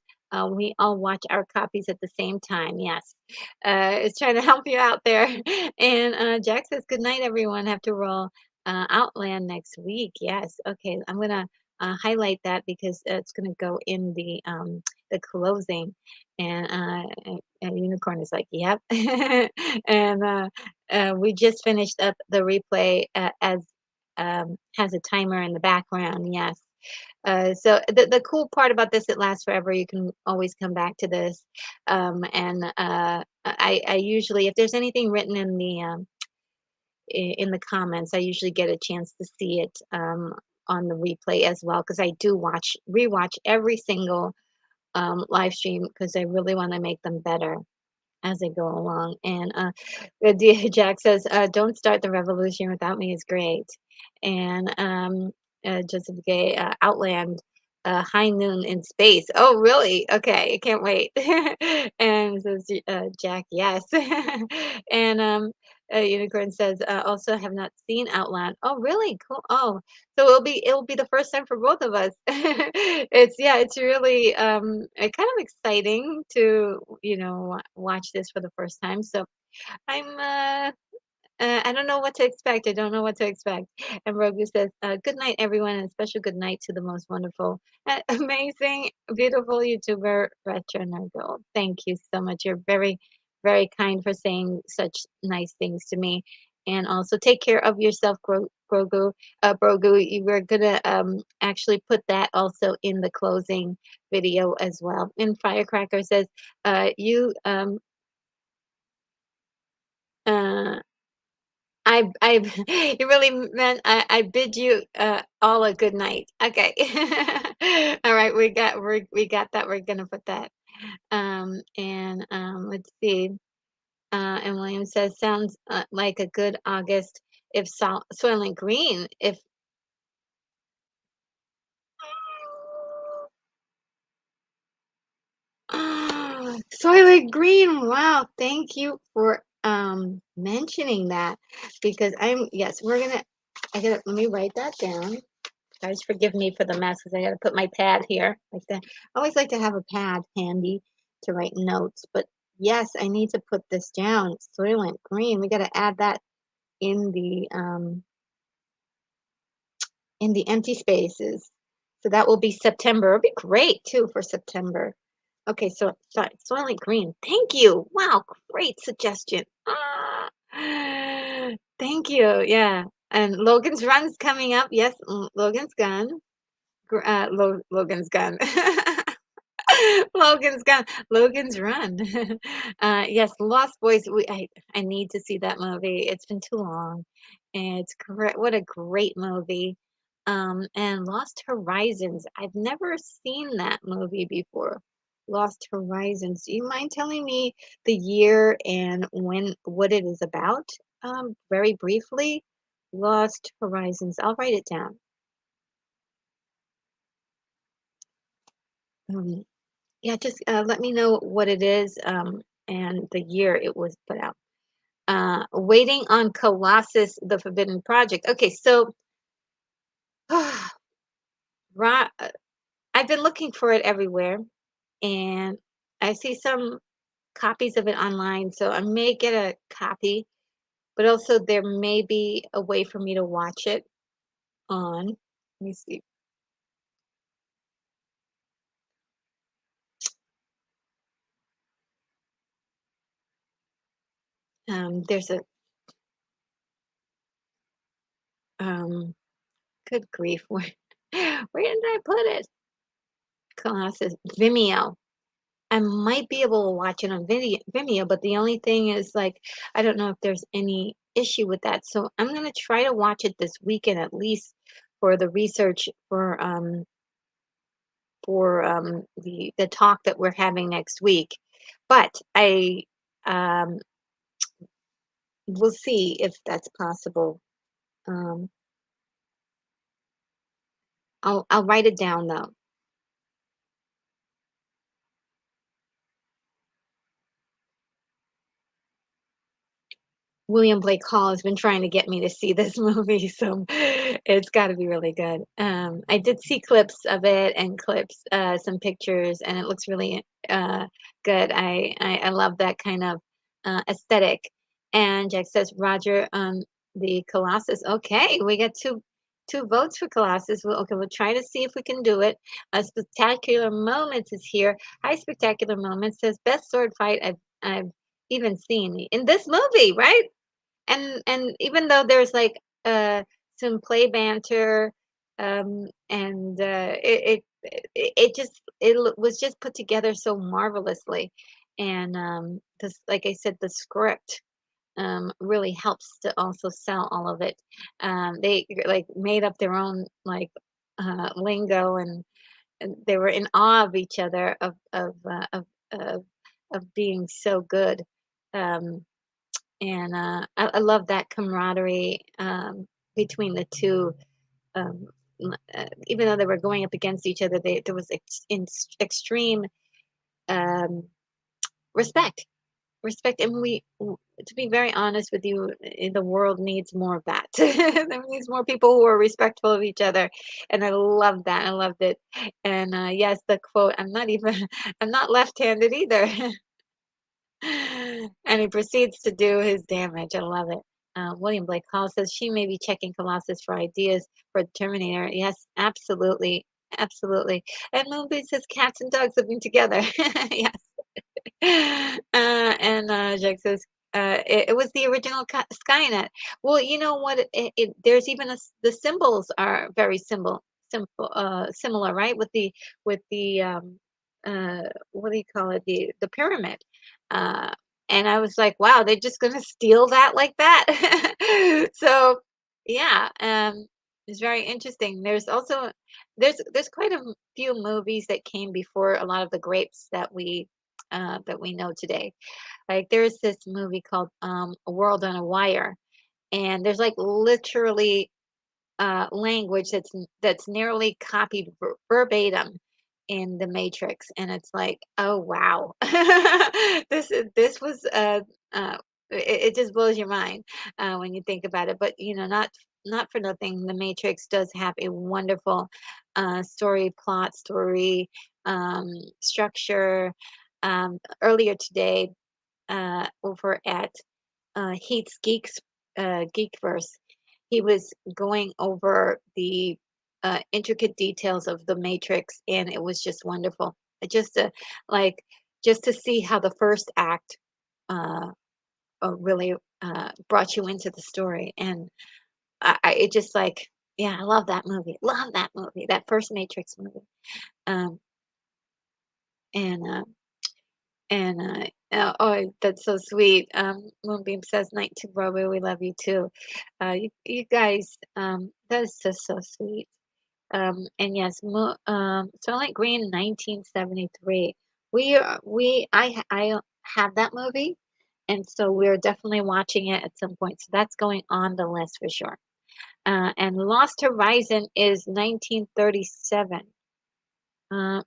A: we all watch our copies at the same time. Yes. It's trying to help you out there. And Jack says, good night, everyone. Have to roll Outland next week. Yes. Okay. I'm going to highlight that because it's going to go in the closing. And Unicorn is like, yep. And we just finished up the replay as has a timer in the background. Yes. So the cool part about this, it lasts forever. You can always come back to this. And I usually, if there's anything written in in the comments, I usually get a chance to see it on the replay as well because I do rewatch every single live stream because I really want to make them better as I go along. And Jack says, "Don't start the revolution without me" is great. And Joseph Gay, Outland, High Noon in Space. Oh, really? Okay, I can't wait. And says Jack, yes. And Unicorn says, also have not seen Outland. Oh, really? Cool. Oh, so it'll be the first time for both of us. It's really kind of exciting to watch this for the first time. So I'm I don't know what to expect. I don't know what to expect. And Rogu says, "Good night, everyone, and a special good night to the most wonderful, amazing, beautiful YouTuber, Retro Nerd Girl." Thank you so much. You're very, very kind for saying such nice things to me. And also take care of yourself, Grogu. Brogu, you were gonna actually put that also in the closing video as well. And Firecracker says, "You uh." I you really meant I bid you all a good night. Okay. All right, we got that. We're gonna put that. And let's see. And William says sounds like a good August if Soylent Green if Soylent Green. Wow, thank you for mentioning that because yes, I gotta let me write that down. Guys, forgive me for the mess because I got to put my pad here like that. I always like to have a pad handy to write notes, but yes, I need to put this down. Soylent Green. We got to add that in the empty spaces. So that will be September. It'll be great too for September. Okay, so sorry, Soylent Green. Thank you. Wow, great suggestion. Ah, thank you. Yeah. And Logan's Run's coming up. Yes, Logan's Gun. Logan's Gun. Logan's Gun. Logan's Run. Yes, Lost Boys. I need to see that movie. It's been too long, and it's great. What a great movie. And Lost Horizons. I've never seen that movie before. Lost Horizons. Do you mind telling me the year and what it is about? Very briefly. Lost Horizons. I'll write it down. Um, Yeah, just let me know what it is and the year it was put out. Waiting on Colossus, the Forbidden Project. Okay, so Ra- uh, I've been looking for it everywhere, and I see some copies of it online, so I may get a copy, but also there may be a way for me to watch it on. Let me see. There's a good grief, where did I put it? Colossus Vimeo. I might be able to watch it on Vimeo, but the only thing is like I don't know if there's any issue with that. So I'm gonna try to watch it this weekend at least for the research for the talk that we're having next week. But I will see if that's possible. Um, I'll write it down though. William Blake Hall has been trying to get me to see this movie, so it's got to be really good. I did see clips of it and some pictures, and it looks really good. I love that kind of aesthetic. And Jack says, Roger, the Colossus. Okay, we got two votes for Colossus. Okay, we'll try to see if we can do it. Spectacular Moments is here. Hi, Spectacular Moments says best sword fight I've even seen in this movie, right? And even though there's like some play banter, And it was just put together so marvelously, and this, like I said, the script really helps to also sell all of it. They like made up their own like lingo, and they were in awe of each other of being so good. Um, and I love that camaraderie between the two. Even though they were going up against each other, there was extreme um, respect. Respect, and to be very honest with you, the world needs more of that. There needs more people who are respectful of each other, and I love that. I loved it. And yes, the quote, "I'm not even, I'm not left-handed either," and he proceeds to do his damage. I love it. William Blake Hall says she may be checking Colossus for ideas for Terminator. Yes, absolutely, absolutely. And Moonbeam says cats and dogs living together. Yes. And Jack says, it was the original Skynet. Well, you know what? There's even the symbols are very similar, right? With the what do you call it? The pyramid. Uh, and I was like, wow, they're just gonna steal that like that. So, yeah, it's very interesting. There's quite a few movies that came before a lot of the greats that we know today. Like there's this movie called A World on a Wire, and there's like literally language that's nearly copied verbatim in the Matrix, and it's like, oh wow, this was it just blows your mind when you think about it. But not for nothing, the Matrix does have a wonderful story structure. Earlier today, over at Heath's Geekverse, he was going over the intricate details of the Matrix, and it was just wonderful. Just to like just to see how the first act uh, really brought you into the story, and it just like, yeah, I love that movie. Love that movie. That first Matrix movie. Um, and oh, that's so sweet. Moonbeam says, "Night to Broadway, we love you too." You guys, that is just so sweet. And yes, Starlight Green, 1973. I have that movie, and so we're definitely watching it at some point. So that's going on the list for sure. And Lost Horizon is 1937. Uh,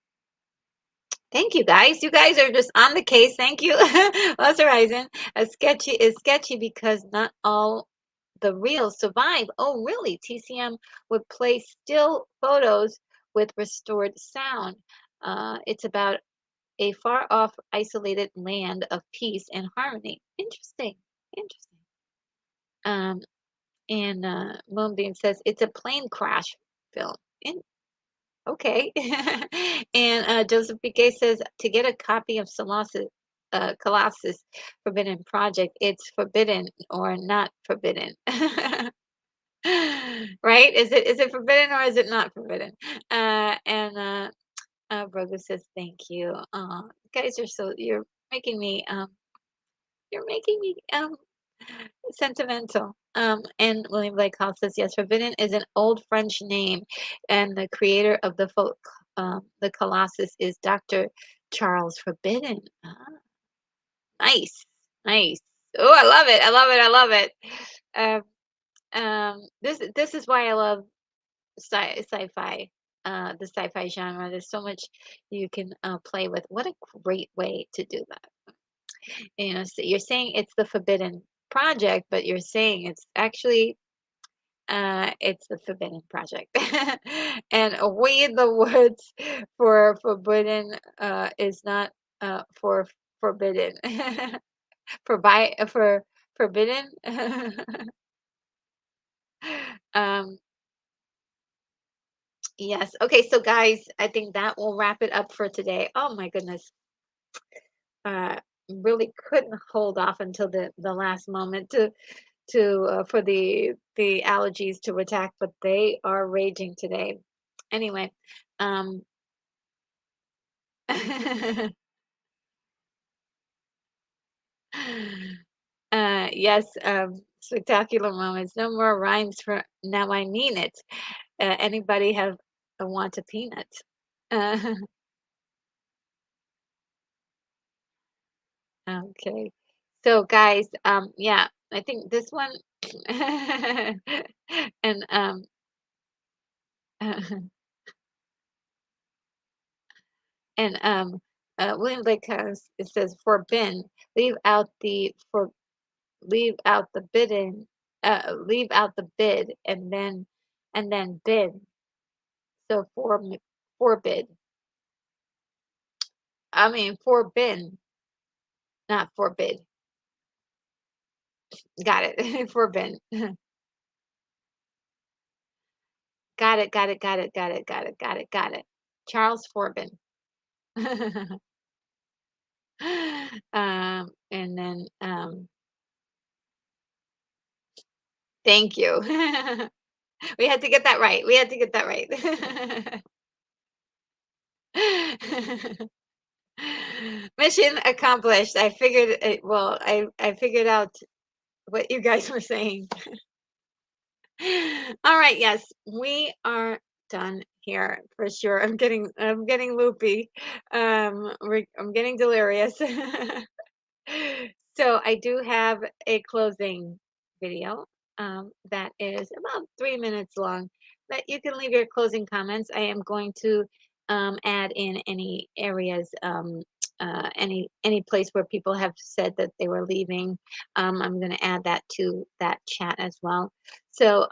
A: Thank you guys. You guys are just on the case. Thank you. Lost Horizon. A sketchy is sketchy because not all the reels survive. Oh, really? TCM would play still photos with restored sound. It's about a far off, isolated land of peace and harmony. Interesting. Interesting. Um, and Moonbeam says it's a plane crash film. Okay. And Joseph Piquet says to get a copy of Colossus Forbidden Project, it's forbidden or not forbidden. Right? Is it forbidden or is it not forbidden? And Brogu says thank you. You guys are making me um you're making me sentimental. And William Blake Hall says, yes, Forbidden is an old French name, and the creator of the Colossus is Dr. Charles Forbidden. Ah, nice, nice. Oh, I love it. I love it. I love it. This is why I love sci-fi. The sci-fi genre. There's so much you can play with. What a great way to do that. So you're saying it's the forbidden project, but you're saying it's the forbidden project. And we in the woods for forbidden is not for forbidden. For forbidden. um yes. Okay, so guys, I think that will wrap it up for today. Oh my goodness. Uh really couldn't hold off until the last moment to for the allergies to attack, but they are raging today. Anyway, um, yes, spectacular moments. No more rhymes for now. I mean it. Anybody have want a peanut? Uh, okay. So guys, yeah, I think this one, and and William Blake has it says for bin, leave out the for leave out the bidding, leave out the bid and then bid. So forbid. I mean forbid, not forbid. Got it. Forbid. Got it. Got it. Got it. Got it. Got it. Got it. Got it. Charles Forbin. And then thank you. We had to get that right. We had to get that right. Mission accomplished. I figured it, well, I figured out what you guys were saying. All right, yes, we are done here for sure. I'm getting loopy. I'm getting delirious. So I do have a closing video that is about 3 minutes long that you can leave your closing comments. I am going to add in any areas, any place where people have said that they were leaving. I'm going to add that to that chat as well. So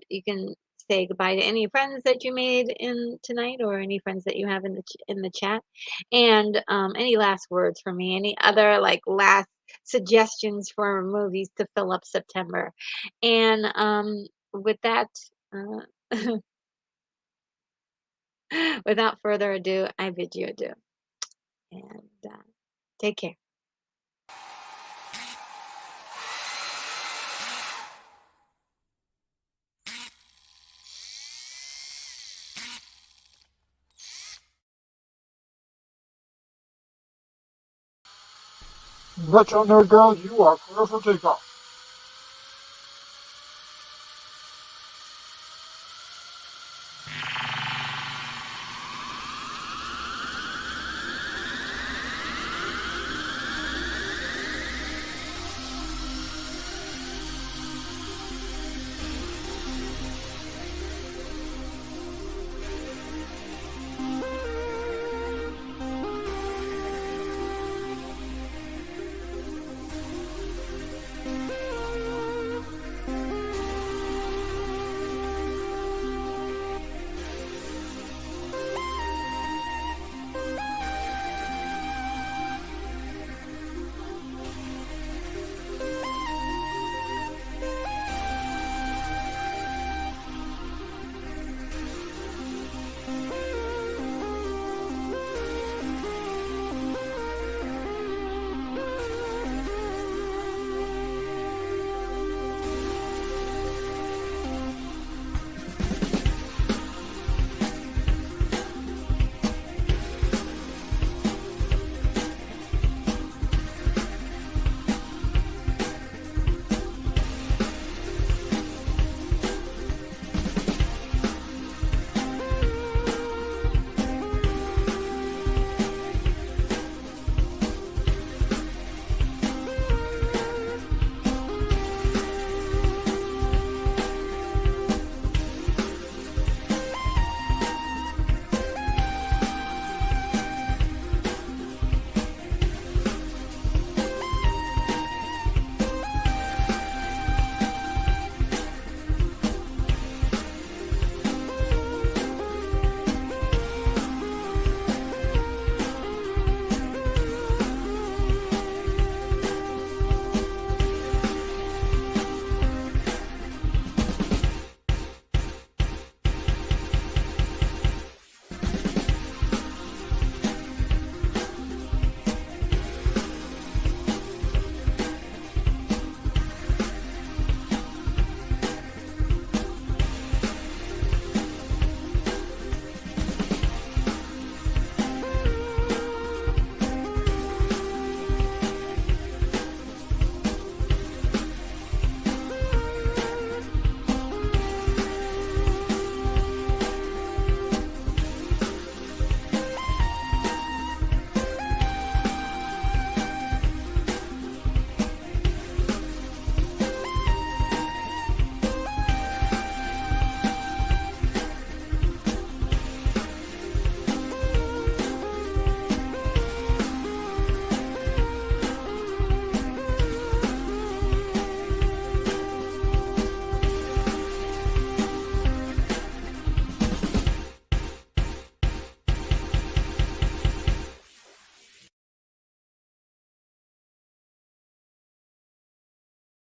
A: you can say goodbye to any friends that you made in tonight or any friends that you have in in the chat. And any last words for me? Any other like last suggestions for movies to fill up September? And with that, uh, without further ado, I bid you adieu and take care.
B: Retro Nerd Girl, you are clear for takeoff.